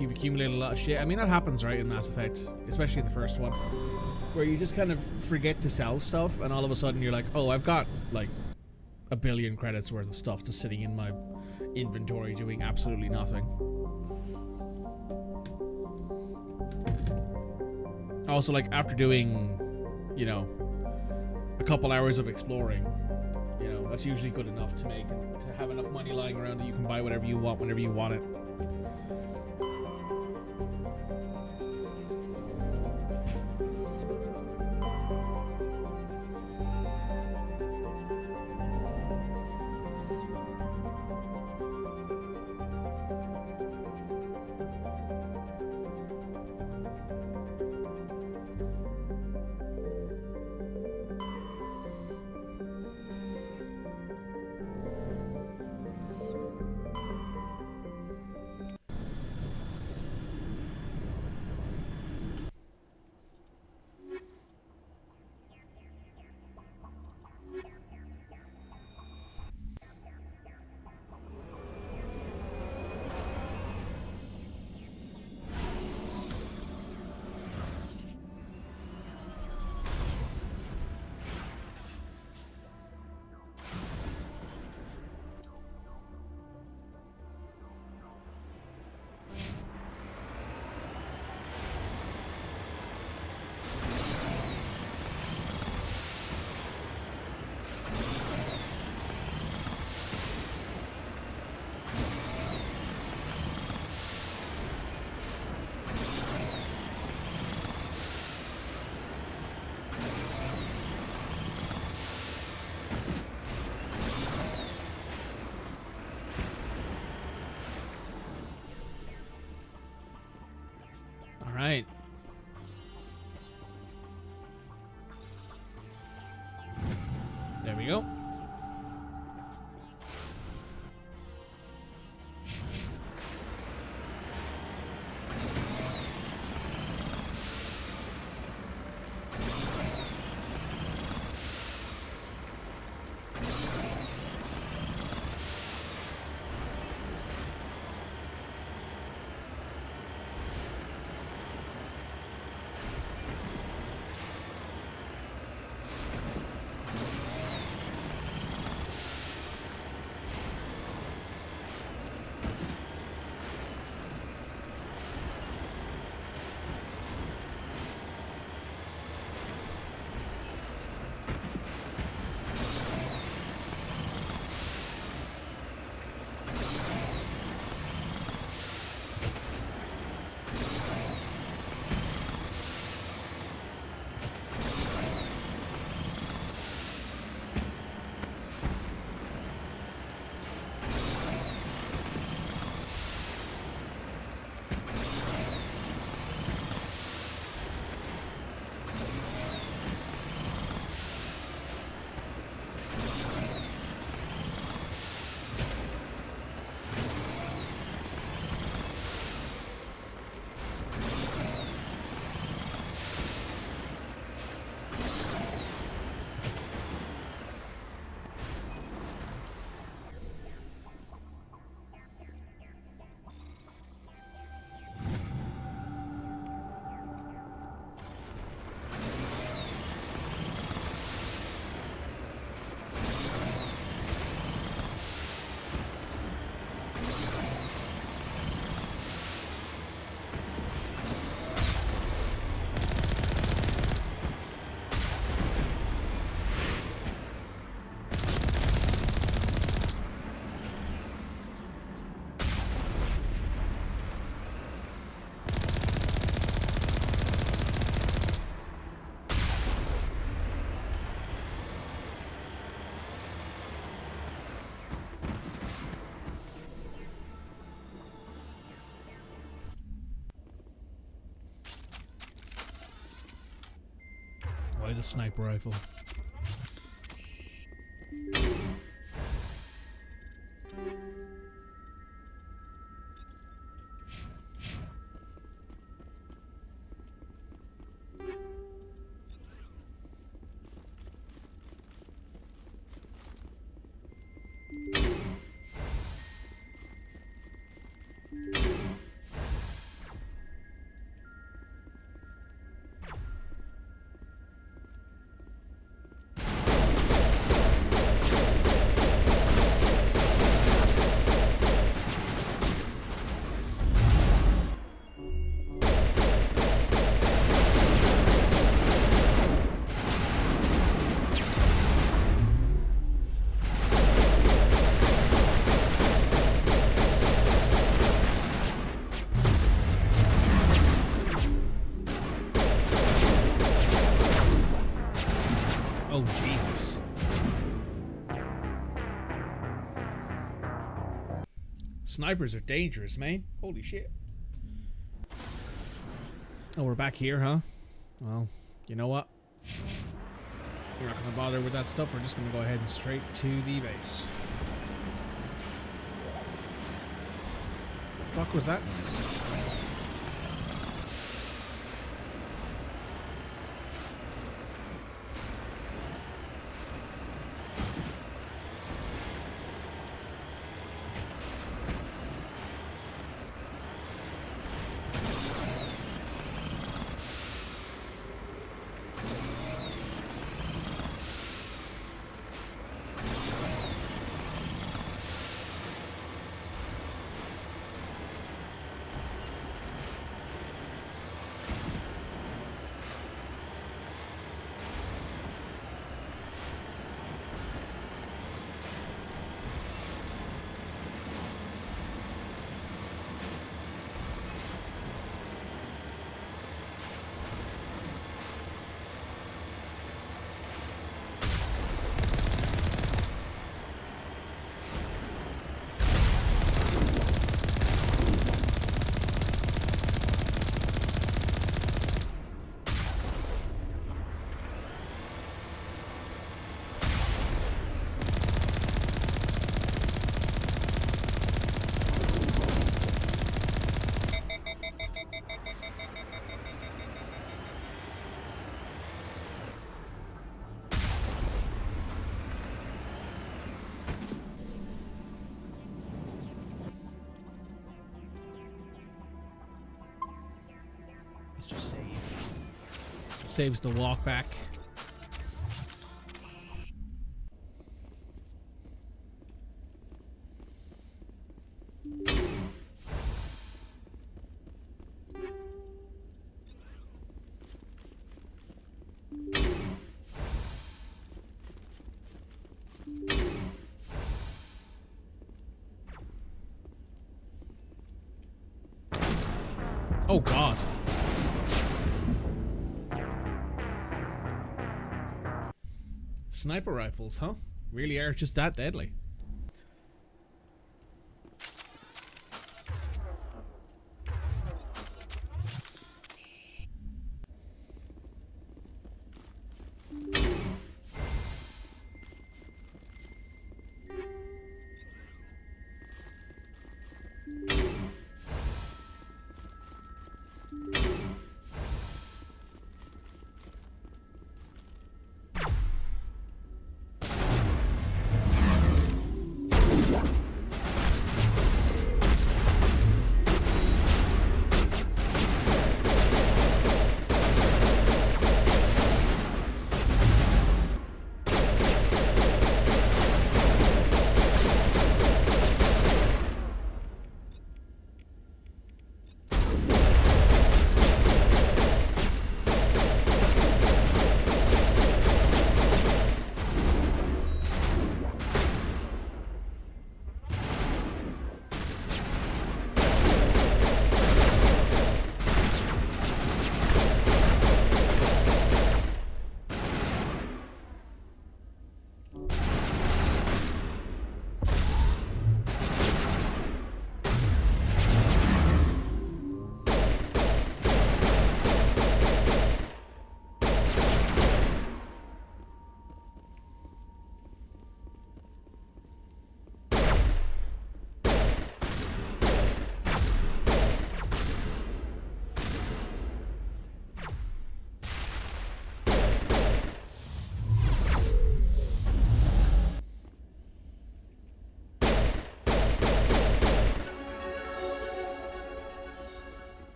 You've accumulated a lot of shit. I mean, that happens, right, in Mass Effect, especially in the first one, where you just kind of forget to sell stuff, and all of a sudden you're like, oh, I've got like 1 billion credits worth of stuff just sitting in my inventory doing absolutely nothing. Also, like, after doing, you know, a couple hours of exploring, you know, that's usually good enough to have enough money lying around that you can buy whatever you want whenever you want it. we go. Why the sniper rifle? Oh, Jesus. Snipers are dangerous, man. Holy shit. Oh, we're back here, huh? Well, you know what? We're not going to bother with that stuff. We're just going to go ahead and straight to the base. The fuck was that noise? Let's just save. Saves the walk back. Oh God. Sniper rifles, huh? Really are just that deadly.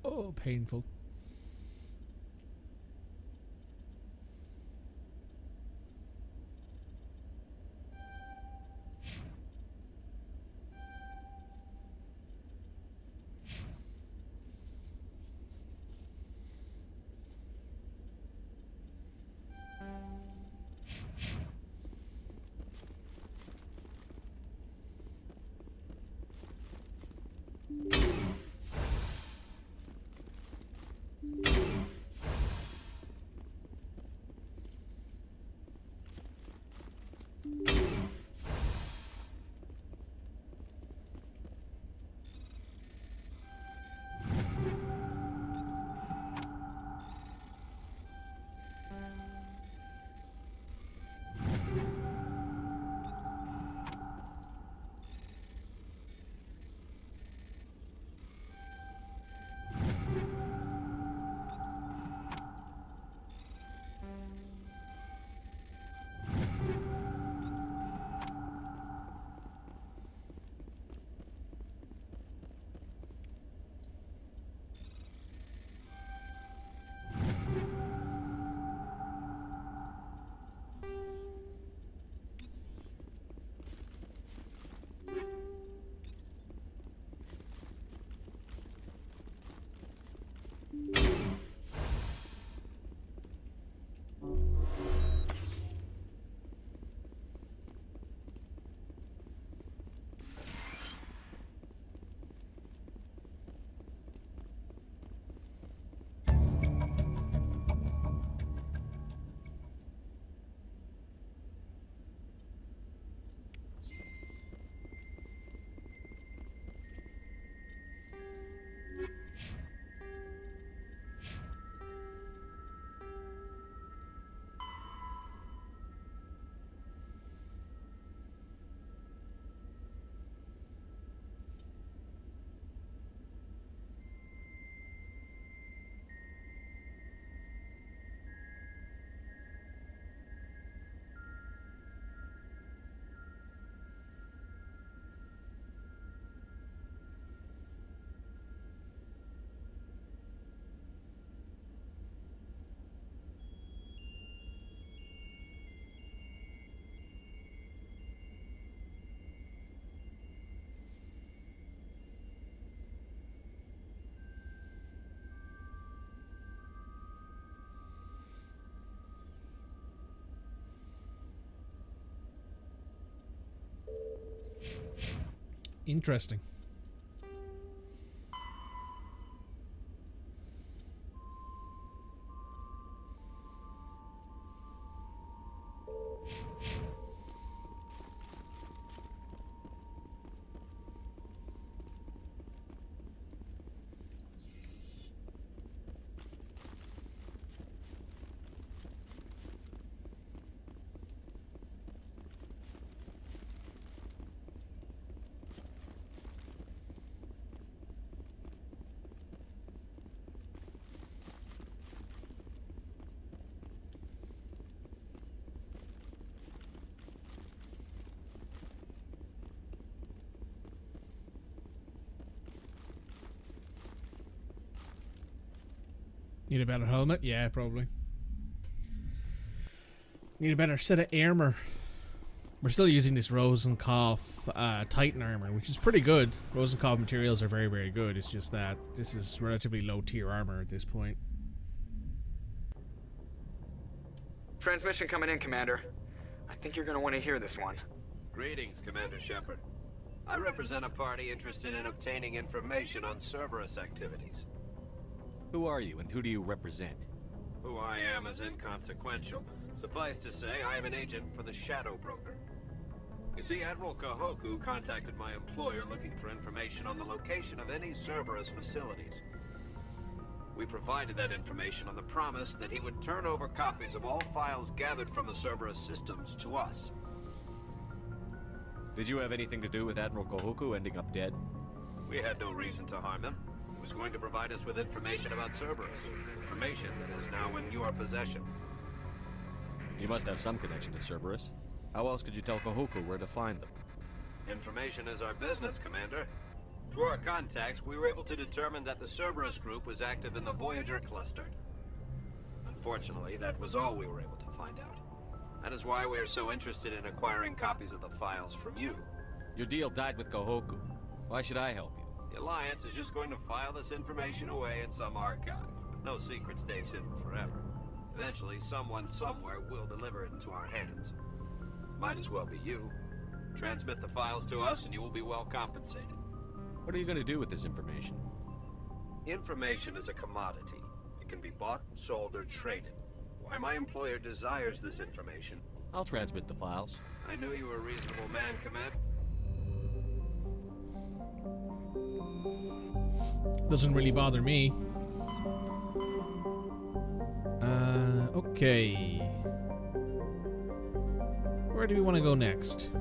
Oh, painful. Interesting. Need a better helmet? Yeah, probably. Need a better set of armor. We're still using this Rosenkopf Titan armor, which is pretty good. Rosenkopf materials are very, very good. It's just that this is relatively low tier armor at this point. Transmission coming in, Commander. I think you're gonna want to hear this one. Greetings, Commander Shepard. I represent a party interested in obtaining information on Cerberus activities. Who are you, and who do you represent? Who I am is inconsequential. Suffice to say, I am an agent for the Shadow Broker. You see, Admiral Kahoku contacted my employer looking for information on the location of any Cerberus facilities. We provided that information on the promise that he would turn over copies of all files gathered from the Cerberus systems to us. Did you have anything to do with Admiral Kahoku ending up dead? We had no reason to harm him. He was going to provide us with information about Cerberus. Information that is now in your possession. You must have some connection to Cerberus. How else could you tell Kahoku where to find them? Information is our business, Commander. Through our contacts, we were able to determine that the Cerberus group was active in the Voyager cluster. Unfortunately, that was all we were able to find out. That is why we are so interested in acquiring copies of the files from you. Your deal died with Kahoku. Why should I help you? The Alliance is just going to file this information away in some archive. No secret stays hidden forever. Eventually, someone somewhere will deliver it into our hands. Might as well be you. Transmit the files to us and you will be well compensated. What are you going to do with this information? Information is a commodity. It can be bought, sold, or traded. Why my employer desires this information? I'll transmit the files. I knew you were a reasonable man, Commander. Doesn't really bother me. Okay. Where do we want to go next?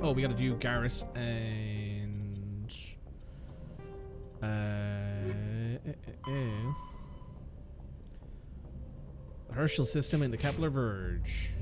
Oh, we gotta do Garrus and... the Herschel system and the Kepler Verge.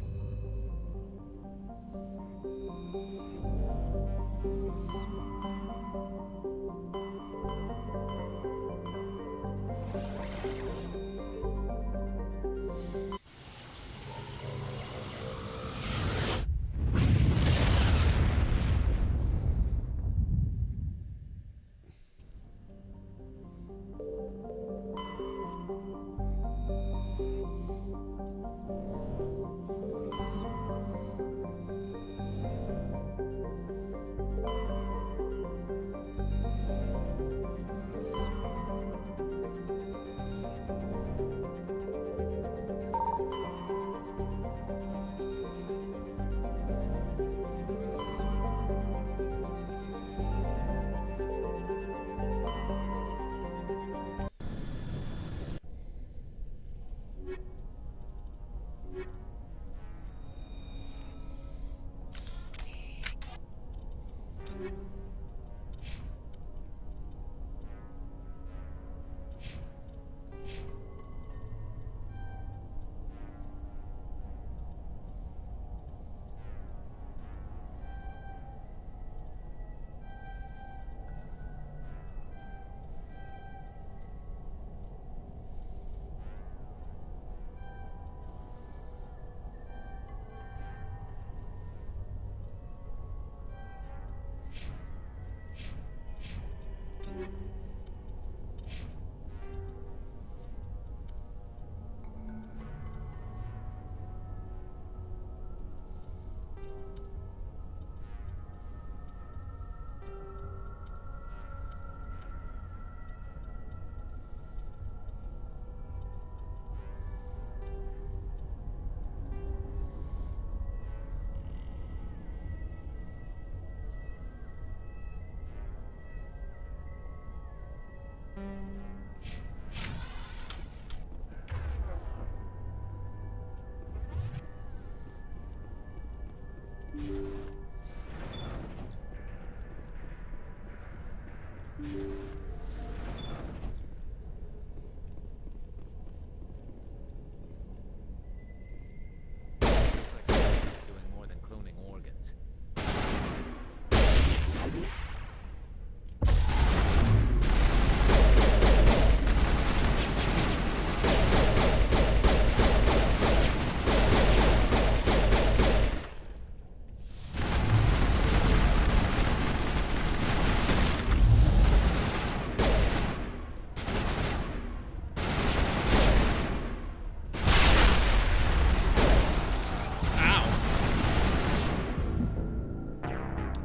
Doing more than cloning organs.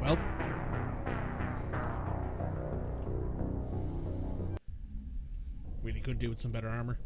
Well. Really could do with some better armor.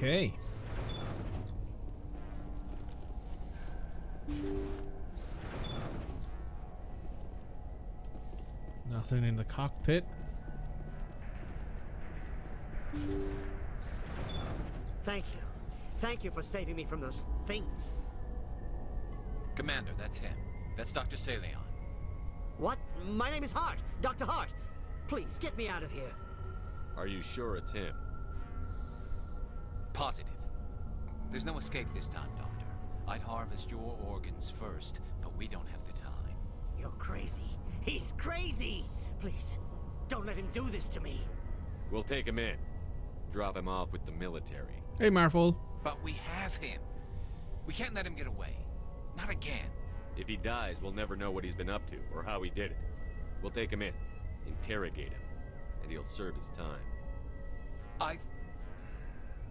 Okay. Nothing in the cockpit. Thank you. Thank you for saving me from those things. Commander, that's him. That's Dr. Saleon. What? My name is Hart. Dr. Hart. Please, get me out of here. Are you sure it's him? Positive. There's no escape this time, Doctor. I'd harvest your organs first, but we don't have the time. You're crazy. He's crazy! Please, don't let him do this to me. We'll take him in. Drop him off with the military. Hey, Marvel. But we have him. We can't let him get away. Not again. If he dies, we'll never know what he's been up to, or how he did it. We'll take him in, interrogate him, and he'll serve his time.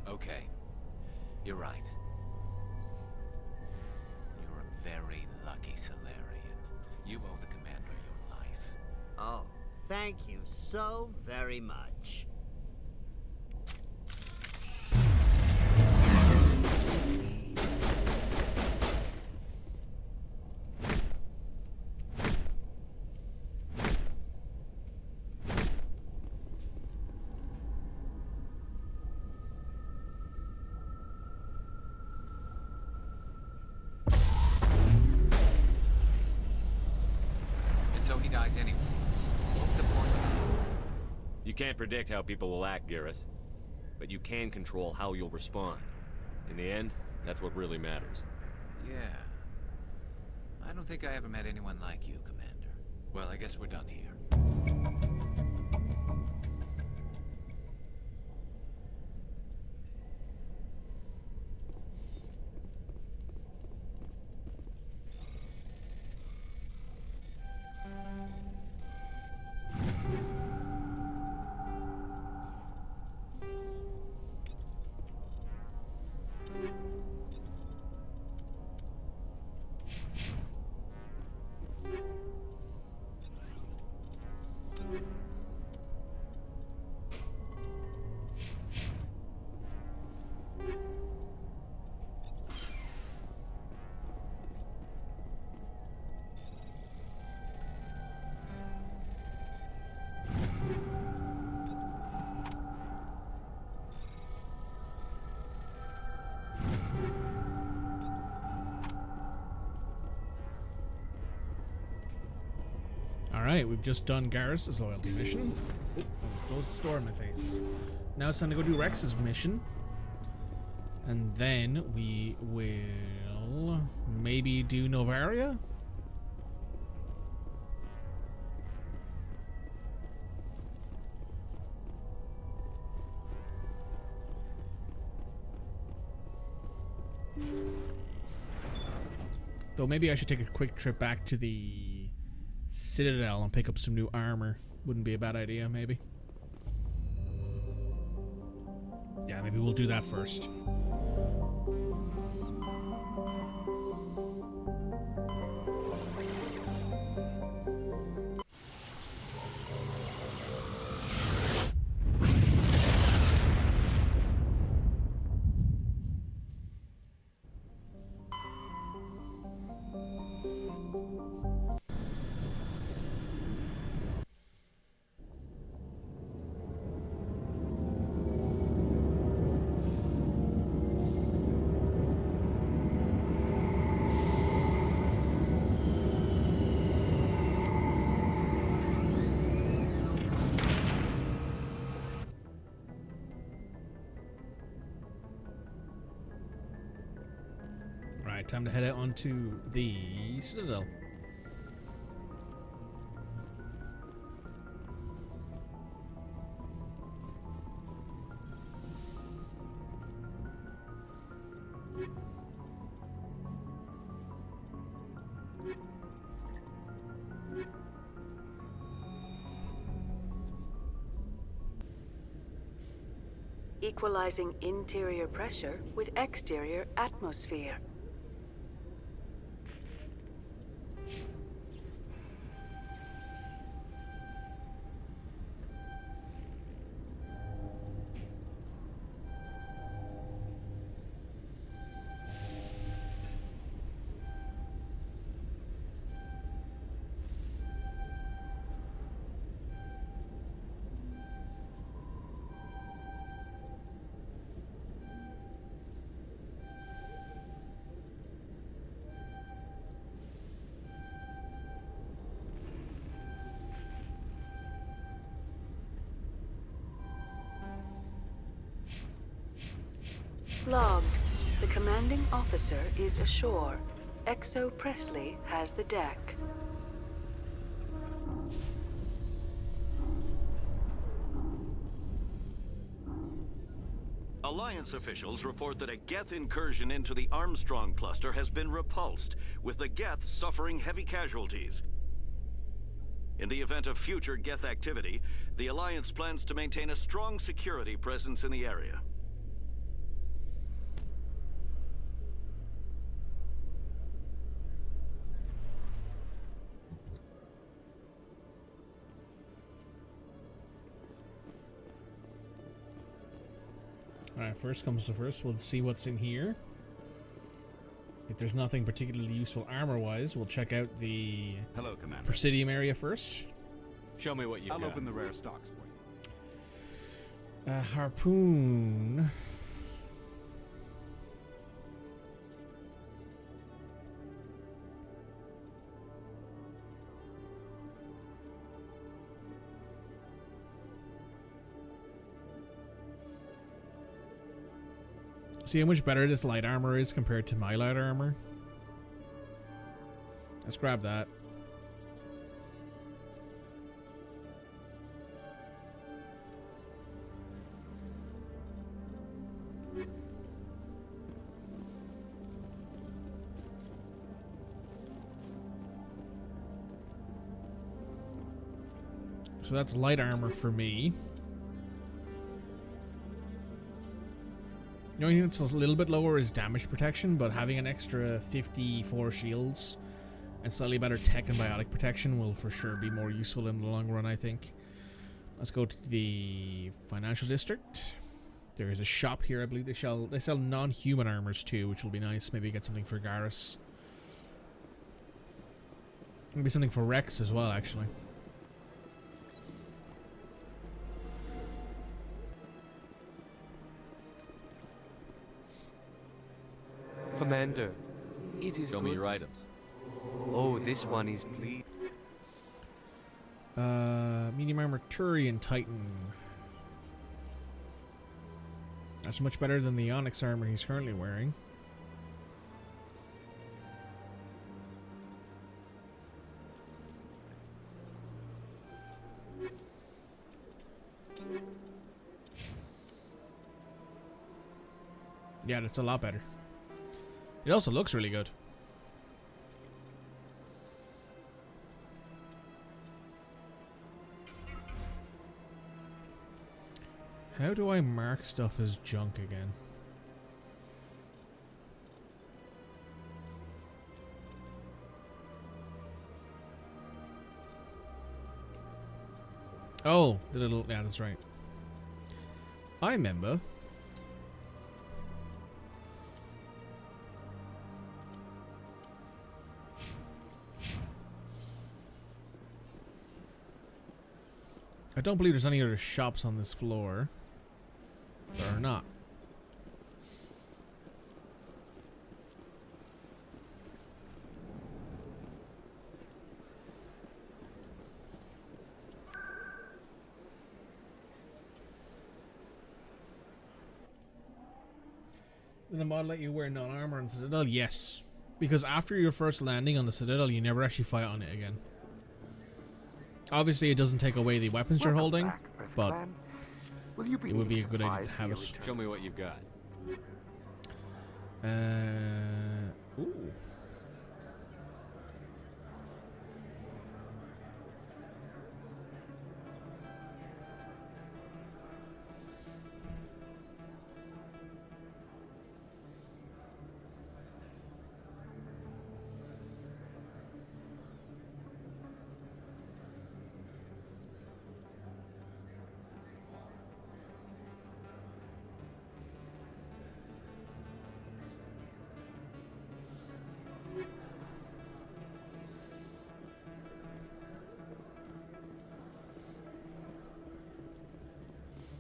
Okay. You're right. You're a very lucky Solarian. You owe the Commander your life. Oh, thank you so very much. he dies anyway. What's the point? You can't predict how people will act, Garrus. But you can control how you'll respond. In the end, that's what really matters. Yeah. I don't think I ever met anyone like you, Commander. Well, I guess we're done here. Alright, we've just done Garrus' loyalty mission. Oop, closed the door in my face. Now it's time to go do Rex's mission. And then we will maybe do Novaria? Though maybe I should take a quick trip back to the Citadel and pick up some new armor. Wouldn't be a bad idea, maybe. Yeah, maybe we'll do that first. Time to head out onto the Citadel. Equalizing interior pressure with exterior atmosphere. Logged. The commanding officer is ashore. Exo Presley has the deck. Alliance officials report that a Geth incursion into the Armstrong cluster has been repulsed, with the Geth suffering heavy casualties. In the event of future Geth activity, the Alliance plans to maintain a strong security presence in the area. Alright, first comes to first, we'll see what's in here. If there's nothing particularly useful armor-wise, we'll check out the Presidium area first. Show me what you've got. I'll open the rare stocks for you. Harpoon. See how much better this light armor is compared to my light armor? Let's grab that. So that's light armor for me. The only thing that's a little bit lower is damage protection, but having an extra 54 shields and slightly better tech and biotic protection will for sure be more useful in the long run, I think. Let's go to the financial district. There is a shop here. I believe they sell non-human armors too, which will be nice. Maybe get something for Garrus. Maybe something for Rex as well, actually. Commander, it is Show me your items. Oh, this one is please. Medium armor Turian Titan. That's much better than the Onyx armor he's currently wearing. Yeah, that's a lot better. It also looks really good. How do I mark stuff as junk again? Oh, the little... Yeah, that's right. I remember. I don't believe there's any other shops on this floor. There are not. Did the mod let you wear non-armor on the Citadel? Yes. Because after your first landing on the Citadel, you never actually fight on it again. Obviously, it doesn't take away the weapons you're holding, but it would be a good idea to have it. Show me what you've got. Ooh.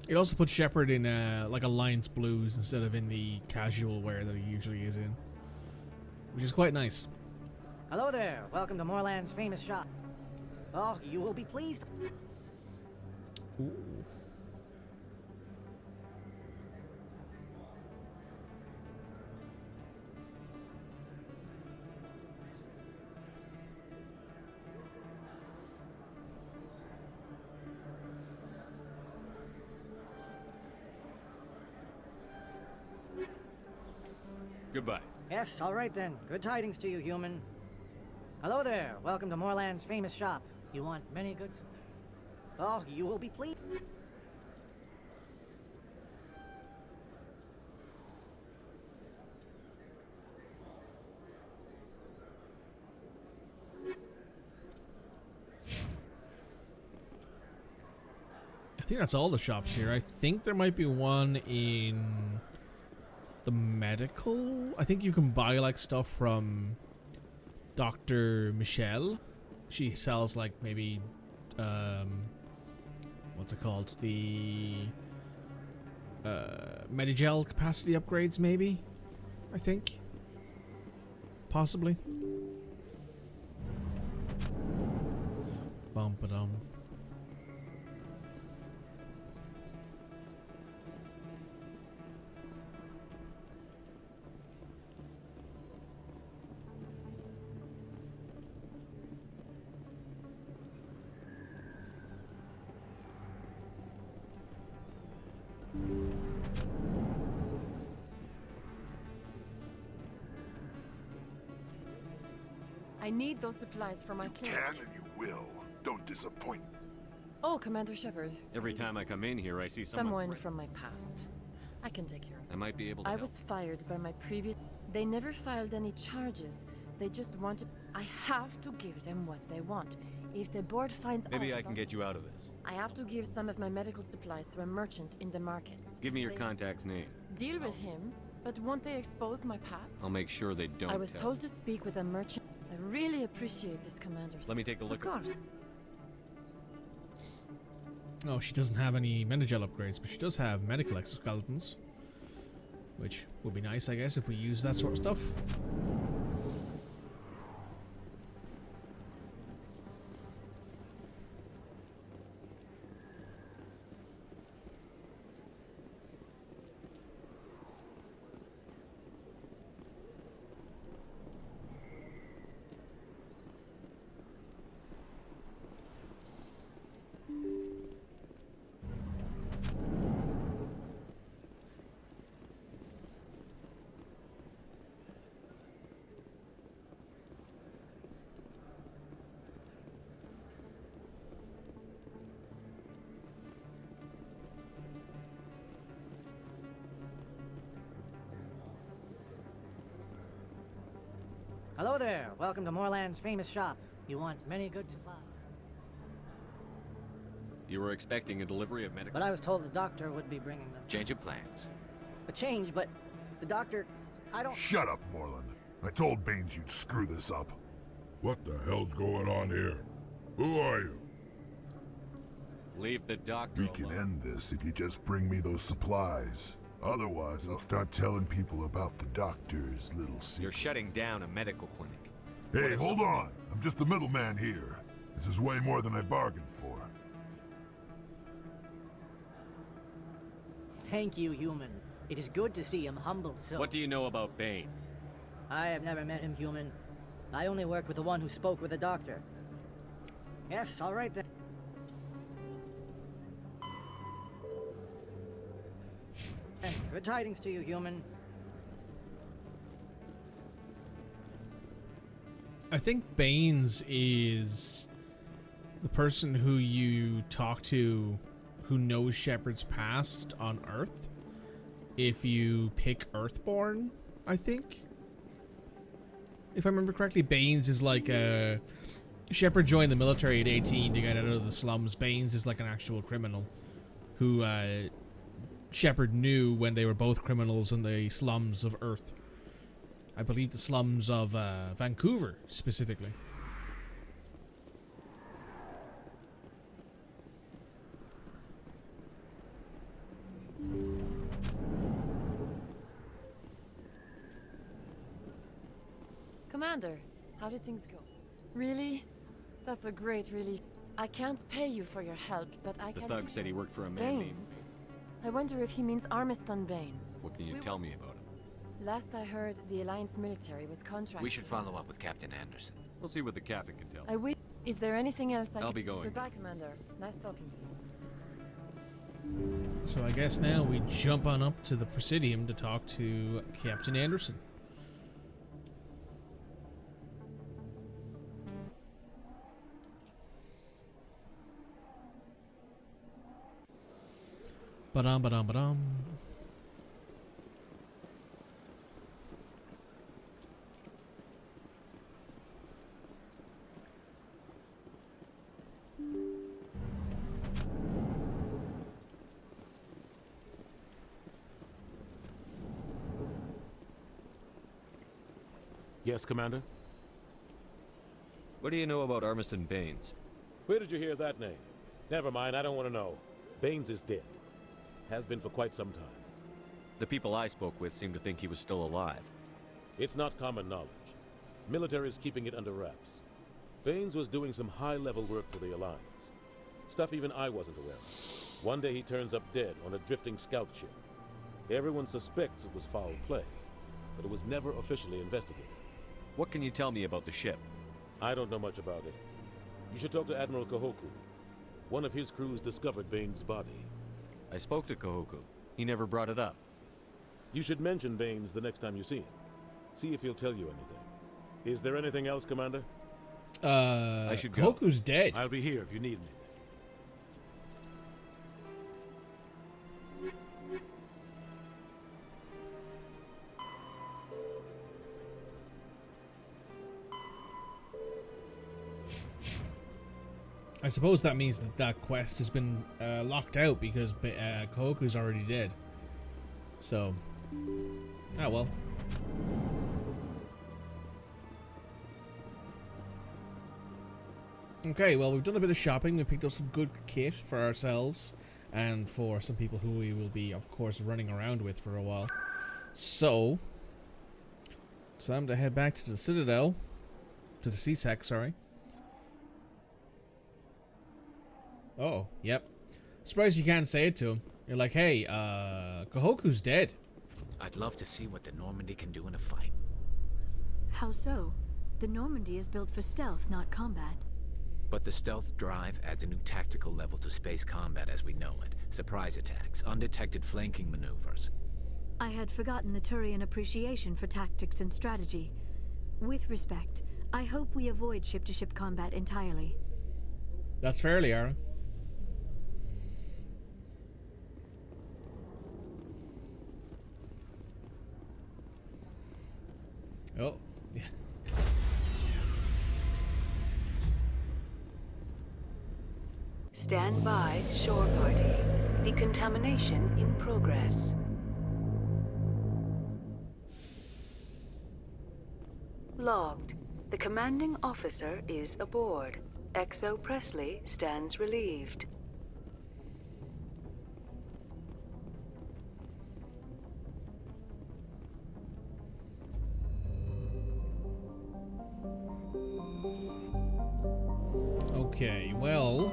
It also puts Shepard in like Alliance blues instead of in the casual wear that he usually is in, which is quite nice. Hello there. Welcome to Moorland's famous shop. Oh, you will be pleased. Ooh. Goodbye. Yes, all right then. Good tidings to you, human. Hello there. Welcome to Moorland's famous shop. You want many goods? Oh, you will be pleased. I think that's all the shops here. I think there might be one in the medical. I think you can buy like stuff from Dr. Michelle. She sells like maybe what's it called? The Medigel capacity upgrades maybe? I think. Possibly. Bum-ba-dum. I need those supplies for my clinic. Can and you will. Don't disappoint. Oh, Commander Shepard. Every time I come in here, I see someone from my past. I can take care of it. I might be able to I help. was fired by my previous... They never filed any charges. They just wanted... I have to give them what they want. If the board finds out... Maybe I can get you out of this. I have to give some of my medical supplies to a merchant in the markets. Give me your contact's name. Deal with him, but won't they expose my past? I'll make sure they don't. I was tell. told to speak with a merchant. I really appreciate this, Commander. Let me take a look Of at course. Oh, she doesn't have any Menagel upgrades, but she does have medical exoskeletons. Which would be nice, I guess, if we use that sort of stuff. Hello there. Welcome to Moorland's famous shop. You want many good supplies. You were expecting a delivery of medical... But I was told the doctor would be bringing them. Change of plans. A change, but the doctor... I don't... Shut up, Moreland. I told Baines you'd screw this up. What the hell's going on here? Who are you? Leave the doctor We can alone. end this if you just bring me those supplies. Otherwise, I'll start telling people about the doctor's little secret. You're shutting down a medical clinic. Hey, hold on. I'm just the middleman here. This is way more than I bargained for. Thank you, human. It is good to see him humbled so... What do you know about Baines? I have never met him, human. I only worked with the one who spoke with the doctor. Yes, all right then. And good tidings to you, human. I think Baines is the person who you talk to who knows Shepard's past on Earth. If you pick Earthborn, I think. If I remember correctly, Baines is like a... Shepard joined the military at 18 to get out of the slums. Baines is like an actual criminal who Shepard knew when they were both criminals in the slums of Earth. I believe the slums of Vancouver, specifically. Commander, how did things go? Really? That's a great relief. I can't pay you for your help, but I can... The thug said he worked for a man named... Baines? I wonder if he means Armiston Baines. What can you tell me about him? Last I heard, the Alliance military was contracted... We should follow up with Captain Anderson. We'll see what the captain can tell. Is there anything else I I'll can... be going. Goodbye, Commander. Nice talking to you. So I guess now we jump on up to the Presidium to talk to Captain Anderson. Ba-dum, ba-dum, ba-dum. Yes, Commander? What do you know about Armiston Baines? Where did you hear that name? Never mind, I don't want to know. Baines is dead. Has been for quite some time. The people I spoke with seem to think he was still alive. It's not common knowledge. Military is keeping it under wraps. Baines was doing some high-level work for the Alliance. Stuff even I wasn't aware of. One day he turns up dead on a drifting scout ship. Everyone suspects it was foul play, but it was never officially investigated. What can you tell me about the ship? I don't know much about it. You should talk to Admiral Kahoku. One of his crews discovered Baines' body. I spoke to Kahoku. He never brought it up. You should mention Baines the next time you see him. See if he'll tell you anything. Is there anything else, Commander? I should go. Koku's dead. I'll be here if you need me. I suppose that means that that quest has been locked out because Koku's already dead. So, ah well. Okay, well, we've done a bit of shopping. We picked up some good kit for ourselves and for some people who we will be, of course, running around with for a while. So, it's time to head back to the Citadel, to the CSEC, sorry. Oh, yep. Surprised you can't say it to him. You're like, hey, Kohoku's dead. I'd love to see what the Normandy can do in a fight. How so? The Normandy is built for stealth, not combat. But the stealth drive adds a new tactical level to space combat as we know it. Surprise attacks, undetected flanking maneuvers. I had forgotten the Turian appreciation for tactics and strategy. With respect, I hope we avoid ship-to-ship combat entirely. That's fair, Liara. Oh, yeah. Stand by, shore party. Decontamination in progress. Logged. The commanding officer is aboard. XO Presley stands relieved. Okay, well,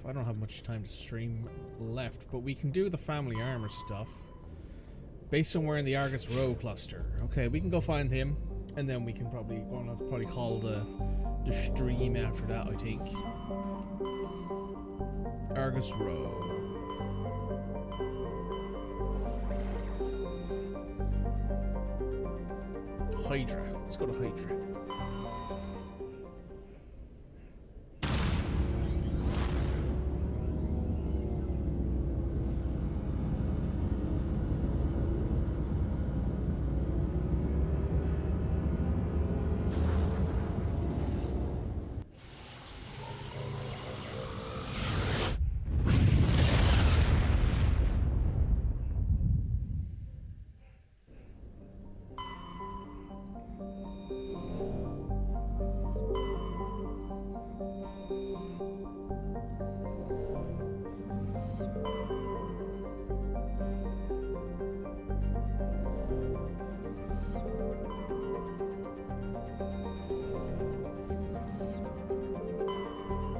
I don't have much time to stream left, but we can do the family armor stuff. Based somewhere in the Argus Row cluster. Okay, we can go find him, and then we can probably call the stream after that, I think. Argus Row. Hydra. Let's go to Hydra.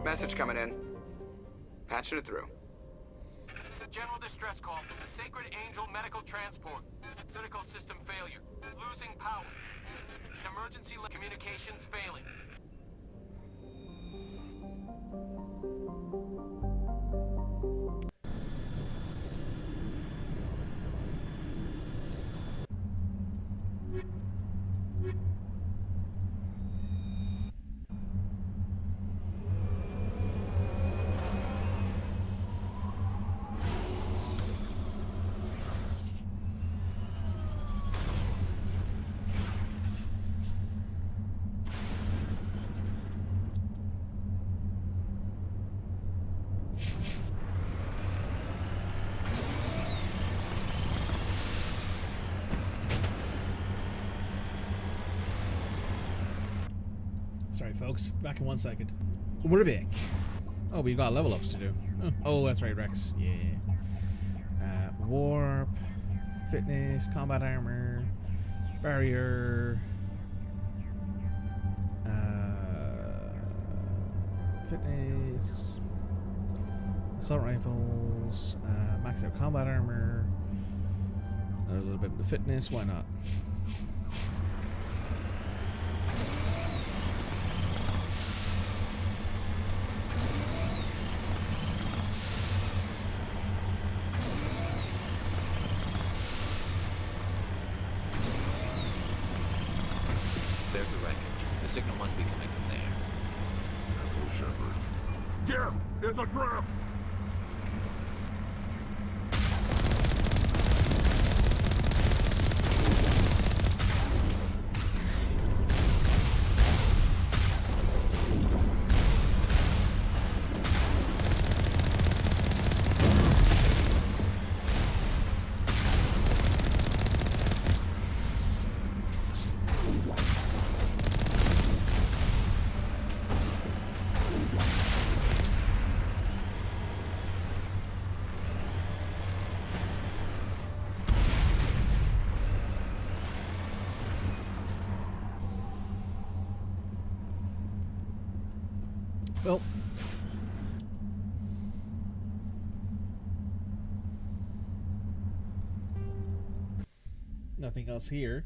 Message coming in. Patching it through. General distress call from the Sacred Angel Medical Transport. Critical system failure. Losing power. Emergency communications failing. Sorry, folks. Back in 1 second. We're back. Oh, we got level ups to do. Oh, that's right, Rex. Yeah. Warp, fitness, combat armor, barrier, fitness, assault rifles, max out combat armor, a little bit of the fitness. Why not? The signal must be coming from there. Careful, Shepard. Yeah, it's a trap! Well, nothing else here.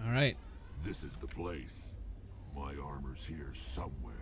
All right. This is the place. My armor's here somewhere.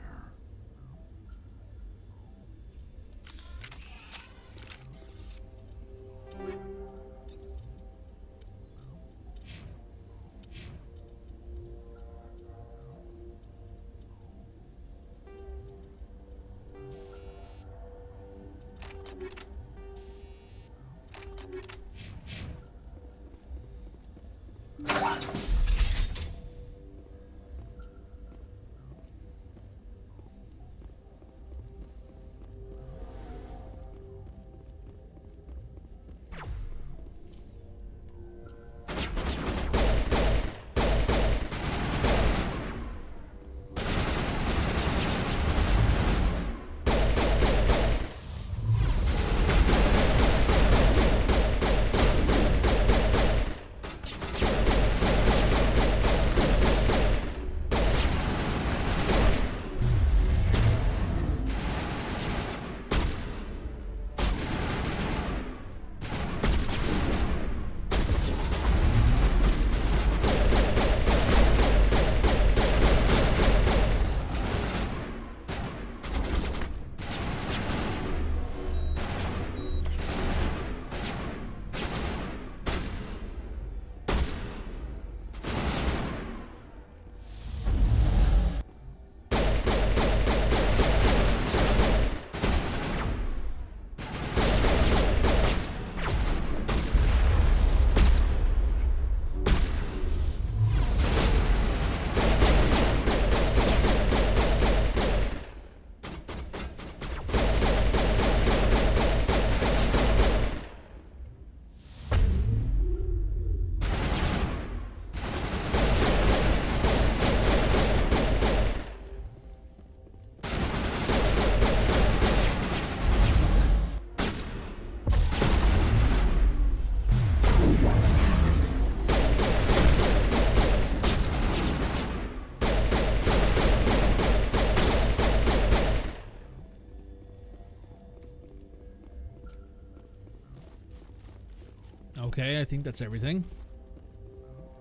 Okay, I think that's everything.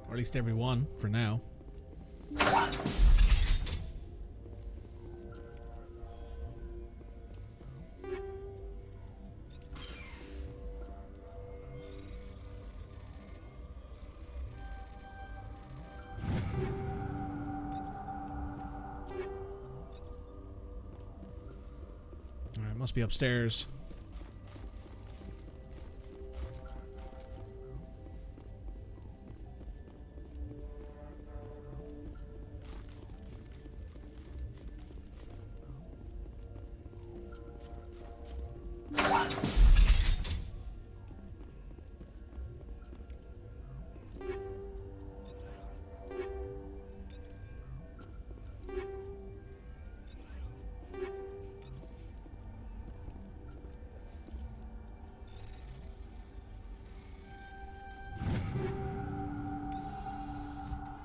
Or at least everyone for now. Alright, must be upstairs.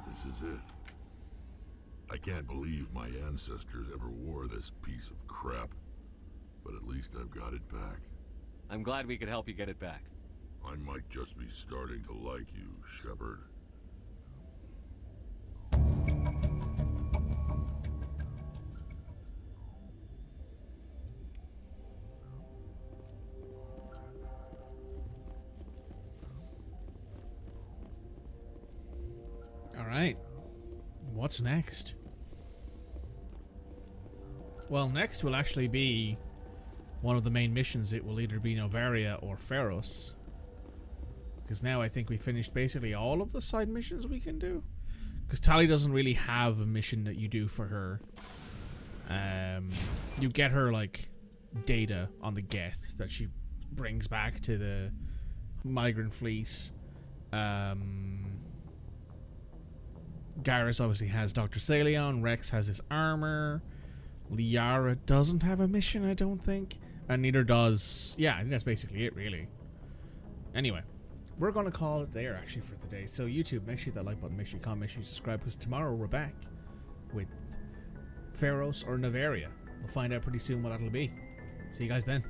This is it. I can't believe my ancestors ever wore this piece of crap. But at least I've got it back. I'm glad we could help you get it back. I might just be starting to like you, Shepard. Alright. What's next? Well, next will actually be one of the main missions. It will either be Novaria or Pharos. Because now I think we finished basically all of the side missions we can do. Because Tali doesn't really have a mission that you do for her. You get her, like, data on the Geth that she brings back to the migrant fleet. Garrus obviously has Dr. Saleon. Rex has his armor. Liara doesn't have a mission, I don't think. And neither does... Yeah, I think that's basically it, really. Anyway, we're going to call it there, actually, for today. So, YouTube, make sure you hit that like button, make sure you comment, make sure you subscribe, because tomorrow we're back with Pharos or Novaria. We'll find out pretty soon what that'll be. See you guys then.